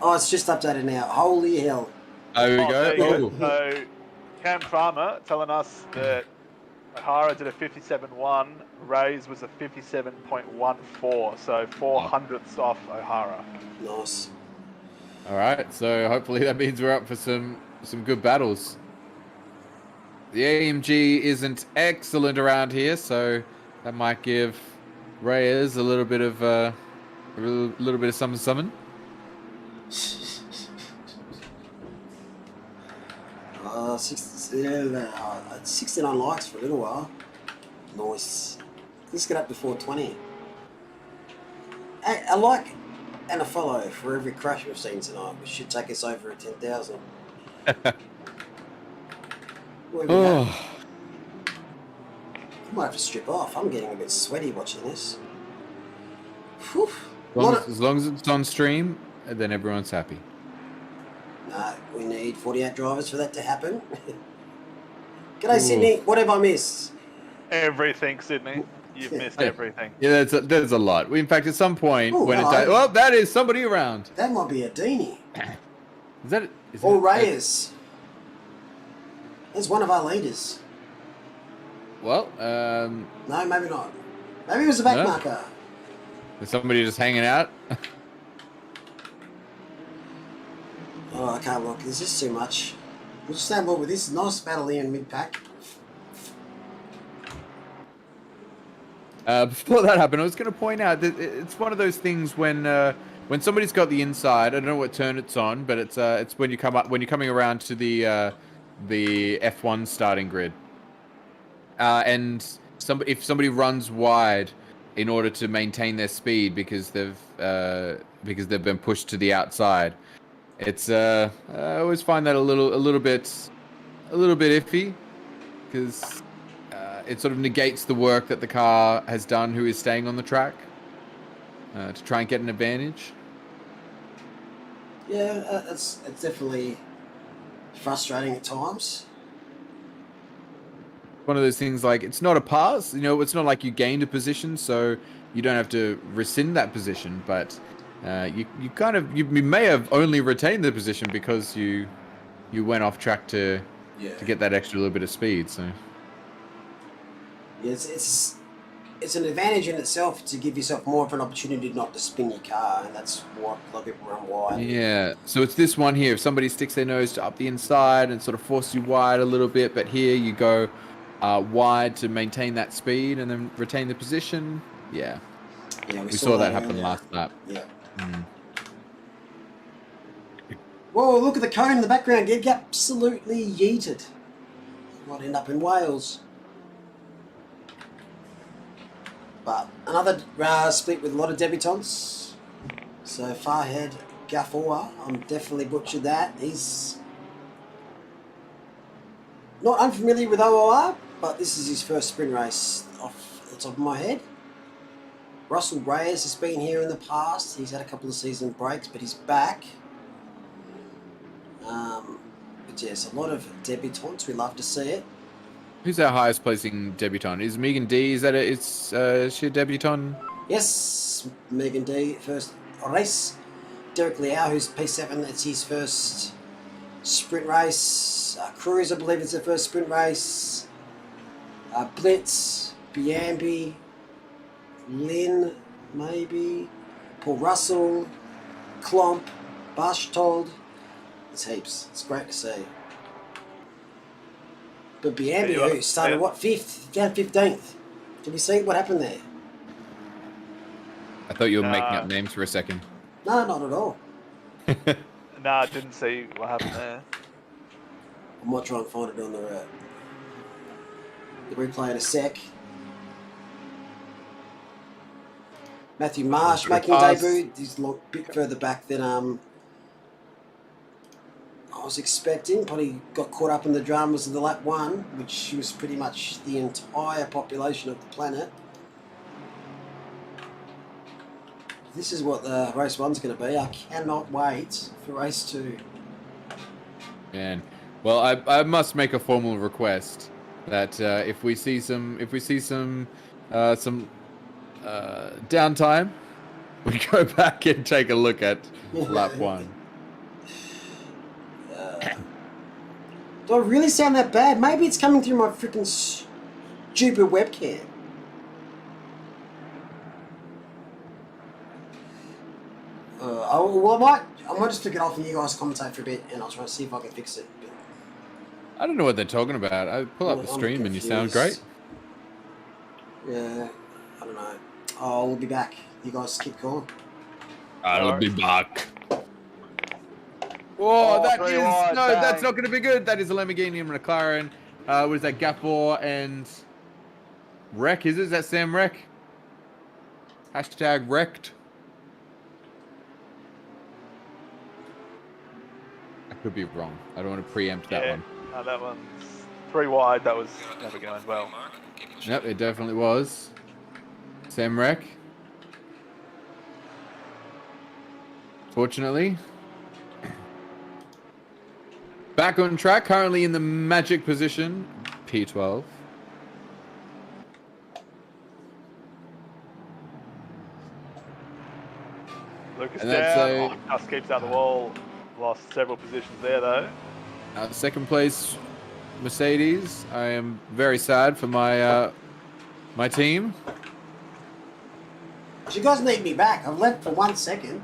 Oh, it's just updated now. Holy hell. There we There you go. go. So, Cam Farmer telling us that O'Hara did a 57.1, Reyes was a 57.14, so 400ths off O'Hara. Nice. All right, so hopefully that means we're up for some good battles. The AMG isn't excellent around here, so that might give Reyes a little bit of summon. 69 likes for a little while. Nice. Let's get up to 420. A like and a follow for every crash we've seen tonight, which should take us over at 10,000. I might have to strip off. I'm getting a bit sweaty watching this. Whew. As long as it's on stream, then everyone's happy. No, we need 48 drivers for that to happen. G'day, Sydney. What have I missed? Everything, Sydney. You've missed everything. Yeah, there's a lot. In fact, at some point Ooh, when hello. it's well, that is somebody around. That might be a Dini. Is that Or Reyes. There's one of our leaders. Well, No, maybe not. Maybe it was a back No. marker. is somebody just hanging out? Oh, I can't look. There's just too much. We'll just stand well with this. Nice battle here in mid-pack. Before that happened, I was going to point out that it's one of those things when somebody's got the inside. I don't know what turn it's on, but it's when you come up when you're coming around to the F1 starting grid, and if somebody runs wide in order to maintain their speed because they've been pushed to the outside, it's I always find that a little bit iffy because. It sort of negates the work that the car has done who is staying on the track to try and get an advantage. Yeah, it's definitely frustrating at times. One of those things like it's not a pass, it's not like you gained a position, so you don't have to rescind that position, but you may have only retained the position because you went off track to get that extra little bit of speed, so... Yeah, it's an advantage in itself to give yourself more of an opportunity not to spin your car, and that's what a lot of people run wide. Yeah, so it's this one here. If somebody sticks their nose to up the inside and sort of force you wide a little bit, but here you go wide to maintain that speed and then retain the position. Yeah, we saw that happen last lap. Yeah. Whoa, look at the cone in the background. Get absolutely yeeted. Might end up in Wales. But another split with a lot of debutants. So Farhead Gaffour, I'm definitely butchered that. He's not unfamiliar with OOR, but this is his first sprint race off the top of my head. Russell Reyes has been here in the past. He's had a couple of season breaks, but he's back. But yes, a lot of debutants. We love to see it. Who's our highest placing debutant? Is Megan D? Is she a debutant? Yes, Megan D, first race. Derek Liao, who's P7, it's his first sprint race. Cruz, I believe it's their first sprint race. Blitz, Biambi, Lynn, maybe. Paul Russell, Klomp, Barstold. It's heaps. It's great to see. But Biambi, who started, what, 5th? Down 15th. Did we see what happened there? I thought you were making up names for a second. No, not at all. Nah, I didn't see what happened there. I might try and find it on the replay in a sec. Matthew Marsh making a debut. He's a bit further back than I was expecting. Probably got caught up in the dramas of the lap 1, which was pretty much the entire population of the planet. This is what the race 1's going to be. I cannot wait for race 2. Man, well, I must make a formal request that if we see some downtime, we go back and take a look at lap 1. Do I really sound that bad? Maybe it's coming through my freaking stupid webcam. I might just flick it off and you guys commentate for a bit, and I'll try to see if I can fix it. But I don't know what they're talking about. I pull up the stream and you sound great. Yeah, I don't know. Oh, we'll be back. You guys keep going. I'll be back. Whoa, that's not going to be good. That is a Lamborghini and a McLaren. What is that? Gaffour and Wreck, is it? Is that Sam Wreck? Hashtag wrecked. I could be wrong. I don't want to preempt that one. No, that one's 3 wide, that was never going well. Yep, it definitely was. Semrek. Fortunately. Back on track, currently in the magic position, P12. Lucas And that's down. Just keeps out the wall. Lost several positions there, though. Second place, Mercedes. I am very sad for my my team. You guys need me back. I've left for 1 second.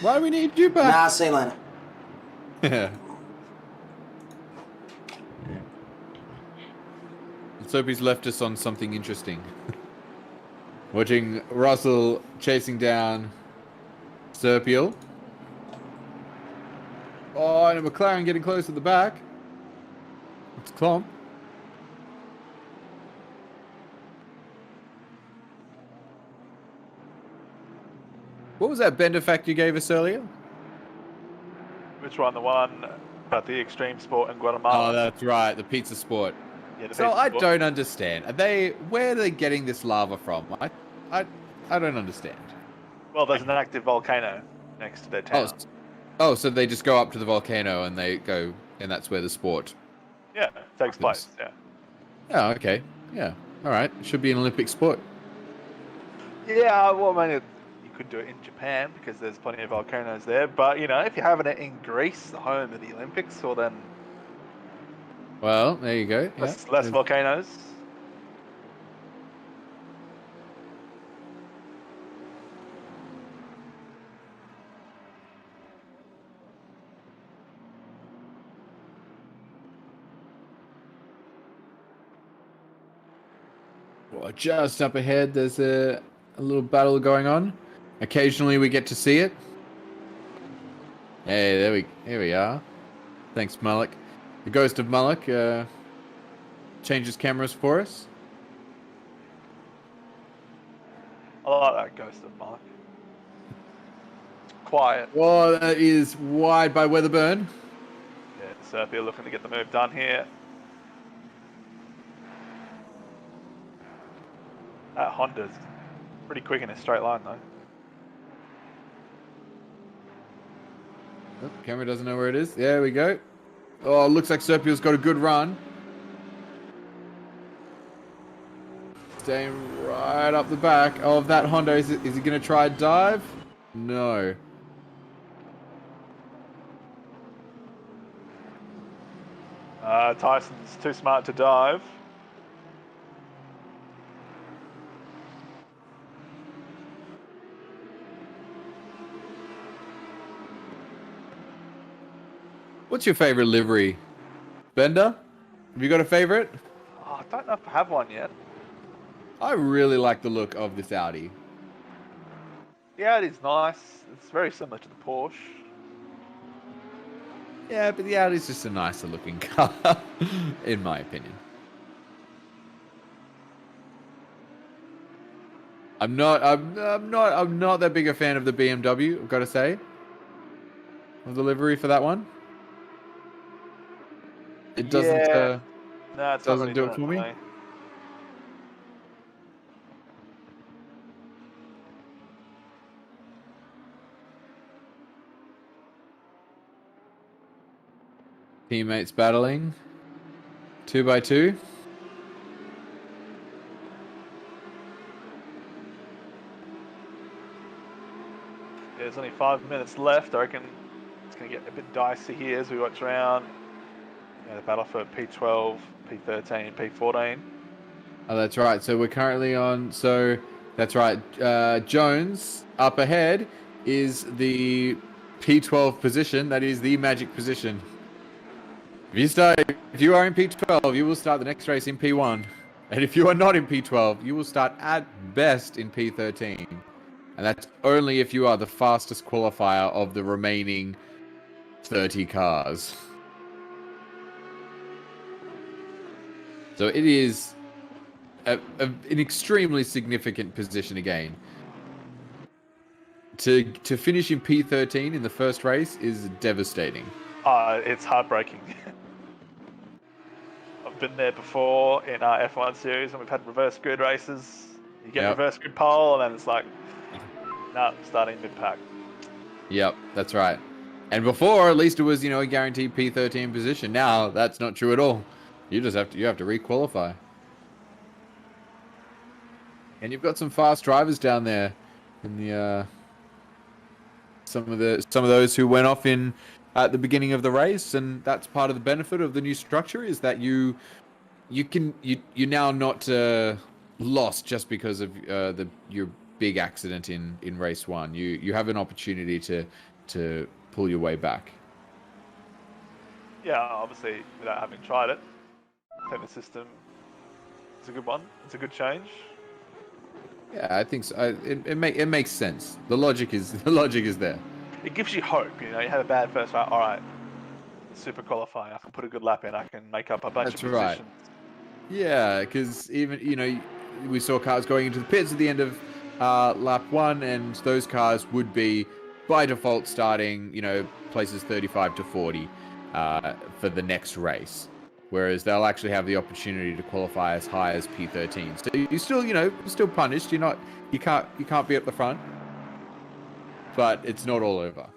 Why do we need you back? Nah, see you later. Yeah. Let's hope he's left us on something interesting. Watching Russell chasing down Serpiel. Oh, and a McLaren getting close at the back. It's Klomp. What was that bend effect you gave us earlier? Which one? The one about the extreme sport in Guatemala? Oh, that's right, the pizza sport. Yeah, the So pizza I sport. don't understand. Where are they getting this lava from? I don't understand. Well, there's an active volcano next to their town. Oh, so they just go up to the volcano and they go, and that's where the sport. Yeah, it takes place. Yeah. Yeah, okay. Yeah. All right. Should be an Olympic sport. Yeah, well, I mean, you could do it in Japan because there's plenty of volcanoes there. But, you know, if you're having it in Greece, the home of the Olympics, well, then Well, there you go. Yeah. less volcanoes. Well, just up ahead, there's a little battle going on. Occasionally, we get to see it. Hey, here we are. Thanks, Mullock. The ghost of Mullock changes cameras for us. I like that ghost of Mark. Quiet. Oh, that is wide by Weatherburn. Yeah, Serpia looking to get the move done here. That Honda's pretty quick in a straight line, though. Oh, camera doesn't know where it is. There we go. Oh, looks like Serpiel's got a good run. Staying right up the back of that Honda. Is he going to try a dive? No. Tyson's too smart to dive. What's your favorite livery? Bender? Have you got a favorite? Oh, I don't know if I have one yet. I really like the look of this Audi. Yeah, it is nice. It's very similar to the Porsche. Yeah, but the Audi's just a nicer looking car, in my opinion. I'm not that big a fan of the BMW, I've got to say. Of the livery for that one. It doesn't Yeah. No, it's not doesn't really do doing it for me. Teammates battling. 2x2. Yeah, there's only 5 minutes left. I reckon it's going to get a bit dicey here as we watch around. Yeah, the battle for P12, P13, P14. Oh, that's right. So we're currently on. So that's right. Jones up ahead is the P12 position. That is the magic position. If you are in P12, you will start the next race in P1. And if you are not in P12, you will start at best in P13. And that's only if you are the fastest qualifier of the remaining 30 cars. So it is an extremely significant position again. To finish in P13 in the first race is devastating. It's heartbreaking. been there before in our F1 series, and we've had reverse grid races. You get Yep. reverse grid pole, and then it's like, no, starting mid-pack. Yep, that's right. And before, at least it was, a guaranteed P13 position. Now that's not true at all. You have to re-qualify. And you've got some fast drivers down there in the some of those who went off in at the beginning of the race, and that's part of the benefit of the new structure is that you're now not lost just because of your big accident in race 1. You have an opportunity to pull your way back. Yeah, obviously, without having tried it, I think the system is a good one. It's a good change. Yeah, I think so. It makes sense. The logic is there. It gives you hope. You had a bad first round. All right, super qualifying. I can put a good lap in. I can make up a bunch That's of right. positions. Yeah, because even we saw cars going into the pits at the end of lap 1, and those cars would be by default starting places 35 to 40 for the next race, whereas they'll actually have the opportunity to qualify as high as P13. So you still still punished. You can't be at the front, but it's not all over.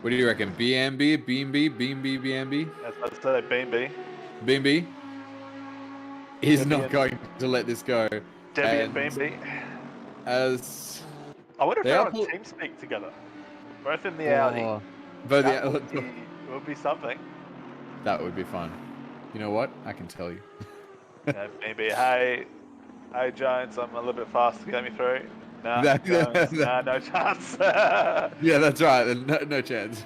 What do you reckon? BMB, BMB? As I said, BB. BMB is Debbie not and- going to let this go. Debbie and And BB. as I wonder if they they're are on pull- TeamSpeak together. Both in the Audi. Oh, but That would be something. that would be fun. You know what? I can tell you. Maybe, hey Jones, I'm a little bit fast to get me through. Nah, Jones, no chance. Yeah, that's right. No chance.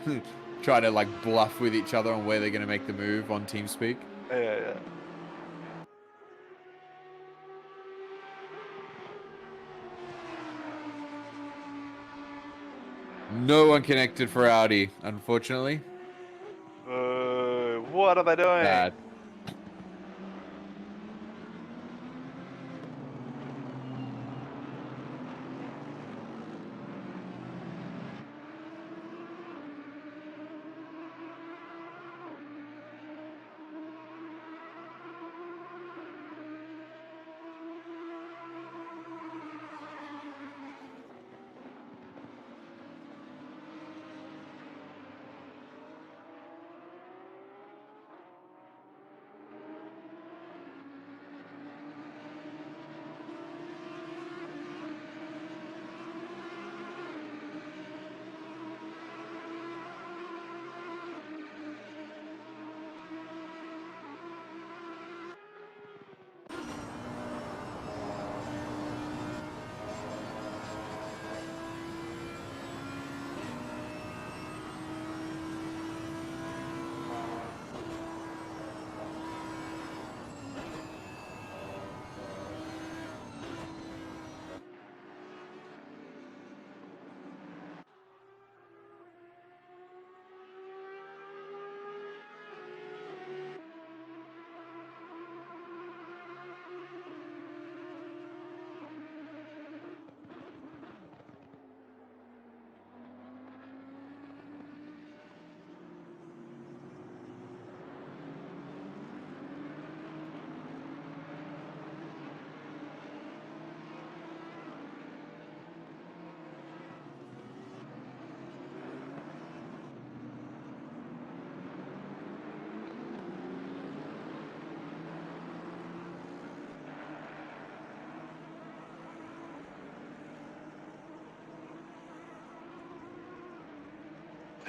Trying to bluff with each other on where they're going to make the move on TeamSpeak. Yeah. No one connected for Audi, unfortunately. What are they doing? Bad.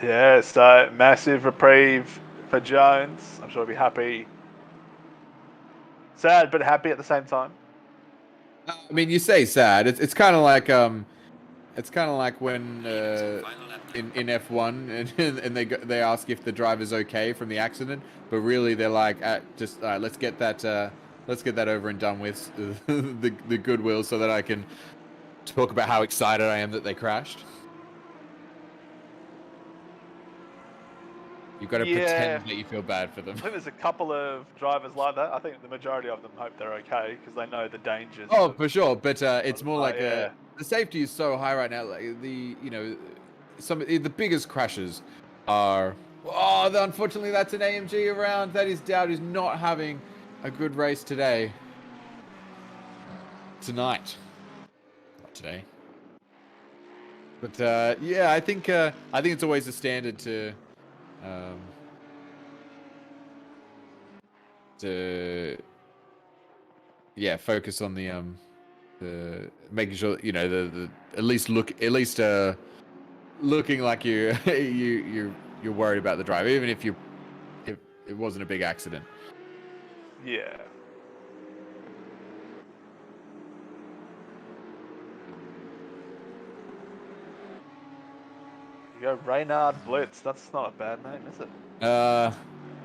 Yeah, so massive reprieve for Jones. I'm sure he'll be happy. Sad, but happy at the same time. I mean, you say sad. It's kind of like when Final lap. in F1 and they ask if the driver's okay from the accident, but really they're like, let's get that over and done with, the goodwill, so that I can talk about how excited I am that they crashed. You've got to pretend that you feel bad for them. I think there's a couple of drivers like that. I think the majority of them hope they're okay because they know the dangers. Oh, for sure. But it's more like yeah. the safety is so high right now. Like the biggest crashes are. Oh, unfortunately, that's an AMG around. That is Dowd, who's not having a good race today. Tonight, not today. But yeah, I think it's always a standard to focus on the making sure the at least looking like you're worried about the drive, even if it wasn't a big accident. Yeah. You go Reynard Blitz. That's not a bad name, is it?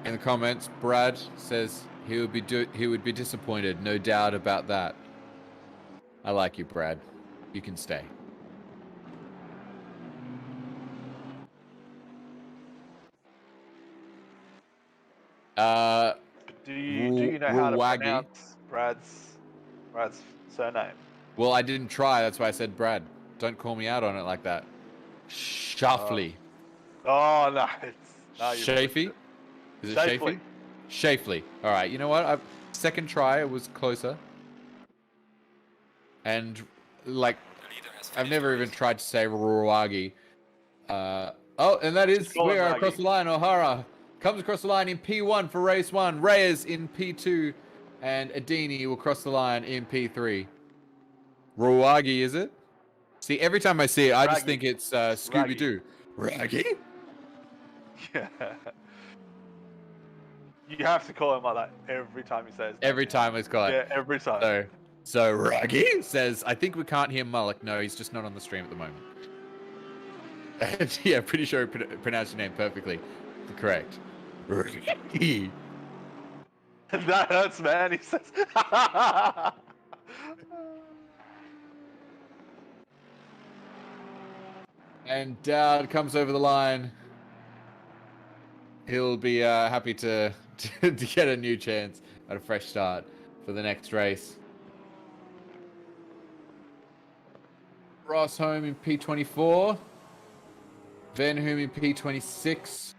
In the comments, Brad says he would be disappointed, no doubt about that. I like you, Brad. You can stay. Do you know how to pronounce Brad's surname? Well, I didn't try. That's why I said Brad. Don't call me out on it like that. Shafley. Oh no, Shafee? Is it Shafee? Shafley. All right. You know what? Second try, it was closer. And I've never even tried to say Ruwagi. And that is we are across the line. O'Hara comes across the line in P1 for race 1. Reyes in P2, and Adini will cross the line in P3. Ruwagi, is it? See, every time I see it, I just think it's Scooby-Doo. Raggy? Yeah. You have to call him like that every time he says. Every time it's called. Yeah, every time. So Raggy says, I think we can't hear Mullock. No, he's just not on the stream at the moment. And yeah, pretty sure he pronounced your name perfectly. Correct. Raggy. That hurts, man. He says. And Dowd comes over the line. He'll be happy to get a new chance at a fresh start for the next race. Ross home in P24. Van Hoom in P26.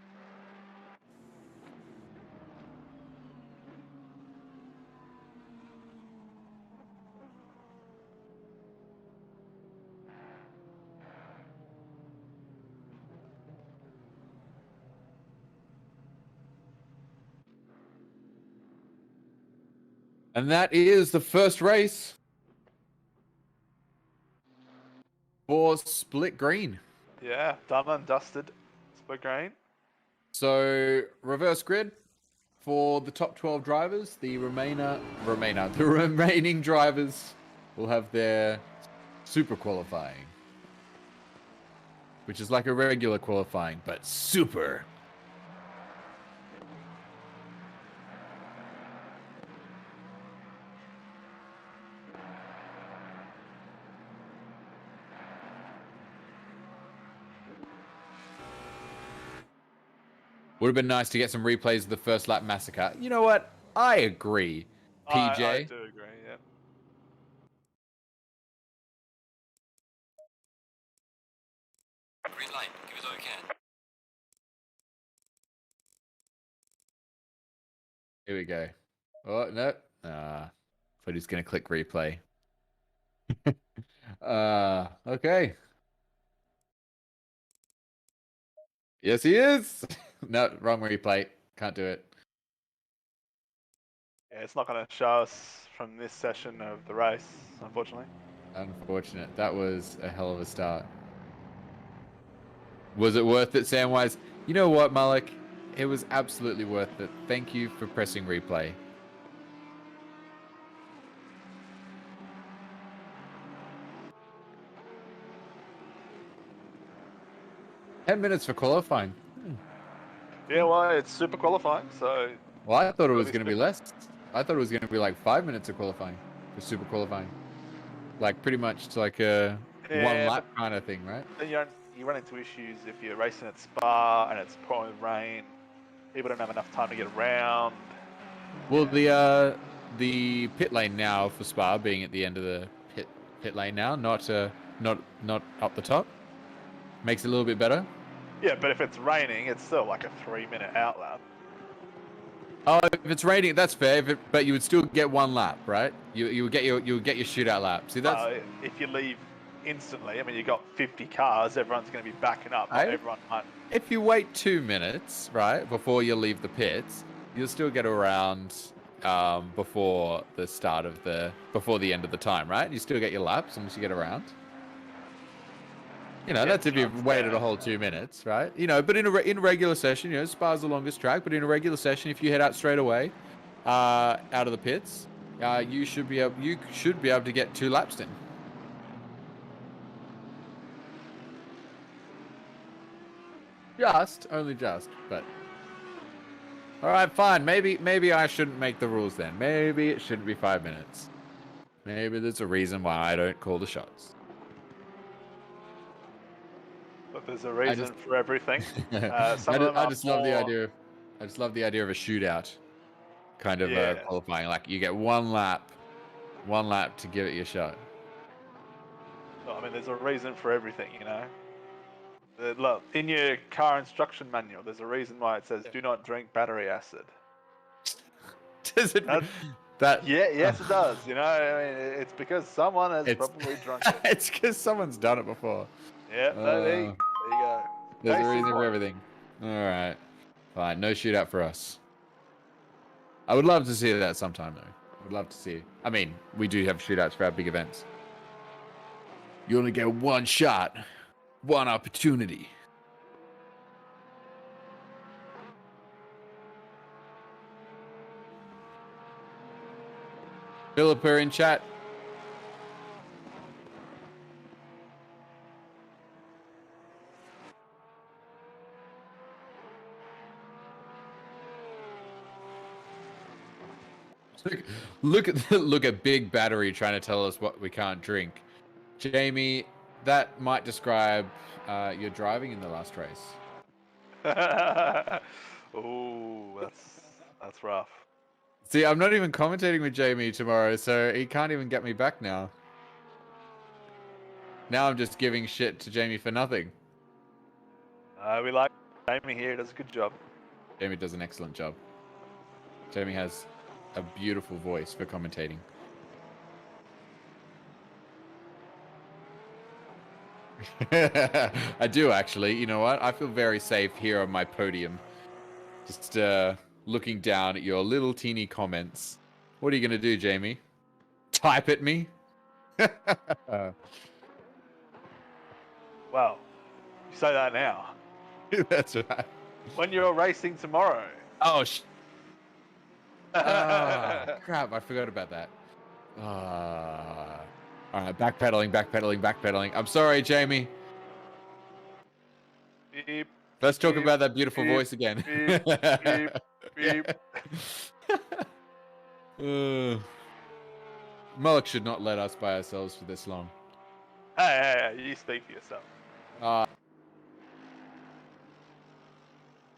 And that is the first race for Split Green. Yeah, done and dusted. Split Green. So, reverse grid for the top 12 drivers. The remaining drivers will have their super qualifying, which is like a regular qualifying, but super. Would have been nice to get some replays of the first lap massacre. You know what? I agree, PJ. I do agree, yeah. Green light. Give it all you can. Here we go. Oh, no. But he's going to click replay. Okay. Yes, he is. No, wrong replay. Can't do it. Yeah, it's not going to show us from this session of the race, unfortunately. Unfortunate. That was a hell of a start. Was it worth it, Samwise? You know what, Malik? It was absolutely worth it. Thank you for pressing replay. $10 for qualifying. Yeah, well, it's super qualifying, so... Well, I thought it was going to be less. I thought it was going to be like 5 minutes of qualifying for super qualifying. Like pretty much like a one lap kind of thing, right? Then you run into issues if you're racing at Spa and it's pouring with rain. People don't have enough time to get around. Well, the pit lane now for Spa being at the end of the pit lane now, not up the top, makes it a little bit better. Yeah, but if it's raining, it's still like a 3-minute outlap. Oh, if it's raining, that's fair. But you would still get one lap, right? You would get your shootout lap. See, that's If you leave instantly, I mean, you got 50 cars. Everyone's going to be backing up. Not everyone might. if you wait 2 minutes, right, before you leave the pits, you'll still get around before the end of the time, right? You still get your laps unless you get around. You know, that's if you've waited a whole 2 minutes, right? You know, but in a regular session, you know, Spa's the longest track, but in a regular session, if you head out straight away, out of the pits, you should be able to get 2 laps in. Only just, but all right, fine. Maybe I shouldn't make the rules then. Maybe it shouldn't be 5 minutes. Maybe there's a reason why I don't call the shots. But there's a reason for everything. I just love the idea of a shootout kind of qualifying. Like you get one lap to give it your shot. Well, I mean, there's a reason for everything, you know. Look, in your car instruction manual, there's a reason why it says "Do not drink battery acid." Does it? Yes, it does. You know, I mean, it's because someone has probably drunk it. It's because someone's done it before. Yeah, there you go. There's a reason for everything. All right, fine. No shootout for us. I would love to see that sometime, though. I would love to see it. I mean, we do have shootouts for our big events. You only get one shot, one opportunity. Philippa in chat. Look at Big Battery trying to tell us what we can't drink. Jamie, that might describe your driving in the last race. Ooh, that's rough. See, I'm not even commentating with Jamie tomorrow, so he can't even get me back now. Now I'm just giving shit to Jamie for nothing. We like Jamie here. He does a good job. Jamie does an excellent job. Jamie has a beautiful voice for commentating. I do, actually. You know what? I feel very safe here on my podium. Just looking down at your little teeny comments. What are you going to do, Jamie? Type at me? Well, you say that now. That's right. When you're racing tomorrow. Oh, crap. I forgot about that. All right, backpedaling. I'm sorry, Jamie. Beep, Let's talk beep, about that beautiful beep, voice again. beep. Mullock should not let us by ourselves for this long. Hey, you speak for yourself.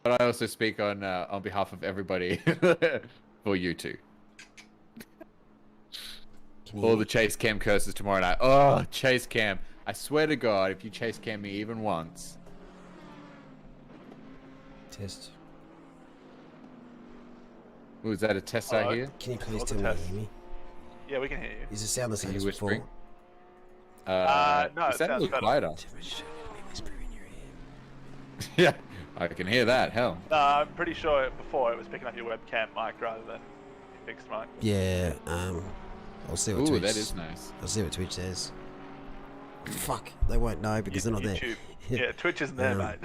But I also speak on behalf of everybody for you two. All the chase cam curses tomorrow night. Oh, chase cam. I swear to God, if you chase cam me even once. Test. Ooh, is that a test I hear? Can you please What's tell the me test? hear me? Yeah, we can hear you. Is it sound the same you as before? whispering? No, it it sounds sounds a little better. quieter. Whisper in your ear. Yeah, I can hear that. Hell. No, I'm pretty sure before it was picking up your webcam mic rather than your fixed mic. Yeah, I'll see what Ooh, Twitch. that is nice. I'll see what Twitch says. Fuck, they won't know because they're not YouTube. there. Yeah, Twitch isn't there, mate.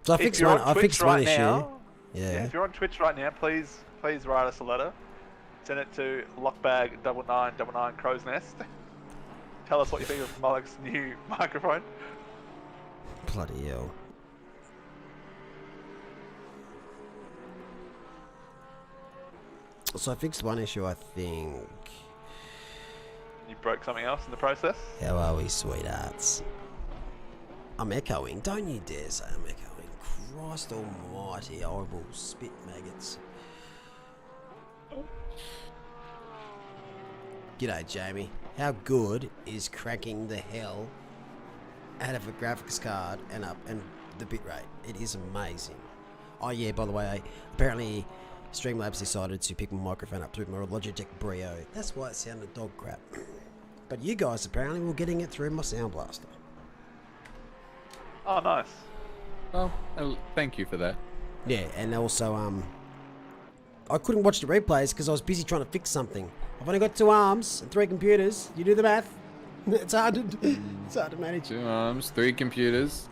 So I If fixed you're one. on I Twitch fixed one right issue. now, Yeah. if you're on Twitch right now, please write us a letter. Send it to lockbag9999 Crow's Nest. Tell us what you think of Mullock's new microphone. Bloody hell. So I fixed one issue, I think. You broke something else in the process. How are we, sweethearts? I'm echoing. Don't you dare say I'm echoing. Christ almighty, I will spit maggots. G'day, Jamie. How good is cranking the hell out of a graphics card and the bitrate? It is amazing. Oh yeah, by the way, apparently Streamlabs decided to pick my microphone up through my Logitech Brio. That's why it sounded dog crap. But you guys apparently were getting it through my Sound Blaster. Oh, nice. Well, thank you for that. Yeah, and also I couldn't watch the replays because I was busy trying to fix something. I've only got 2 arms and 3 computers. You do the math. It's hard to manage. 2 arms, 3 computers.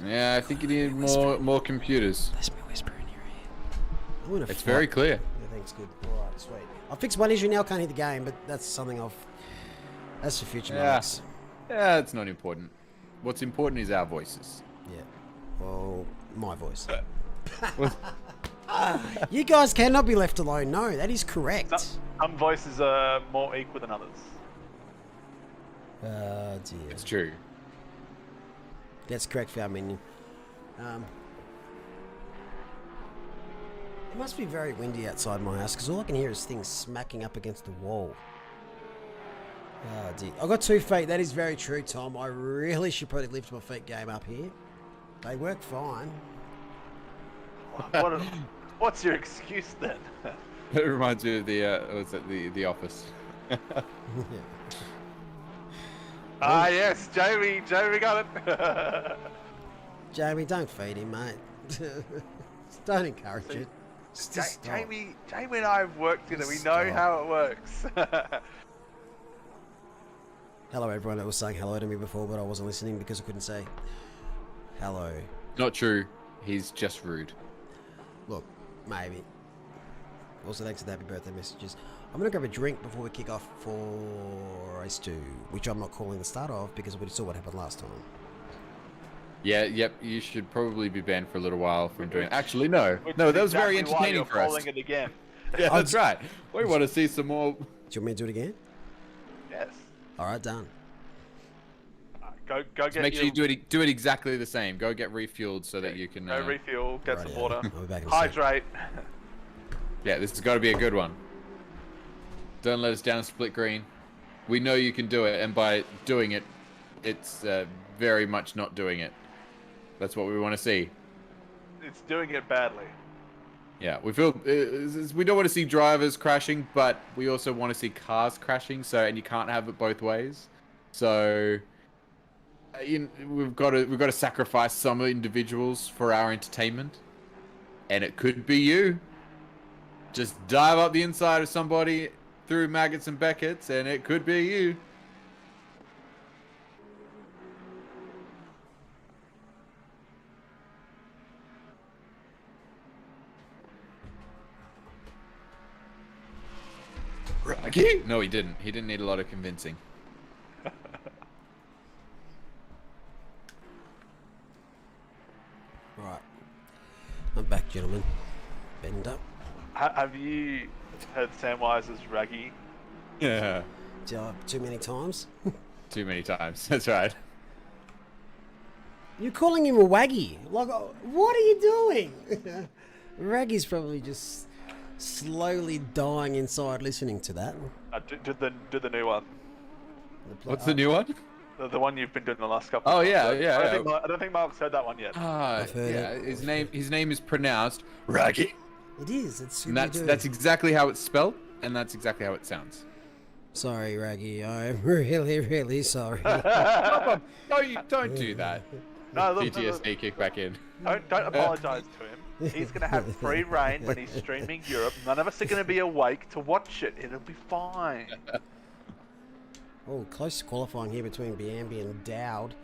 Yeah, I think you need more computers. Let me whisper in your ear. It's very clear. Everything's good. All right, sweet. I fixed one issue now. Can't hear the game, but that's something that's for future marks. Yeah, it's not important. What's important is our voices. Yeah. Well, my voice. You guys cannot be left alone. No, that is correct. Some voices are more equal than others. Dear. It's true. That's correct for our menu. It must be very windy outside my house because all I can hear is things smacking up against the wall. Oh dear. I got 2 feet. That is very true, Tom. I really should probably lift my feet game up here. They work fine. What's your excuse then? It reminds me of the Office. Ah yes, Jamie got it. Jamie, don't feed him, mate. Don't encourage it. Just stop. Jamie and I have worked together. We know how it works. Hello, everyone that was saying hello to me before, but I wasn't listening because I couldn't say hello. Not true. He's just rude. Look, maybe. Also, thanks for the happy birthday messages. I'm going to grab a drink before we kick off for race 2, which I'm not calling the start of because we saw what happened last time. Yeah, yep. You should probably be banned for a little while from doing. Actually, no, that was very entertaining for us. Calling it again. Yeah, that's right. We want to see some more. Do you want me to do it again? Yes. All right, done. Go get. Make sure you do it exactly the same. Go get refueled so that you can. Go refuel. Get some water. I'll be back in a Hydrate. Yeah, this has got to be a good one. Don't let us down, Split Green. We know you can do it, and by doing it, it's very much not doing it. That's what we want to see. It's doing it badly. Yeah, we feel we don't want to see drivers crashing, but we also want to see cars crashing. So, and you can't have it both ways. So, we've got to sacrifice some individuals for our entertainment, and it could be you. Just dive up the inside of somebody through maggots and beckets, and it could be you. Rocky? No, he didn't. He didn't need a lot of convincing. Right. I'm back, gentlemen. Bend up. Have you heard Samwise's Raggy? Yeah. Too many times? Too many times. That's right. You're calling him a waggy. Like, what are you doing? Raggy's probably just slowly dying inside listening to that. Do the new one. What's the new one? The one you've been doing the last couple. Oh of yeah, times. yeah. I don't think Mark's heard that one yet. I've heard it. His name is pronounced Raggy. It is. It's And that's exactly how it's spelled, and that's exactly how it sounds. Sorry, Raggy. I'm really, really sorry. No, you don't do that. No, look, PTSD kick back in. Don't apologise to him. He's going to have free reign when he's streaming Europe. None of us are going to be awake to watch it. It'll be fine. Oh, close to qualifying here between Biambi and Dowd.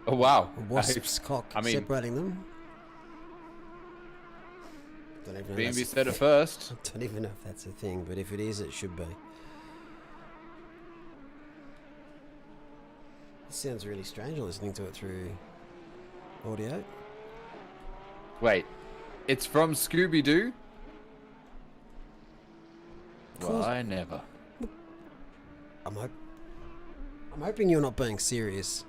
Oh wow. Wasp's cock separating them. Don't even know B&B said it first. I don't even know if that's a thing, but if it is, it should be. It sounds really strange listening to it through audio. Wait, it's from Scooby-Doo? Well, I never. I'm hoping you're not being serious.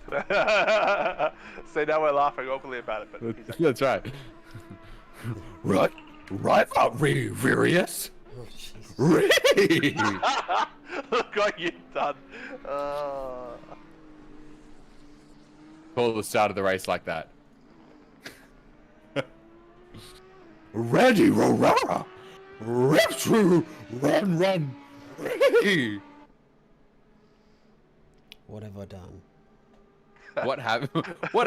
See, now we're laughing openly about it, but he's actually... That's right. Right, Various. Oh, Jesus. Look what you've done. Call the start of the race like that. Ready, Rorara. Run. Ready. What have I done? What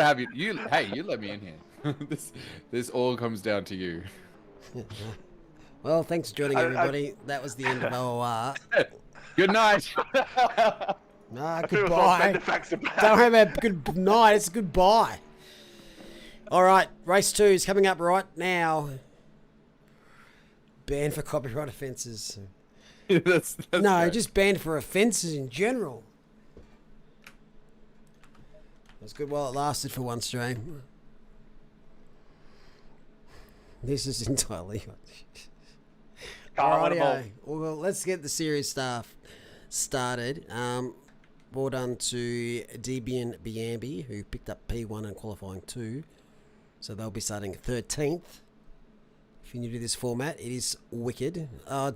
have you? You let me in here. This all comes down to you. Well, thanks for joining, everybody. That was the end of OOR. Good night. Nah, I feel so goodbye. facts about Don't worry about good night. It's goodbye. All right, race 2 is coming up right now. Banned for copyright offences. that's No, right. just banned for offences in general. It was good while it lasted for one stream. This is entirely... Can't win 'em all. Alrighty, well, let's get the serious stuff started. Well done to Debian Biambi, who picked up P1 and qualifying 2. So they'll be starting 13th. If you're new to this format, it is wicked.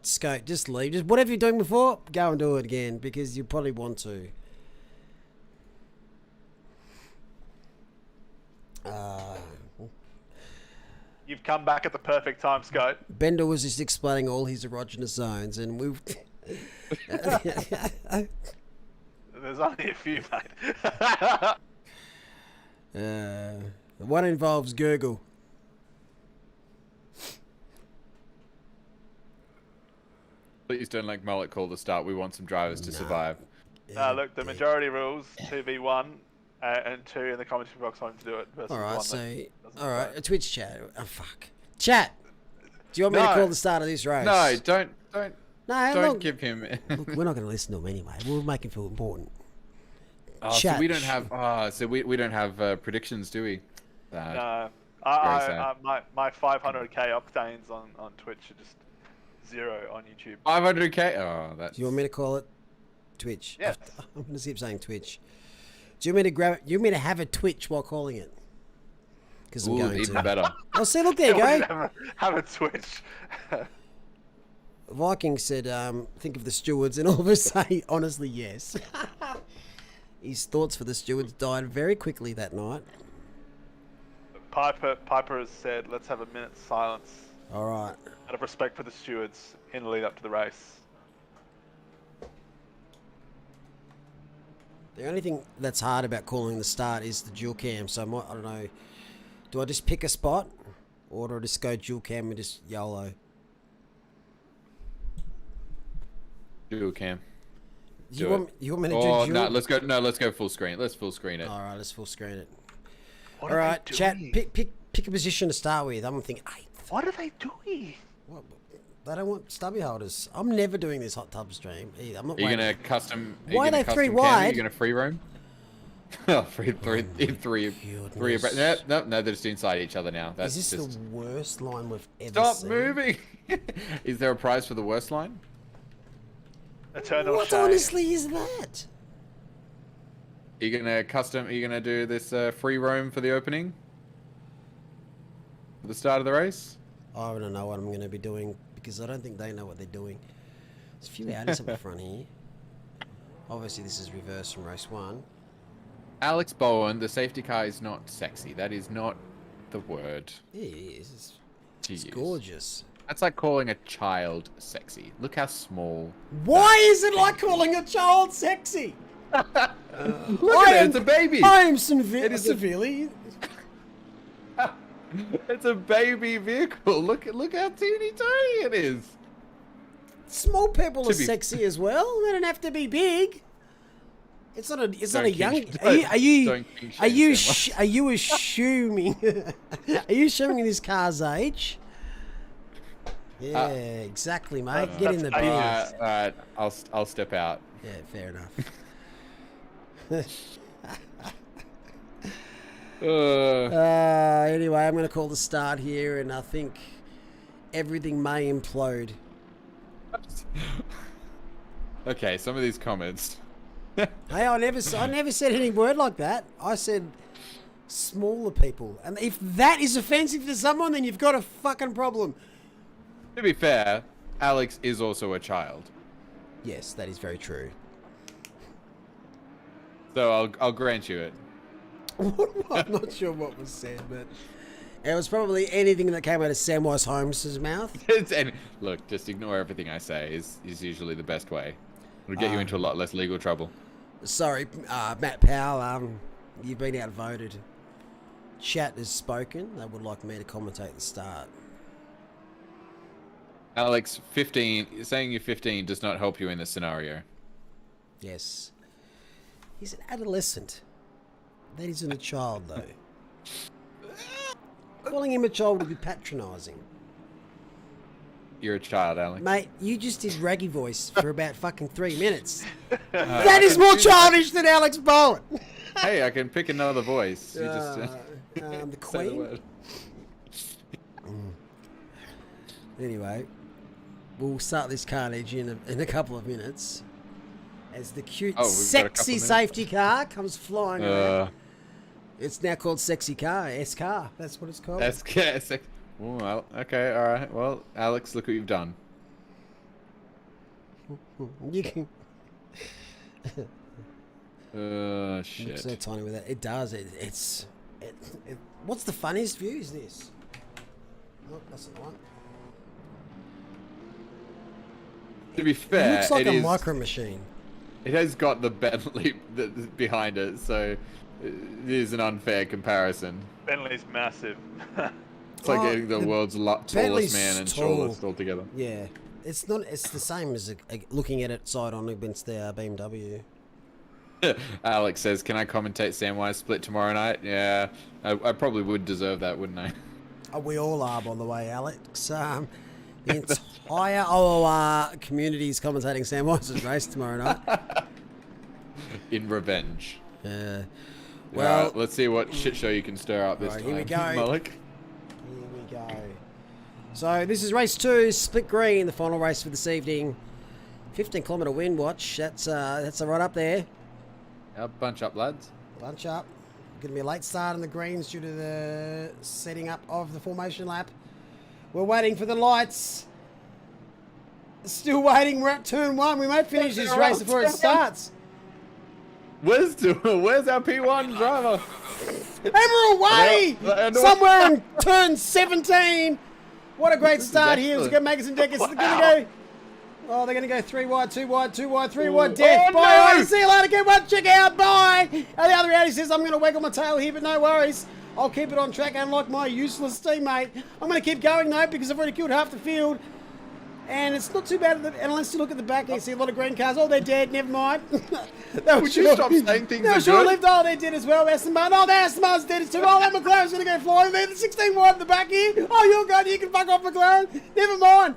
Scope, just leave. Just whatever you're doing before, go and do it again, because you probably want to. You've come back at the perfect time, Scott. Bender was just explaining all his erogenous zones, and we've... There's only a few, mate. One involves Gurgle. Please don't like Mullet call the start. We want some drivers to survive. Look, the majority rules 2v1 and 2 in the commentary box wanting to do it. Versus Alright, one so... that doesn't Alright, vote. a Twitch chat. Oh, fuck. Chat! Do you want me to No. call the start of this race? No, don't No, don't look, give him. look, we're not going to listen to him anyway. We'll make him feel important. Oh, so Chat. we don't have. We don't have predictions, do we? No, sad. my 500k octanes on Twitch are just 0 on YouTube. 500k. Oh, that's. Do you want me to call it Twitch? Yes. I'm going to keep saying Twitch. Do you want me to grab it? You want me to have a Twitch while calling it? Because I'm Ooh, going even to. better. Oh, see, look, there you go. Have a Twitch. Viking said, think of the stewards, and all of us say, honestly, yes. His thoughts for the stewards died very quickly that night. Piper has said, let's have a minute's silence All right. out of respect for the stewards in the lead up to the race. The only thing that's hard about calling the start is the dual cam. So I don't know. Do I just pick a spot, or do I just go dual cam and just YOLO? Dual cam. You Do want me to do Oh dual? no, let's go. No, let's go full screen. Let's full screen it. All right, let's full screen it. What All are right, they chat. doing? Pick a position to start with. I'm thinking, What are they doing? what, they don't want stubby holders. I'm never doing this hot tub stream either. I'm not. Are you waiting. gonna custom? Why are they three Are wide? you gonna free roam? Oh, three. goodness. No, they're just inside each other now. That's Is this just. the worst line we've ever Stop seen? moving! Is there a prize for the worst line? Eternal What shame. honestly is that? Are you gonna custom? Are you gonna do this free roam for the opening? For the start of the race? I don't know what I'm going to be doing because I don't think they know what they're doing. There's a few Audis up the front here. Obviously, this is reverse from race 1. Alex Bowen, the safety car is not sexy. That is not the word Yeah, it is. to It's use. gorgeous. That's like calling a child sexy. Look how small. Why is it like calling a child sexy? Look at it, it's a baby. I am It is a- severely. It's a baby vehicle. Look how teeny tiny it is. Small people To are be- sexy as well. They don't have to be big. It's not a. It's not a Don't young. king- Are you? Are you? don't king Are shame you? so much. Are you assuming? Are you assuming this car's age? Yeah, exactly, mate. Get in the bin. that's I'll step out. Yeah, fair enough. Anyway, I'm going to call the start here, and I think everything may implode. Okay, some of these comments. Hey, I never said any word like that. I said smaller people. And if that is offensive to someone, then you've got a fucking problem. To be fair, Alex is also a child. Yes, that is very true. So I'll grant you it. I'm not sure what was said, but it was probably anything that came out of Samwise Holmes' mouth. And look, just ignore everything I say is usually the best way. It'll get you into a lot less legal trouble. Sorry, Matt Powell, you've been outvoted. Chat has spoken. They would like me to commentate the start. Alex, 15. Saying you're 15 does not help you in this scenario. Yes. He's an adolescent. That isn't a child, though. Calling him a child would be patronising. You're a child, Alex. Mate, you just did raggy voice for about fucking 3 minutes. That is more childish than Alex Bowen. Hey, I can pick another voice. You the say the Queen. word. Anyway, we'll start this carnage in a couple of minutes. As the cute, Oh, we've got a couple sexy minutes. safety car comes flying around. It's now called Sexy Car, S-Car. That's what it's called. Oh, well, okay, all right. Well, Alex, look what you've done. You can... Shit. Looks so tiny with that. It does. What's the funniest view is this? Nope, that's not the one. To be fair, It looks like a is- micro machine. It has got the Bentley behind it, so it is an unfair comparison. Bentley's massive. It's like Oh, getting the the world's tallest Bentley's man and tall. shortest all together. Yeah, it's not. It's the same as looking at it side on against the BMW. Alex says, "Can I commentate Samwise Split tomorrow night?" Yeah, I probably would deserve that, wouldn't I? We all are, by the way, Alex. The entire OOR community is commentating Samwise's race tomorrow night. In revenge. Well, Alright, let's see what shit show you can stir up this Right, time. here we go. Malik. Here we go. So this is race 2, Split Green, the final race for this evening. 15-kilometre wind watch. That's right up there. Yeah, bunch up, lads. Bunch up. Going to be a late start in the greens due to the setting up of the formation lap. We're waiting for the lights. Still waiting. We're at turn 1. We might finish this race before it starts. Where's our P1 driver? And we're away! Somewhere in turn 17. What a great start here. It's going to make us in Deckers. They're going to go. Oh, they're going to go 3 wide, 2 wide, 2 wide, 3 wide. Death. Oh, Bye. no! See you later. Get one. Check out. Bye. And the other reality says, I'm going to waggle my tail here, but no worries. I'll keep it on track, unlike my useless teammate. I'm going to keep going, though, because I've already killed half the field. And it's not too bad, unless you look at the back, you see a lot of green cars. Oh, they're dead. Never mind. Would you stop saying things No, are sure good? lived. Oh, they're dead as well. Aston Martin. Oh, the Aston Martin's dead as too. Oh, that McLaren's going to go flying. They're the 16 wide in the back here. Oh, you're good. You can fuck off, McLaren. Never mind.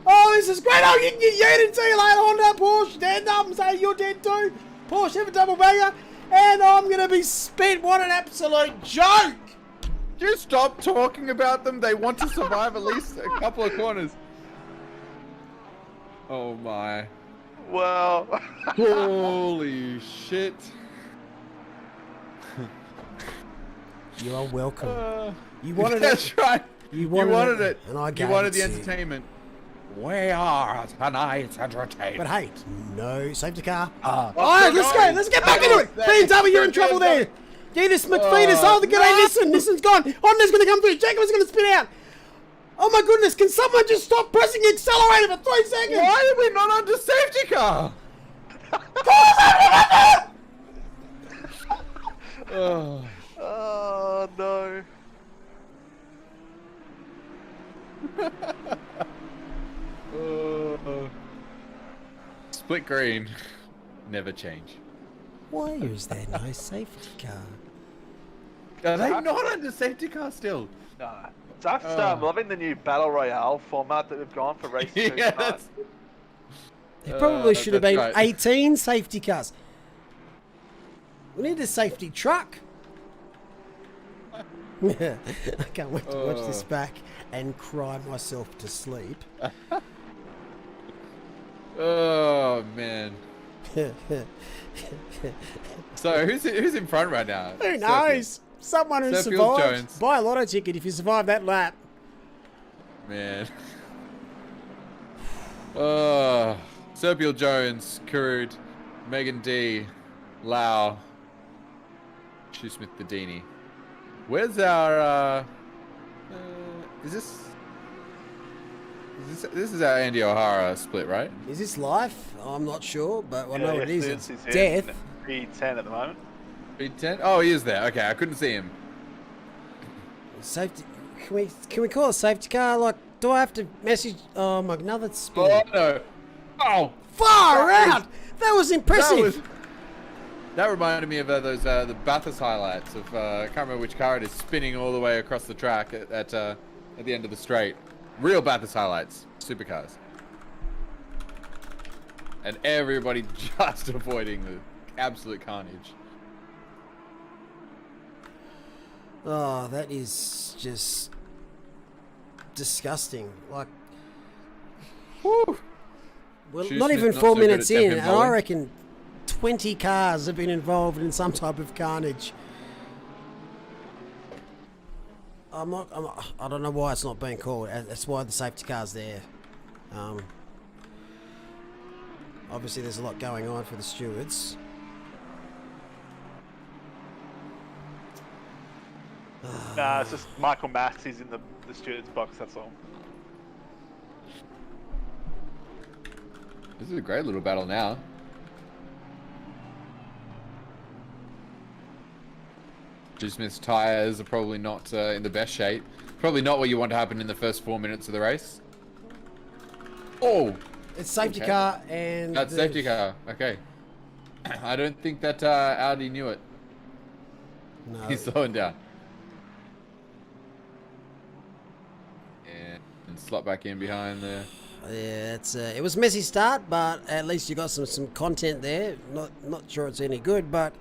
Oh, this is great. Oh, you can get yeeted. See you later. Honda, Porsche, dead. No, I'm saying you're dead too. Porsche, have a double banger. And I'm going to be spent. What an absolute joke. You stop talking about them. They want to survive at least a couple of corners. Oh my. Well. Holy shit. You are welcome. You wanted That's it. right. You wanted it. And I You gave wanted it the to you. entertainment. We are tonight's entertainment. But hey, no safety car. Oh, All right, let's go. Let's get back into it. BMW, you're in trouble there. Dennis McPheeters. Oh, the g'day. Nissan's gone. Honda's going to come through. Jacob's going to spin out. Oh my goodness, can someone just stop pressing the accelerator for 3 seconds? Why are we not under safety car? Oh. Oh no. Oh. Split green. Never change. Why is there no safety car? Are they not under safety car still? Nah. Daft's loving the new Battle Royale format that we've gone for race 2 Yeah, tonight. that's... There probably should have that's been right. 18 safety cars. We need a safety truck. I can't wait to watch this back and cry myself to sleep. Oh man. So who's in front right now? Who knows? Someone who Serfield survived. Jones. Buy a lotto ticket if you survive that lap. Man. Serpiel Jones, Kurud, Megan D, Lau, Shoesmith Bedini. Where's our this is our Andy O'Hara split, right? Is this life? I'm not sure, but I know Yeah, it is. yes, It's he's death. in P10 at the moment. P10? Oh, he is there. Okay, I couldn't see him. Safety. Can we call a safety car? Like, do I have to message? Oh my, another spin. Oh no! Oh, Far out! That was impressive. That reminded me of those the Bathurst highlights of I can't remember which car it is, spinning all the way across the track at the end of the straight. Real Bathurst highlights, supercars, and everybody just avoiding the absolute carnage. Oh, that is just disgusting. Like, Woo! well, Shoesmith not even not 4 so good minutes at in, step-in and I bowling. reckon 20 cars have been involved in some type of carnage. I don't know why it's not being called. That's why the safety car's there. Obviously, there's a lot going on for the stewards. Nah, it's just Michael Massey's in the steward's box, that's all. This is a great little battle now. Smith's tyres are probably not in the best shape. Probably not what you want to happen in the first 4 minutes of the race. Oh! It's safety Okay. car and... That's safety car. Okay. I don't think that Audi knew it. No. He's slowing down. And slot back in behind there. Yeah, it's it was a messy start, but at least you got some content there. Not sure it's any good, but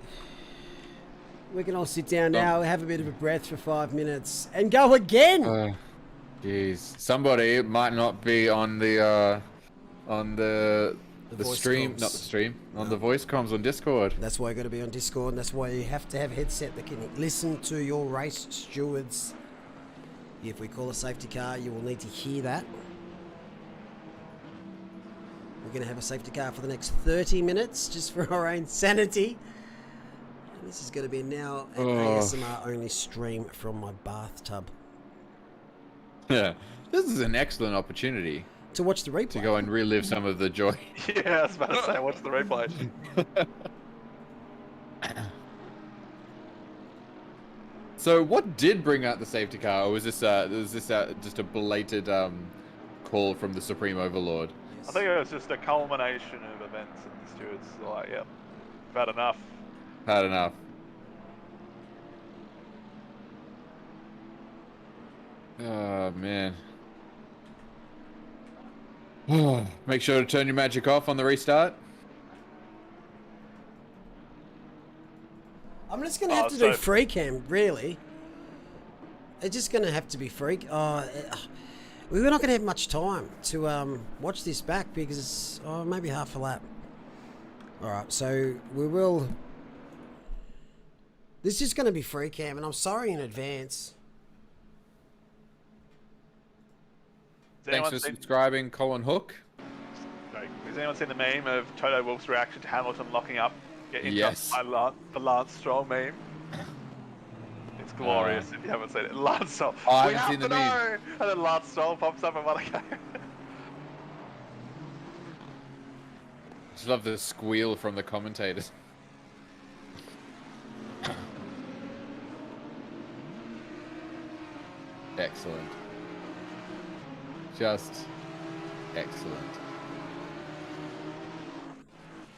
we can all sit down now, have a bit of a breath for 5 minutes, and go again. Jeez, somebody might not be on the voice stream, comms. not the stream, on the voice comms on Discord. That's why you got to be on Discord, and that's why you have to have a headset that can listen to your race stewards. If we call a safety car, you will need to hear that. We're going to have a safety car for the next 30 minutes, just for our own sanity. And this is going to be now an ASMR only stream from my bathtub. Yeah, this is an excellent opportunity To watch the replay. to go and relive some of the joy. Yeah, I was about to say, what's the replay? So, what did bring out the safety car, or was this just a belated call from the Supreme Overlord? I think it was just a culmination of events and the stewards were like, yep, we've had enough. Had enough. Oh man. Make sure to turn your magic off on the restart. I'm just going to have to do free cam, really. It's just going to have to be free. We were not going to have much time to watch this back because it's maybe half a lap. Alright, so we will... This is going to be free cam, and I'm sorry in advance. Thanks for subscribing, Colin Hook. Sorry, has anyone seen the meme of Toto Wolff's reaction to Hamilton locking up? Get Yes. by the Lance Stroll meme. It's glorious if you haven't seen it. Lance Stroll. I We haven't have seen to the meme. know! And then Lance Stroll pops up and what a Just love the squeal from the commentators. Excellent. Just excellent.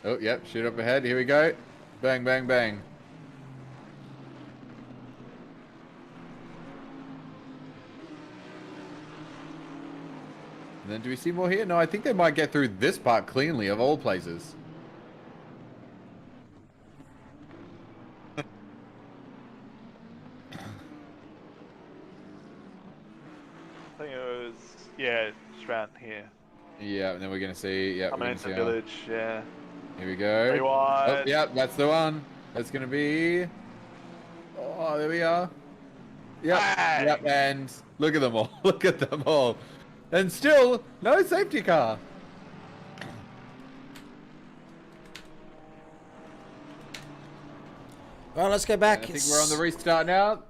Oh, yep, shoot up ahead. Here we go. Bang, bang, bang. And then do we see more here? No, I think they might get through this part cleanly, of all places. I think it was, yeah, just around here. Yeah, and then we're going to see... Yeah, Coming we're into gonna the see village, yeah. Here we go. Very wide. Oh, yeah, that's the one. That's going to be... Oh, there we are. Yep, Bang! yep, and look at them all. Look at them all. And still, no safety car. Well, let's go back. I think we're on the restart now.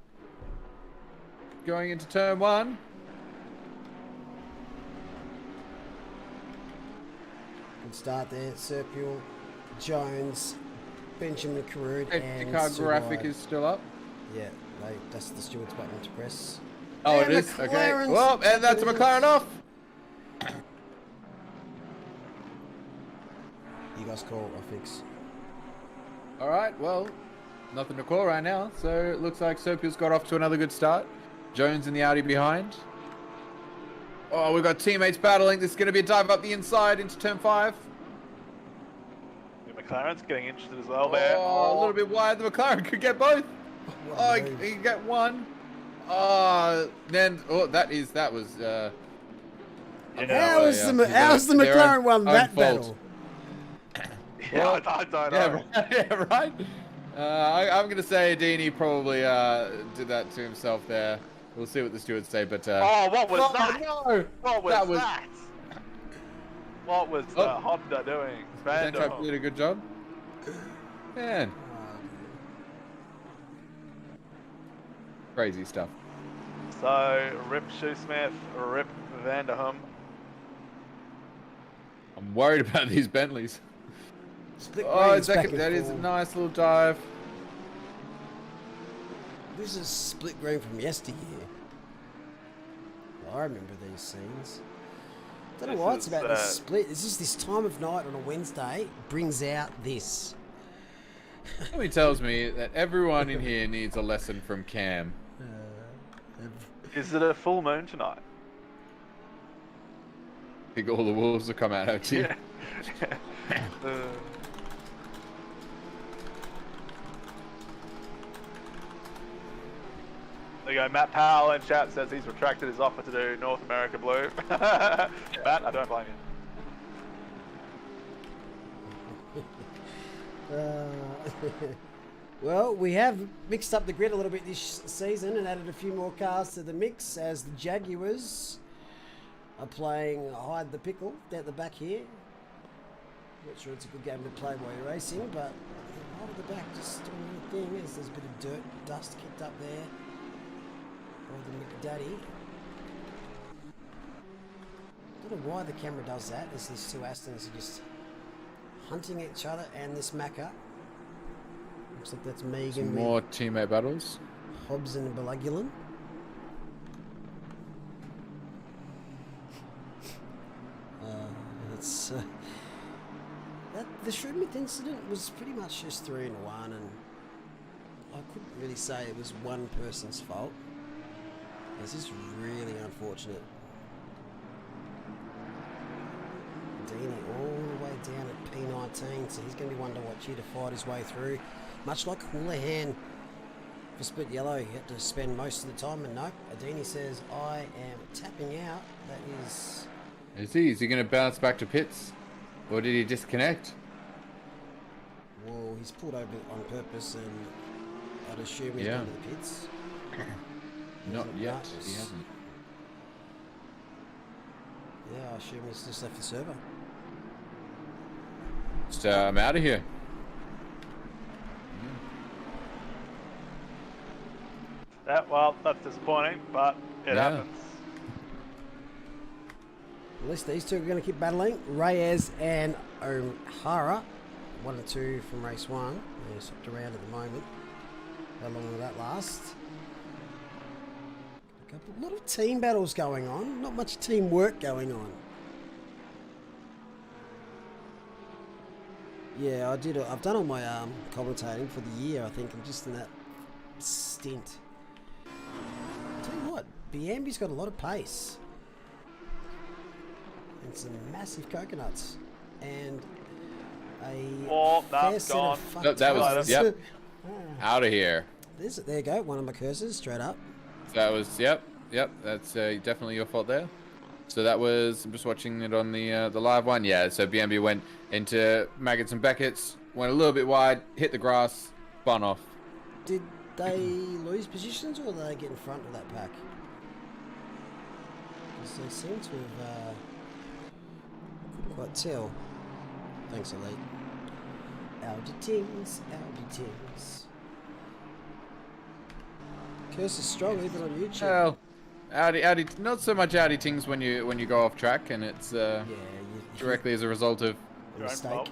Going into turn 1. Good start there. Serpule, Jones, Benjamin Carude, Safety and car Sue graphic Ryan. is still up. Yeah, that's the steward's button to press. Oh, And it is? Okay. McLaren's- Well, and that's a McLaren off. You guys call, I fix. All right, well, nothing to call right now. So it looks like Serpule's got off to another good start. Jones in the Audi behind. Oh, we've got teammates battling. This is going to be a dive up the inside into turn 5. McLaren's getting interested as well there. Oh, a little bit wide. The McLaren could get both. Oh, he can get one. Oh, then that was. Yeah. How's the their McLaren own- won own that fault. battle? Yeah, I don't know. Yeah, right. I'm gonna say Dini probably did that to himself there. We'll see what the stewards say, but Oh, what was that? No, What was that was- that? What was the Honda doing? Zentrap did a good job. Man, crazy stuff. So, rip Shoesmith, rip Vanderham. I'm worried about these Bentleys. Split Oh, greens back and that is a forth. nice little dive. This is split green from yesteryear. I remember these scenes. Don't know This why it's is, about this split. It's just this time of night on a Wednesday brings out this. Something tells me that everyone in here needs a lesson from Cam. Is it a full moon tonight? I think all the wolves will come out at you. Yeah. There you go. Matt Powell in chat says he's retracted his offer to do North America Blue. Matt, I don't blame you. Well, we have mixed up the grid a little bit this season and added a few more cars to the mix as the Jaguars are playing Hide the Pickle down the back here. Not sure it's a good game to play while you're racing, but right at the back just doing their thing as there's a bit of dirt, dust kicked up there by the McDaddy. Don't know why the camera does that as these two Astons are just hunting each other and this Macca. Looks like that's Megan Some with more teammate battles. Hobbs and Belagulin. It's the Shrewdmouth incident was pretty much just 3 in 1, and I couldn't really say it was one person's fault. This is really unfortunate. Dini all the way down at P19, so he's going to be one to watch here to fight his way through. Much like Houlihan for Split Yellow, he had to spend most of the time, and nope, Adini says, I am tapping out. That is... Is he going to bounce back to pits? Or did he disconnect? Well, he's pulled over on purpose, and I'd assume he's Yeah. gone to the pits. Not Hasn't yet. noticed. He hasn't. Yeah, I assume he's just left the server. So I'm out of here. Yeah, well, that's disappointing, but it Yeah. happens. At least these two are going to keep battling. Reyes and O'Hara, 1 and 2 from race 1. They're swapped around at the moment. How long will that last? A lot of team battles going on. Not much teamwork going on. Yeah, I've done all my commentating for the year, I think. I'm just in that stint. I'll tell you what, Biambi's got a lot of pace. And some massive coconuts. And a fair that's set gone. of fuck That was- tires. yep. Ah, Out of here. there you go, one of my cursors, straight up. That was, yep. That's definitely your fault there. So that was, I'm just watching it on the live one. Yeah, so BMB went into Maggots and Beckett's, went a little bit wide, hit the grass, spun off. Did they lose positions or did they get in front of that pack? Because they seem to have, couldn't quite tell. Thanks, Elite. Audi Tings, Audi Tings. Curse is strong even on YouTube. Well, Audi, not so much Audi things when you go off track, and it's Yeah, directly as a result of a mistake.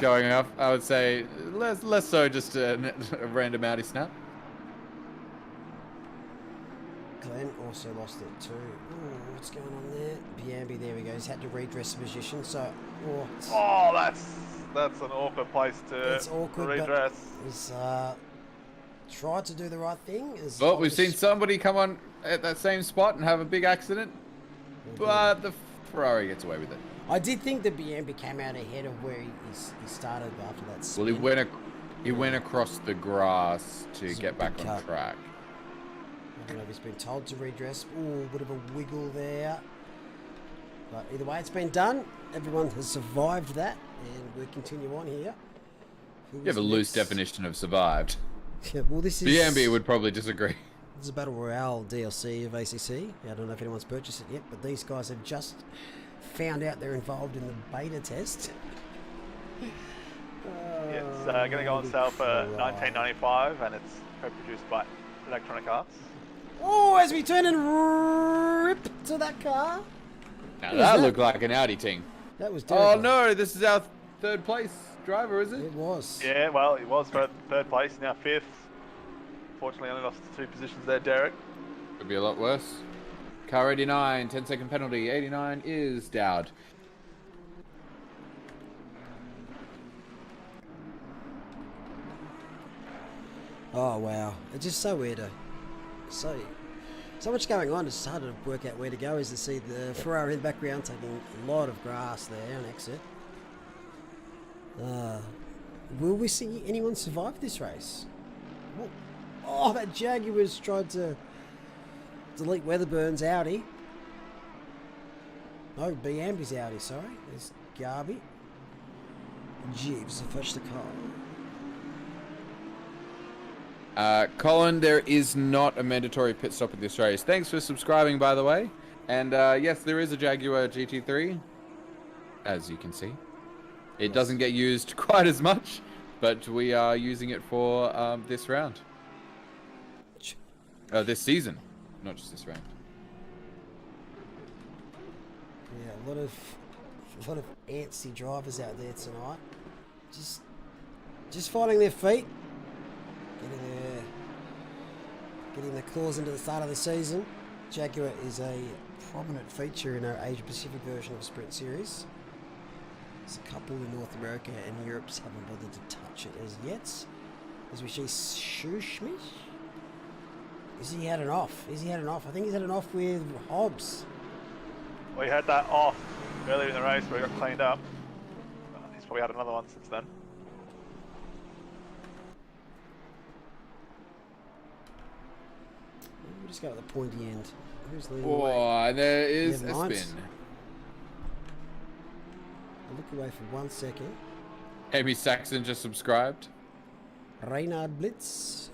going off. I would say less so just a random Audi snap. Glenn also lost it too. Ooh, what's going on there? Biambi, there we go. He's had to redress the position, so... Oh, that's an awkward place to It's awkward, redress. but he's tried to do the right thing. Well, we've seen somebody come on at that same spot and have a big accident, but the Ferrari gets away with it. I did think that Biambi came out ahead of where he started after that spin. Well, he went across the grass to It's a get back big on cut. track. I don't know if he's been told to redress. Ooh, bit of a wiggle there. But either way, it's been done. Everyone has survived that, and we continue on here. You have a loose definition of survived. Yeah, well, this is... BMB would probably disagree. This is a Battle Royale DLC of ACC. I don't know if anyone's purchased it yet, but these guys have just found out they're involved in the beta test. It's going to go on sale for $19.95, and it's co-produced by Electronic Arts. Oh, as we turn and rip to that car. Now Who's that that? looked like an Audi ting. That was Oh terrible. no, this is our third place driver, is it? It was. Yeah, well, it was third place, now fifth. Fortunately, only lost 2 positions there, Derek. Could be a lot worse. Car 89, 10-second penalty. 89 is Dowd. Oh wow, it's just so weird. So much going on. It's hard to work out where to go. As to see the Ferrari in the background taking a lot of grass there on exit. Will we see anyone survive this race? Oh, that Jaguar's tried to delete Weatherburn's Audi. No, Biambi's Audi, sorry. There's Garby. Jeeves to fetch the car. Colin, there is not a mandatory pit stop at this race. Thanks for subscribing, by the way. And yes, there is a Jaguar GT3, as you can see. It doesn't get used quite as much, but we are using it for this round. This season, not just this round. Yeah, a lot of antsy drivers out there tonight. Just finding their feet, getting their claws into the start of the season. Jaguar is a prominent feature in our Asia Pacific version of Sprint Series. There's a couple in North America and Europe's haven't bothered to touch it as yet. As we see Schmidt. Is he had an off? I think he's had an off with Hobbs. We had that off earlier in the race where he got cleaned up. He's probably had another one since then. We'll just go at the pointy end. Who's leading the way? Oh, there is Never a mind. spin. I'll look away for 1 second. Amy Saxon just subscribed. Reynard Blitz.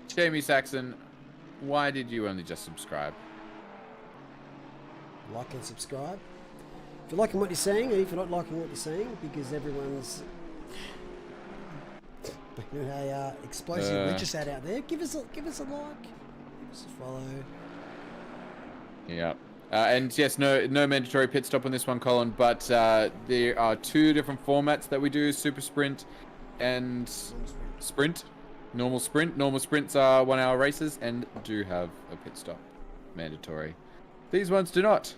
Jamie Saxon, why did you only just subscribe? Like and subscribe. If you're liking what you're seeing, or if you're not liking what you're seeing, because everyone's been a explosive religious ad out there, give us a like, give us a follow. Yeah. And yes, no mandatory pit stop on this one, Colin, but there are 2 different formats that we do, Super Sprint and Sprint. Normal Sprint. Normal Sprints are 1-hour races and do have a pit stop. Mandatory. These ones do not.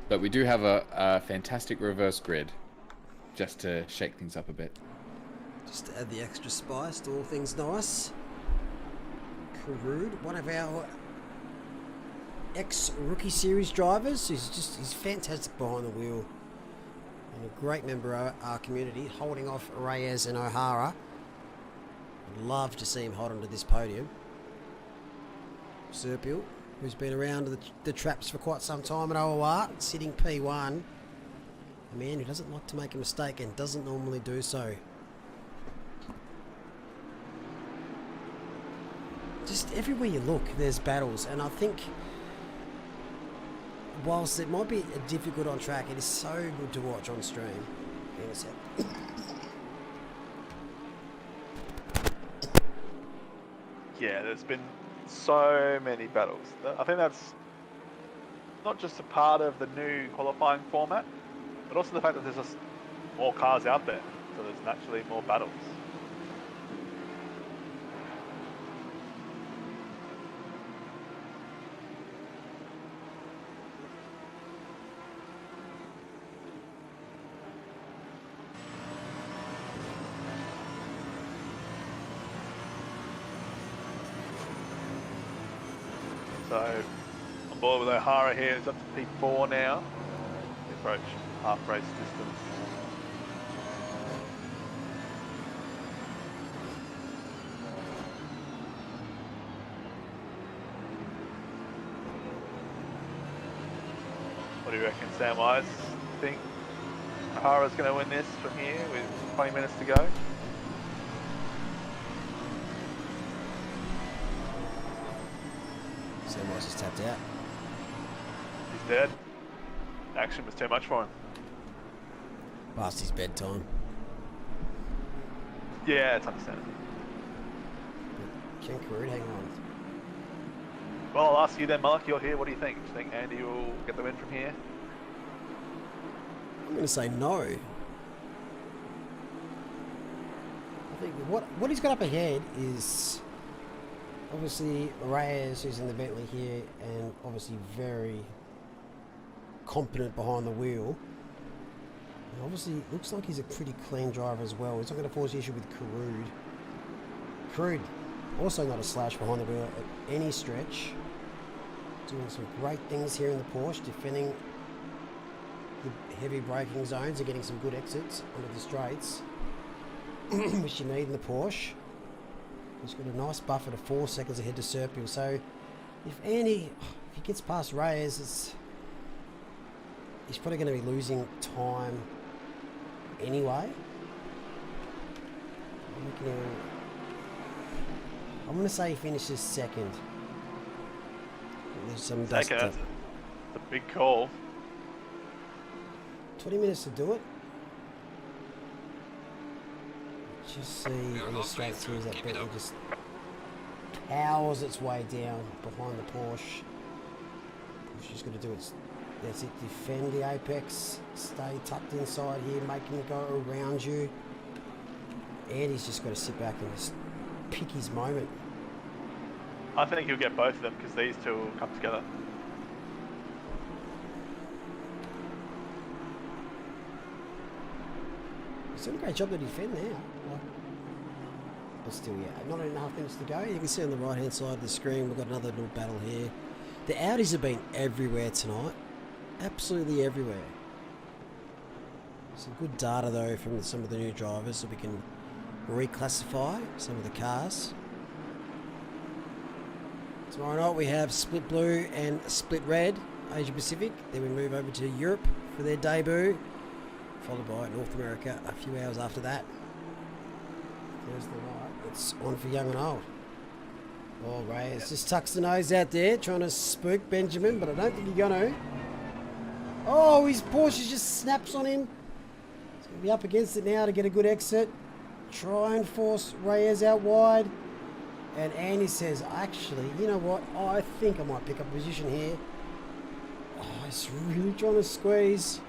But we do have a fantastic reverse grid, just to shake things up a bit. Just to add the extra spice to all things nice. Karud, one of our ex-Rookie Series drivers, he's fantastic behind the wheel. And a great member of our community, holding off Reyes and O'Hara. I'd love to see him hold onto this podium. Serpil, who's been around the traps for quite some time at OOR, sitting P1. A man who doesn't like to make a mistake and doesn't normally do so. Just everywhere you look, there's battles, and I think whilst it might be difficult on track, it is so good to watch on stream. Hang on a sec. Yeah, there's been so many battles. I think that's not just a part of the new qualifying format, but also the fact that there's just more cars out there, so there's naturally more battles. So, on board with O'Hara here, it's up to P4 now. We approach half race distance. What do you reckon, Samwise? Think O'Hara's going to win this from here with 20 minutes to go? Samwise is tapped out. He's dead. Action was too much for him. Past his bedtime. Yeah, it's understandable. Ken Carew, hang on. Well, I'll ask you then, Mark. You're here. What do you think? Do you think Andy will get the win from here? I'm going to say no. I think what he's got up ahead is obviously Reyes, who's in the Bentley here, and obviously very competent behind the wheel. And obviously, looks like he's a pretty clean driver as well. He's not going to force the issue with Carew. Carew, also not a slash behind the wheel at any stretch. Doing some great things here in the Porsche, defending the heavy braking zones and getting some good exits onto the straights, which you need in the Porsche. He's got a nice buffer to 4 seconds ahead to Serpil. So if he gets past Reyes, he's probably going to be losing time anyway. I'm going to say he finishes second. There's some dust. Second, that's a big call. 20 minutes to do it. Just see on the straight through that Bentley just powers its way down behind the Porsche. She's going to do it. That's it. Defend the apex. Stay tucked inside here, making it go around you. And he's just got to sit back and just pick his moment. I think he'll get both of them because these two will come together. He's doing a great job to defend now. But still, yeah, 9.5 minutes to go. You can see on the right hand side of the screen, we've got another little battle here. The Audis have been everywhere tonight. Absolutely everywhere. Some good data though from some of the new drivers so we can reclassify some of the cars. Tomorrow night we have Split Blue and Split Red, Asia Pacific. Then we move over to Europe for their debut, followed by North America a few hours after that. Thursday night, it's on for young and old. Oh, Reyes just tucks the nose out there, trying to spook Benjamin, but I don't think he's going to. Oh, his Porsche just snaps on him. He's going to be up against it now to get a good exit. Try and force Reyes out wide. And Andy says, actually, you know what? I think I might pick up a position here. Oh, he's really trying to squeeze.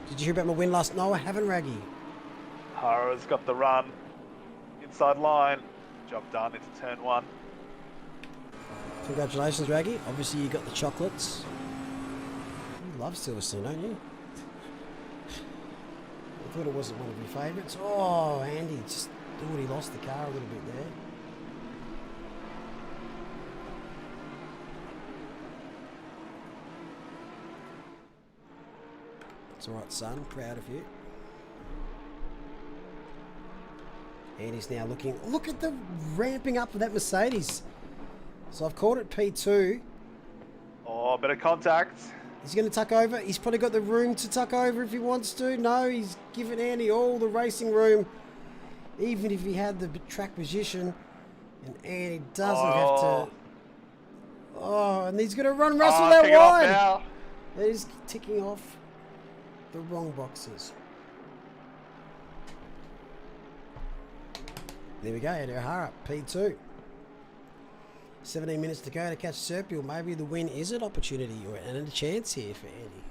Did you hear about my win last? No, I haven't, Raggy. Hara's got the run. Inside line. Job done into turn 1. Congratulations, Raggy. Obviously, you got the chocolates. You love Silverstone, don't you? I thought it wasn't one of your favourites. Oh, Andy just thought he lost the car a little bit there. It's alright, son. Proud of you. And he's now looking. Look at the ramping up of that Mercedes. So I've called it P2. Oh, bit of contact. He's going to tuck over. He's probably got the room to tuck over if he wants to. No, he's giving Andy all the racing room, even if he had the track position. And Andy doesn't have to. Oh, and he's going to run Russell that kick it off wide. now. He's ticking off the wrong boxes. There we go, Eddie O'Hara, P2. 17 minutes to go to catch Serpil. Maybe the win is an opportunity and a chance here for Andy.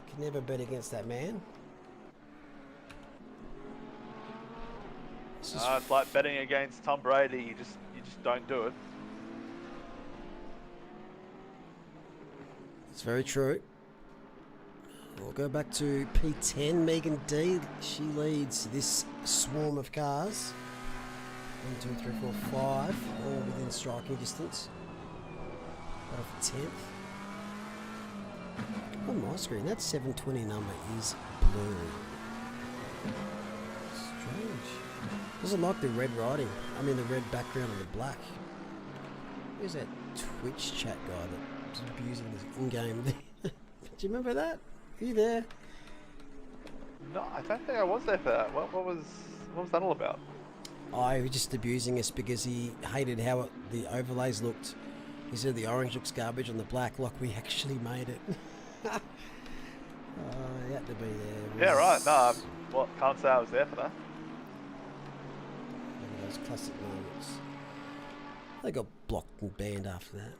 You can never bet against that man. It's like betting against Tom Brady. You just don't do it. It's very true. We'll go back to P10. Megan D. She leads this swarm of cars. 1, 2, 3, 4, 5, all within striking distance. Right off the 10th. On my screen, that 720 number is blue. Strange. Doesn't like the red writing. I mean the red background and the black. Where's that Twitch chat guy that was abusing this in-game? Do you remember that? Are you there? No, I don't think I was there for that. What was that all about? He was just abusing us because he hated how the overlays looked. He said the orange looks garbage on the black, like we actually made it. He had to be there. Yeah, right. No, well, can't say I was there for that. One of those classic moments. They got blocked and banned after that.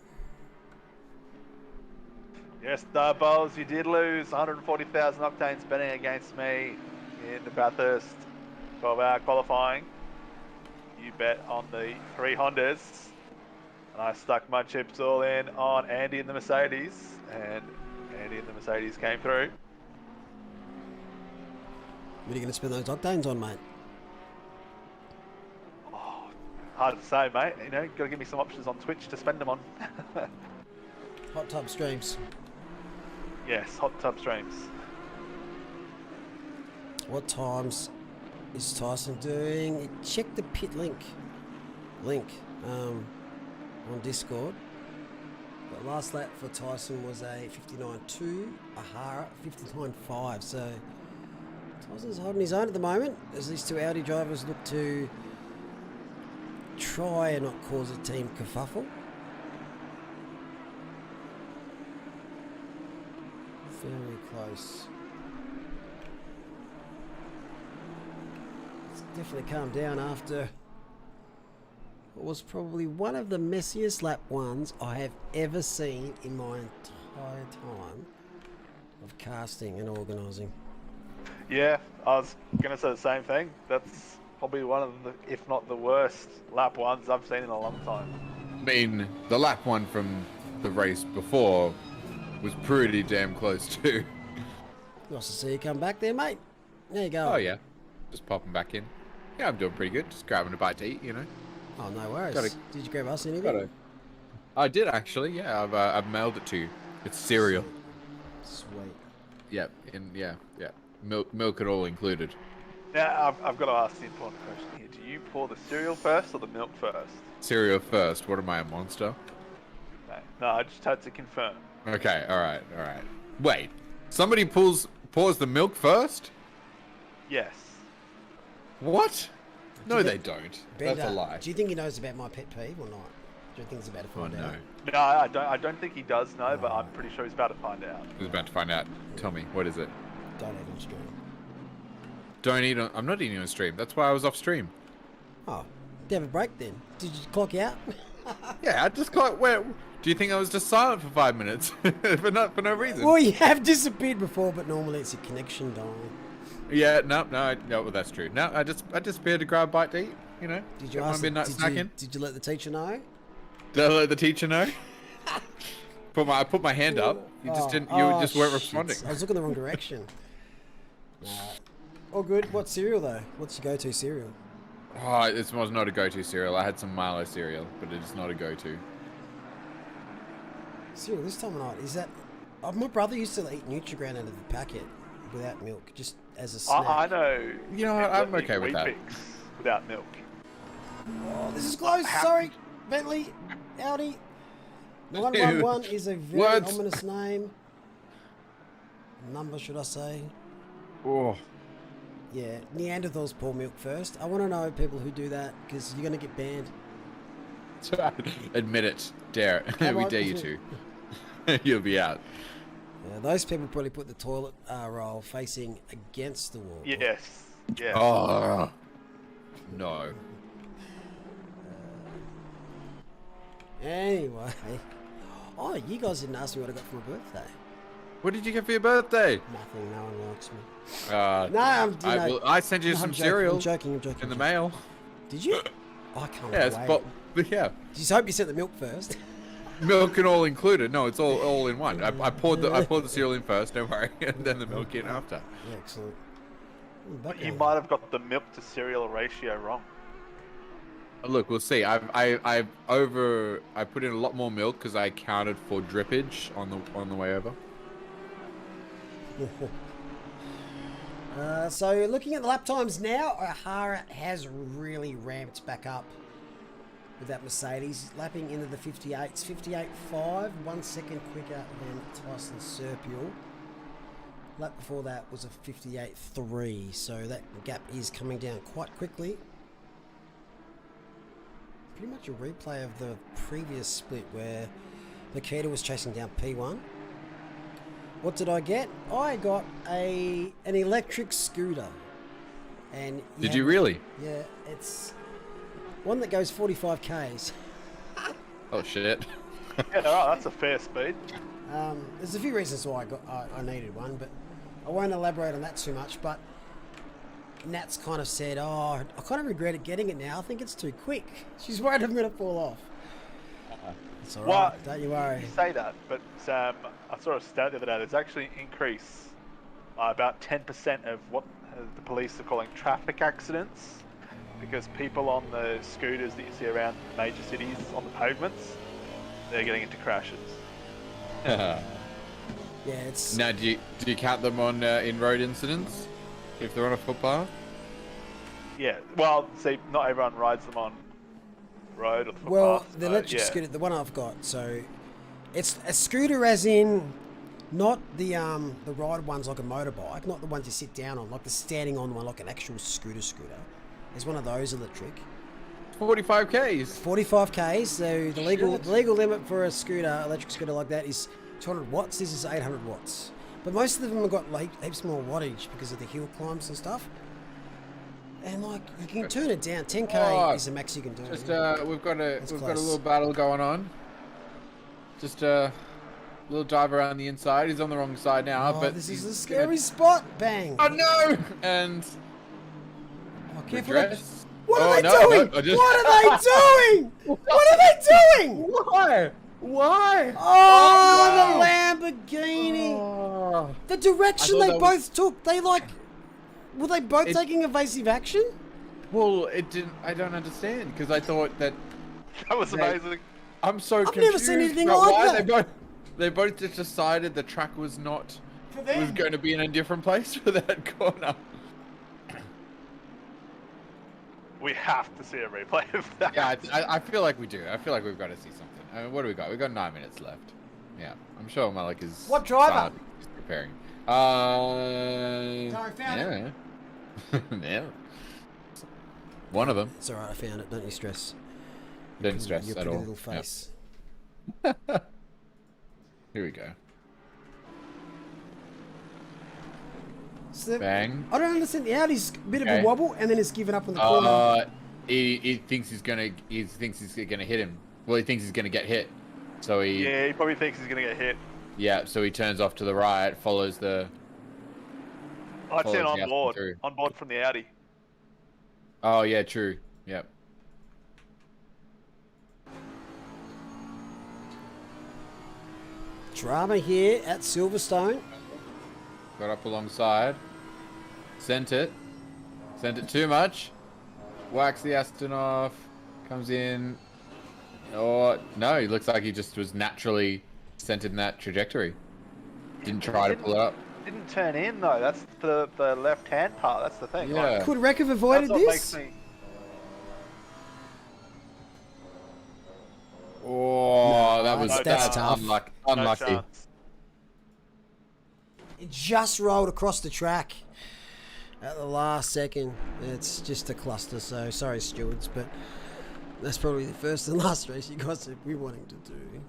Yes, Bowles, you did lose 140,000 octanes betting against me in the Bathurst 12-hour qualifying. You bet on the 3 Hondas, and I stuck my chips all in on Andy in the Mercedes, and Andy in the Mercedes came through. What are you going to spend those octanes on, mate? Oh, hard to say, mate. You know, got to give me some options on Twitch to spend them on. Hot tub streams. Yes, hot tub streams. What times is Tyson doing? Check the pit link on Discord. The last lap for Tyson was a 59.2, O'Hara 59.5. So Tyson's holding his own at the moment as these two Audi drivers look to try and not cause a team kerfuffle. Very close. It's definitely calmed down after what was probably one of the messiest lap ones I have ever seen in my entire time of casting and organising. Yeah, I was going to say the same thing. That's probably one of the, if not the worst lap ones I've seen in a long time. I mean, the lap one from the race before was pretty damn close too. Nice to see you come back there, mate. There you go. Oh yeah, just popping back in. Yeah, I'm doing pretty good. Just grabbing a bite to eat, you know. Oh, no worries. Gotta- Did you grab us anything? I did actually. Yeah, I've mailed it to you. It's cereal. Sweet. Yep. Yeah. Milk and all included. Now, I've got to ask the important question here. Do you pour the cereal first or the milk first? Cereal first. What am I, a monster? No, I just had to confirm. Okay. All right. Wait. Somebody pours the milk first? Yes. What? No, you they think- don't. Bender, That's a lie. do you think he knows about my pet peeve or not? Do you think he's about to Oh find no. out? No, I don't think he does know, but I'm pretty sure he's about to find out. I was about to find out. Tell me, what is it? Don't eat on stream. Don't eat on... I'm not eating on stream. That's why I was off stream. Oh, do you have a break then? Did you clock out? Yeah, I just got... Where... Do you think I was just silent for 5 minutes? for no reason? Well, you have disappeared before, but normally it's a connection dying. Yeah, no, well, that's true. No, I just disappeared to grab a bite to eat, you know. Did you Get my ask? midnight snack in. Did you let the teacher know? Did I let the teacher know? I put my hand up. You just didn't. You just weren't shit. responding. I was looking the wrong direction. All good. What cereal though? What's your go-to cereal? Oh, it was not a go-to cereal. I had some Milo cereal, but it's not a go-to. Cereal this time of night is that? Oh, my brother used to eat Nutri-Grain out of the packet without milk, just as a snack. I know. You know what, I'm okay with that. Weet-Bix without milk. Oh, this is close. Sorry. Bentley, Audi. 911 is a very What? ominous name. Number, should I say? Oh. Yeah, Neanderthals pour milk first. I want to know people who do that because you're going to get banned. Admit it. Dare it. Come We on. dare you to. You'll be out. Yeah, those people probably put the toilet roll facing against the wall. Yes. Yes. Oh. No. Anyway. Oh, you guys didn't ask me what I got for my birthday. What did you get for your birthday? Nothing, no one likes me. I sent you No, some I'm cereal joking. in the mail. Did you? I can't Yeah, it's wait. yeah. Just hope you sent the milk first. Milk and all included. No, it's all in one. I poured the cereal in first. Don't worry, and then the milk in after. Yeah, excellent. But you might have got the milk to cereal ratio wrong. Look, we'll see. I put in a lot more milk because I counted for drippage on the way over. So looking at the lap times now, O'Hara has really ramped back up with that Mercedes, lapping into the 58s. 58.5, 1 second quicker than Tyson Serpiel. Lap before that was a 58.3, so that gap is coming down quite quickly. Pretty much a replay of the previous split where Nikita was chasing down P1. What did I get? I got an electric scooter. And Did you really? Yeah, it's one that goes 45 k's. Oh shit. Yeah, no, that's a fair speed. There's a few reasons why I needed one, but I won't elaborate on that too much. But Nat's kind of said, "Oh, I kind of regretted getting it now. I think it's too quick." She's worried I'm going to fall off. It's all right. Well, Don't you worry. You say that, but I saw a stat the other day. There's actually an increase about 10% of what the police are calling traffic accidents, because people on the scooters that you see around major cities on the pavements, they're getting into crashes. Yeah, it's Now, do you count them on in road incidents if they're on a footpath? Yeah, well, see, not everyone rides them on road or the footpath. well, the so, electric yeah. scooter, the one I've got. So it's a scooter, as in not the ride ones like a motorbike, not the ones you sit down on, like the standing on one, like an actual scooter. There's one of those electric. 45 k's. 45 k's. So the legal limit for a scooter, electric scooter like that, is 200 watts. This is 800 watts. But most of them have got like heaps more wattage because of the hill climbs and stuff. And like you can turn it down. 10k is the max you can do. Just we've got a That's we've got a close. little battle going on. Just a little dive around the inside. He's on the wrong side now, Oh, but this is a he's scary spot. Bang. Oh no! And Oh, careful. redress. What Oh, are they no, doing? no, I just- What are they doing? What are they doing? Why? Why? Oh, no. the Lamborghini. Oh. The direction I thought they that both took. They like. Were they both It- taking evasive action? Well, it didn't. I don't understand because I thought that. That was They- amazing. I'm so I've confused. never seen anything about like why that. They both just decided the track was not For them. was going to be in a different place for that corner. We have to see a replay of that. Yeah, I feel like we do. I feel like we've got to see something. I mean, what do we got? We've got 9 minutes left. Yeah, I'm sure Malik is. What driver? silent, just preparing. I found yeah. Yeah. One of them. It's alright, I found it. Don't you stress. Don't stress Your at pretty all. little face. Yep. Here we go. So, Bang. I don't understand. The Audi's a bit of Okay. a wobble and then it's given up on the corner. He thinks he's gonna hit him. Well, he thinks he's gonna get hit. So he Yeah, he probably thinks he's going to get hit. so he turns off to the right, follows the. I'd see it Follows the on board. through. On board from the Audi. Oh yeah, true. Yep. Drama here at Silverstone. Got up alongside. Sent it too much. Whacks the Aston off. Comes in. Oh no, he looks like he just was naturally centered in that trajectory. Didn't try to pull it up. Didn't turn in though. That's the left-hand part. That's the thing. Yeah. Like, Could Wreck have avoided that's what this? makes me. that's tough. Unlucky. chance. It just rolled across the track at the last second. It's just a cluster, so sorry, stewards, but that's probably the first and last race you guys would be wanting to do.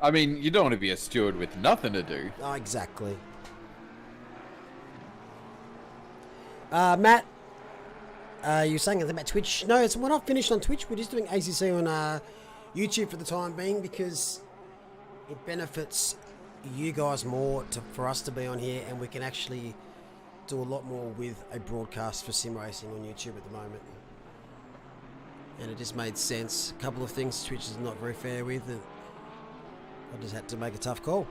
I mean, you don't want to be a steward with nothing to do. Oh, exactly. Matt, you're saying about Twitch? No, we're not finished on Twitch. We're just doing ACC on YouTube for the time being because it benefits you guys more for us to be on here, and we can actually do a lot more with a broadcast for sim racing on YouTube at the moment. And it just made sense. A couple of things Twitch is not very fair with. And I just had to make a tough call.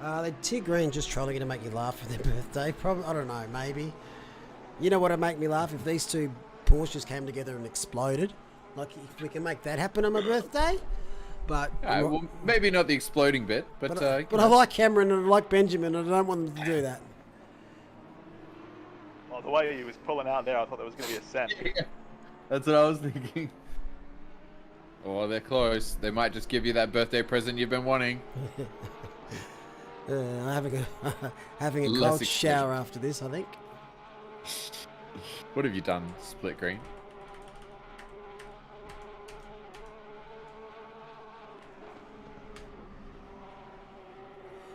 The Tig Green just trolling to make you laugh for their birthday. Probably, I don't know, maybe. You know what would make me laugh? If these two Porsches came together and exploded. Like, if we can make that happen on my birthday. But Well, maybe not the exploding bit, but I like Cameron and I like Benjamin and I don't want them to do that. Well, the way he was pulling out there, I thought there was going to be a scent. Yeah, that's what I was thinking. Oh, they're close. They might just give you that birthday present you've been wanting. Having a Less cold exposure. shower after this, I think. What have you done, Split Green?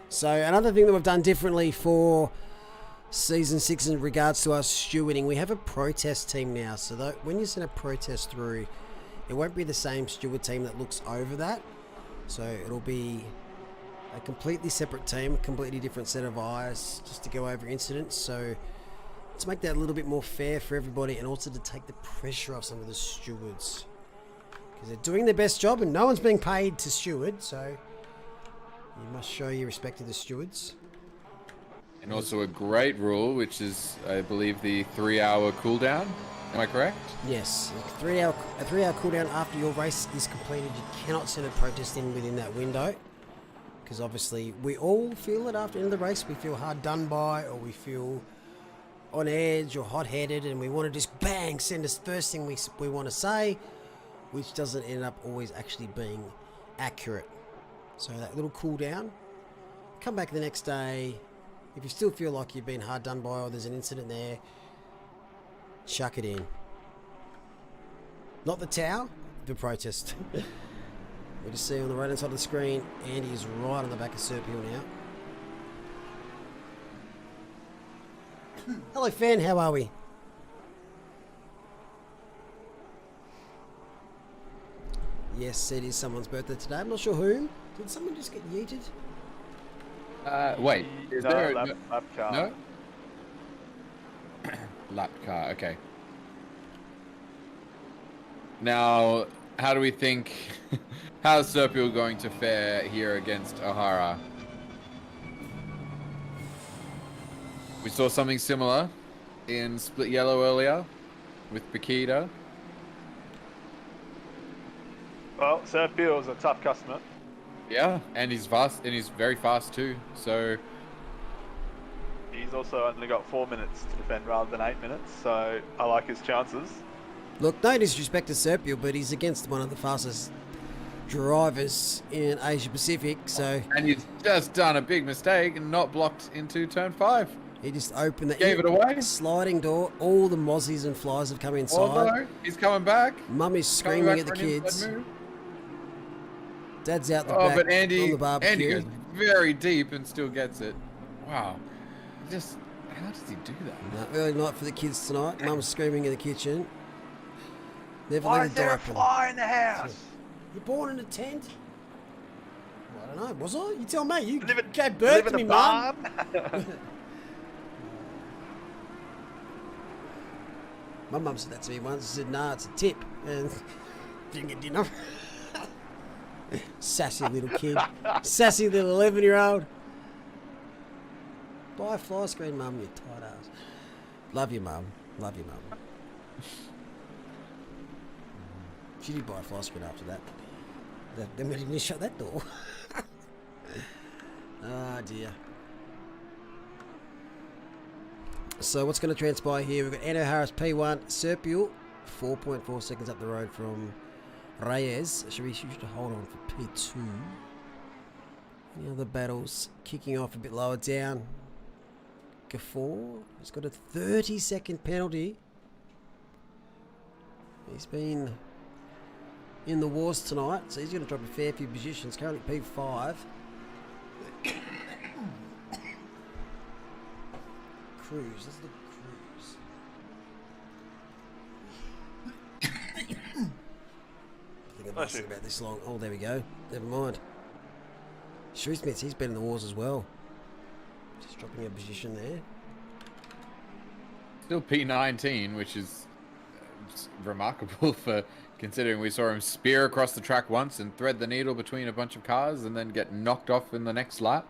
So another thing that we've done differently for Season 6 in regards to our stewarding, we have a protest team now. So that when you send a protest through, it won't be the same steward team that looks over that. So it'll be a completely separate team, a completely different set of eyes just to go over incidents. So to make that a little bit more fair for everybody and also to take the pressure off some of the stewards. Because they're doing their best job and no one's being paid to steward, so you must show your respect to the stewards. And also a great rule, which is, I believe, the 3-hour cooldown. Am I correct? Yes, a 3-hour cooldown after your race is completed. You cannot send a protest in within that window. Because obviously we all feel it after the end of the race. We feel hard done by, or we feel on edge or hot-headed, and we want to just bang send us first thing we want to say, which doesn't end up always actually being accurate. So that little cooldown, come back the next day. If you still feel like you've been hard done by or there's an incident there, chuck it in. Not the towel, the protest. We just see on the right hand side of the screen, Andy is right on the back of Serpil now. Hello, fan. How are we? Yes, it is someone's birthday today. I'm not sure who. Did someone just get yeeted? Wait, is No, there a... lap car. No? Lap car, okay. Now, how do we think... How's Serpil going to fare here against O'Hara? We saw something similar in Split Yellow earlier with Bakita. Well, Serpil is a tough customer. Yeah, and he's fast, and he's very fast too. So He's also only got 4 minutes to defend rather than 8 minutes, so I like his chances. Look, no disrespect to Serpil, but he's against one of the fastest drivers in Asia Pacific, so and he's just done a big mistake and not blocked into turn 5. he just opened the Gave it away. sliding door. All the mozzies and flies have come inside. Although he's coming back. Mum is Coming screaming back at the for an inside kids. move. Dad's out the Oh, back but on Andy the barbecue. goes very deep and still gets it. Wow. Just, how does he do that? No, early night for the kids tonight. Mum's screaming in the kitchen. Never Why let is the door there a open. fly in the house? You're born in a tent? Well, I don't know. Was I? You tell me. You Live in- gave live birth to in me, a Mum. barn? My mum said that to me once. She said, nah, it's a tip. And didn't get dinner. Sassy little kid. Sassy little 11-year-old. Buy a fly screen, Mum, you tight ass. Love you, Mum. Love you, Mum. She did buy a fly screen after that. Then we didn't shut that door. Ah, dear. So what's going to transpire here? We've got Anno Harris P1, Serpil, 4.4 seconds up the road from Reyes. Should hold on for P2. Any other battles kicking off a bit lower down? Gafor has got a 30-second penalty. He's been in the wars tonight, so he's going to drop a fair few positions. Currently P5. Cruz, let's look at Cruz. I think I've lasted about this long. Oh, there we go. Never mind. Shoesmith, he's been in the wars as well. Just dropping a position there. Still P19, which is remarkable for considering we saw him spear across the track once and thread the needle between a bunch of cars and then get knocked off in the next lap.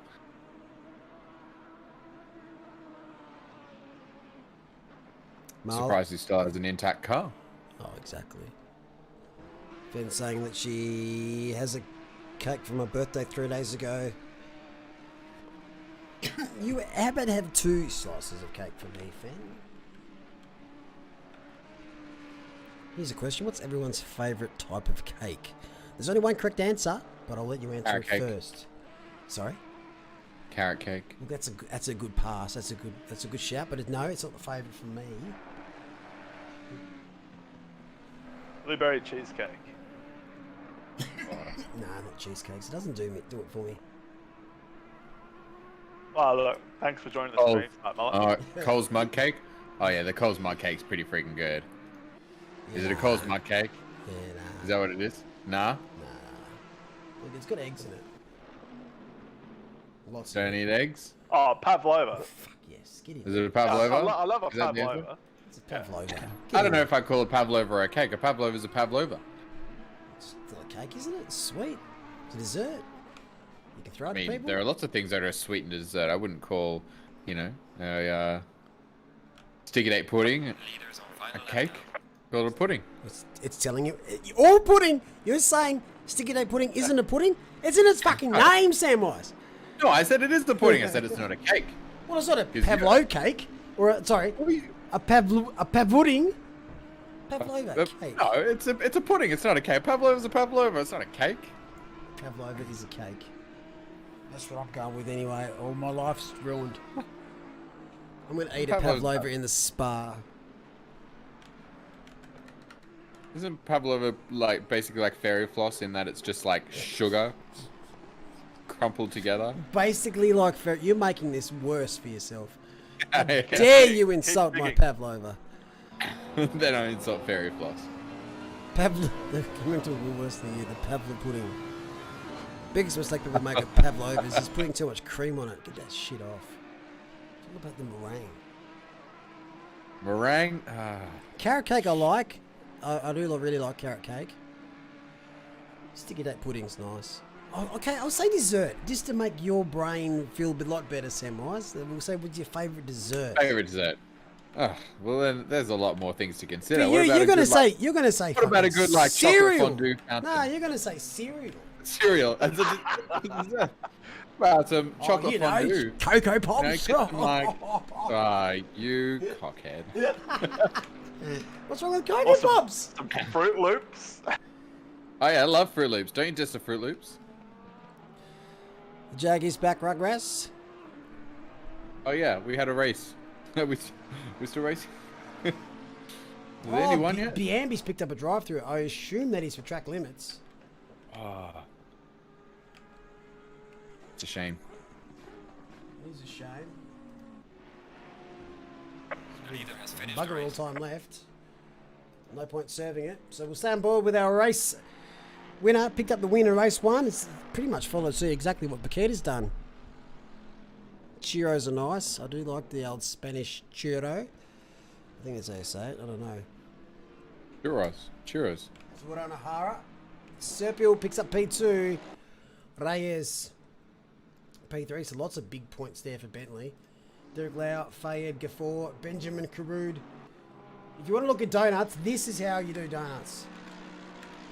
Surprised he still has an intact car. Oh, exactly. Fenn saying that she has a cake for my birthday 3 days ago. How about have 2 slices of cake for me, Fenn? Here's a question. What's everyone's favourite type of cake? There's only one correct answer, but I'll let you answer it first. Sorry? Carrot cake. Well, that's a good pass. That's a good shout, but no, it's not the favourite for me. Blueberry cheesecake. Nah, not cheesecakes. It doesn't do it for me. Oh, look, thanks for joining the stream. Cole's mud cake? Oh yeah, the Cole's mud cake's pretty freaking good. Is it a Cole's mud cake? Yeah, nah. Is that what it is? Nah? Nah. Look, it's got eggs in it. Lots Don't of need eggs? Oh, pavlova. Fuck yes. Get in. Is it a pavlova? I love a Is that the answer? pavlova. It's a pavlova. I don't know if I call a pavlova a cake. A pavlova is a pavlova. It's still a cake, isn't it? It's sweet. It's a dessert. You can throw it I to mean, people. there are lots of things that are sweet and dessert. I wouldn't call, a sticky date pudding a cake. Call it a pudding. It's telling you. All pudding! You're saying sticky date pudding isn't a pudding? It's in its fucking name, Samwise. No, I said it is the pudding. I said it's not a cake. Well, it's not a Pavlov cake. Or, a pavpudding. Pavlova cake. No, it's a pudding. It's not a cake. Pavlova's a pavlova. It's not a cake. Pavlova is a cake. That's what I'm going with anyway. All my life's ruined. I'm going to eat a pavlova in the spa. Isn't pavlova basically like fairy floss in that it's just like sugar crumpled together? Basically like you're making this worse for yourself. How dare you insult my pavlova? They don't insult fairy floss. They're coming to a Woolworths the year, the pavlova pudding. Biggest mistake people make of pavlova is just putting too much cream on it. Get that shit off. It's all about the meringue. Meringue? Carrot cake I like. I do really like carrot cake. Sticky date pudding's nice. Oh, okay, I'll say dessert, just to make your brain feel a lot better, Samwise. We'll say, what's your favourite dessert? Favorite dessert? Oh, well then there's a lot more things to consider. You're gonna say. What about a good cereal? Chocolate fondue fountain? No, you're gonna say cereal. Cereal. Well, some chocolate fondue. Cocoa Pops. You cockhead. What's wrong with Cocoa Pops? Some Fruit Loops. Oh yeah, I love Fruit Loops. Don't you diss the Fruit Loops? The Jag is back, Rugrats. Oh yeah, we had a race. we still racing? Is there anyone yet? Biambi's picked up a drive-through. I assume that is for track limits. It's a shame. It is a shame. Leader has finished Bugger all time left. No point serving it. So we'll stay on board with our race winner. Picked up the win in race 1. It's pretty much followed suit exactly what Paqueta's done. Churros are nice. I do like the old Spanish churro. I think that's how you say it. I don't know. Churros. Suranahara. Serpil picks up P2. Reyes P3. So lots of big points there for Bentley. Derek Lau, Fayed, Gafor, Benjamin Karud. If you want to look at donuts, this is how you do donuts.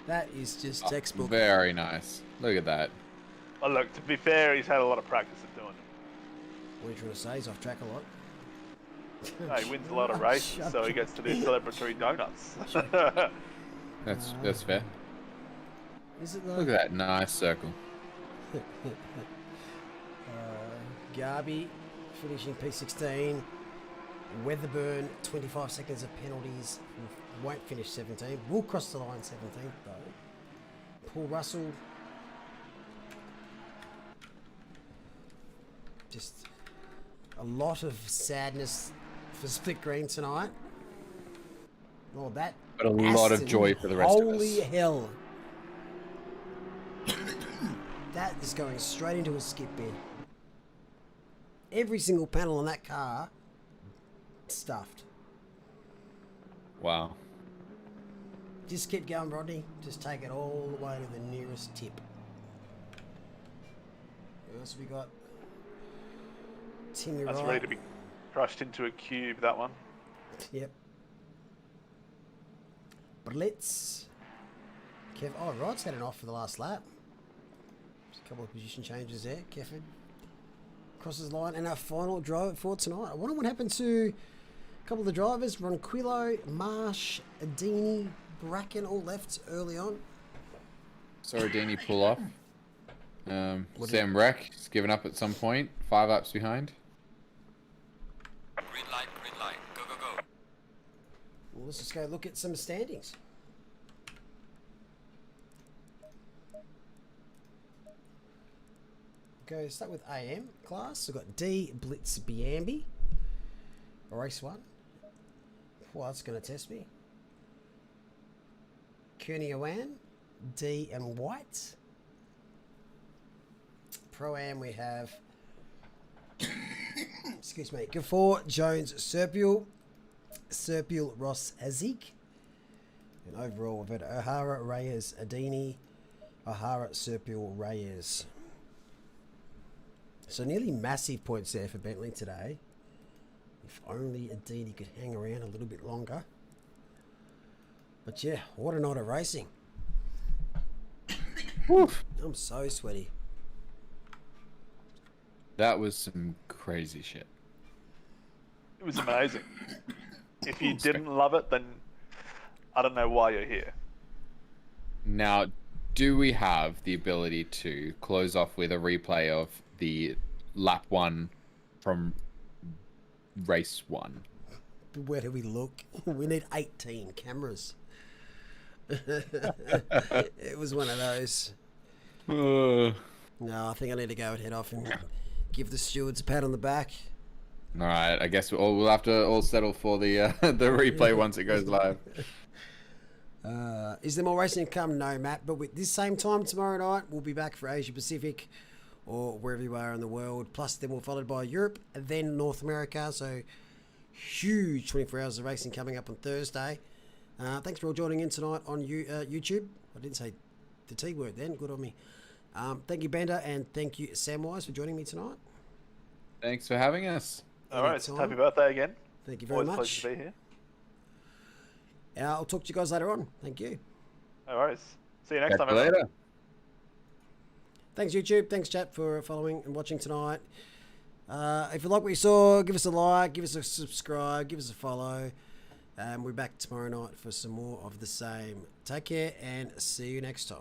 That is just textbook. Very nice. Look at that. Well, look, to be fair, he's had a lot of practice at doing it. What are you trying to say? He's off track a lot. No, he wins a lot of races, so he gets to do celebratory donuts. That's fair. Is it though? Look at that nice circle. Garby finishing P16. Weatherburn, 25 seconds of penalties. Won't finish 17. Will cross the line 17th though. Paul Russell. Just a lot of sadness for Split Green tonight. Oh, that. But a lot of Aston, joy for the rest of us. Holy hell. That is going straight into a skip bin. Every single panel on that car stuffed. Wow. Just keep going, Rodney. Just take it all the way to the nearest tip. Who else have we got? Timmy That's Wright. ready to be crushed into a cube, that one. Yep. Blitz. Oh, Rod's had it off for the last lap. Just a couple of position changes there. Kevin crosses the line. And our final drive for tonight. I wonder what happened to a couple of the drivers. Ronquillo, Marsh, Adini, Bracken all left early on. Sorry, Danny, pull off. Sam Wreck has given up at some point. 5 laps behind. Green light, go, go, go. Well, let's just go look at some standings. Go start with AM class. We've got D Blitz Biambi. Race 1. Well, that's going to test me. Kearney Owan, D and White. Pro Am we have excuse me, Gafford, Jones, Serpule, Ross, Azik. And overall we've had O'Hara, Reyes, Adini, O'Hara, Serpule, Reyes. So nearly massive points there for Bentley today. If only Adini could hang around a little bit longer. But yeah, what a night of racing. I'm so sweaty. That was some crazy shit. It was amazing. If you didn't love it, then I don't know why you're here. Now, do we have the ability to close off with a replay of the lap 1 from race 1? Where do we look? We need 18 cameras. It was one of those. No, I think I need to go and head off and give the stewards a pat on the back. All right, I guess we'll have to all settle for the the replay once it goes live. Is there more racing to come? No, Matt. But with this same time tomorrow night, we'll be back for Asia Pacific or wherever you are in the world. Plus, then we're followed by Europe and then North America. So, huge 24 hours of racing coming up on Thursday. Thanks for all joining in tonight on YouTube. I didn't say the T word then. Good on me. Thank you, Bender, and thank you, Samwise, for joining me tonight. Thanks for having us. All right, happy birthday again. Thank you very Always much. a pleasure to be here. I'll talk to you guys later on. Thank you. No worries. See you next Catch time. you everyone. later. Thanks, YouTube. Thanks, chat, for following and watching tonight. If you like what you saw, give us a like, give us a subscribe, give us a follow. We're back tomorrow night for some more of the same. Take care and see you next time.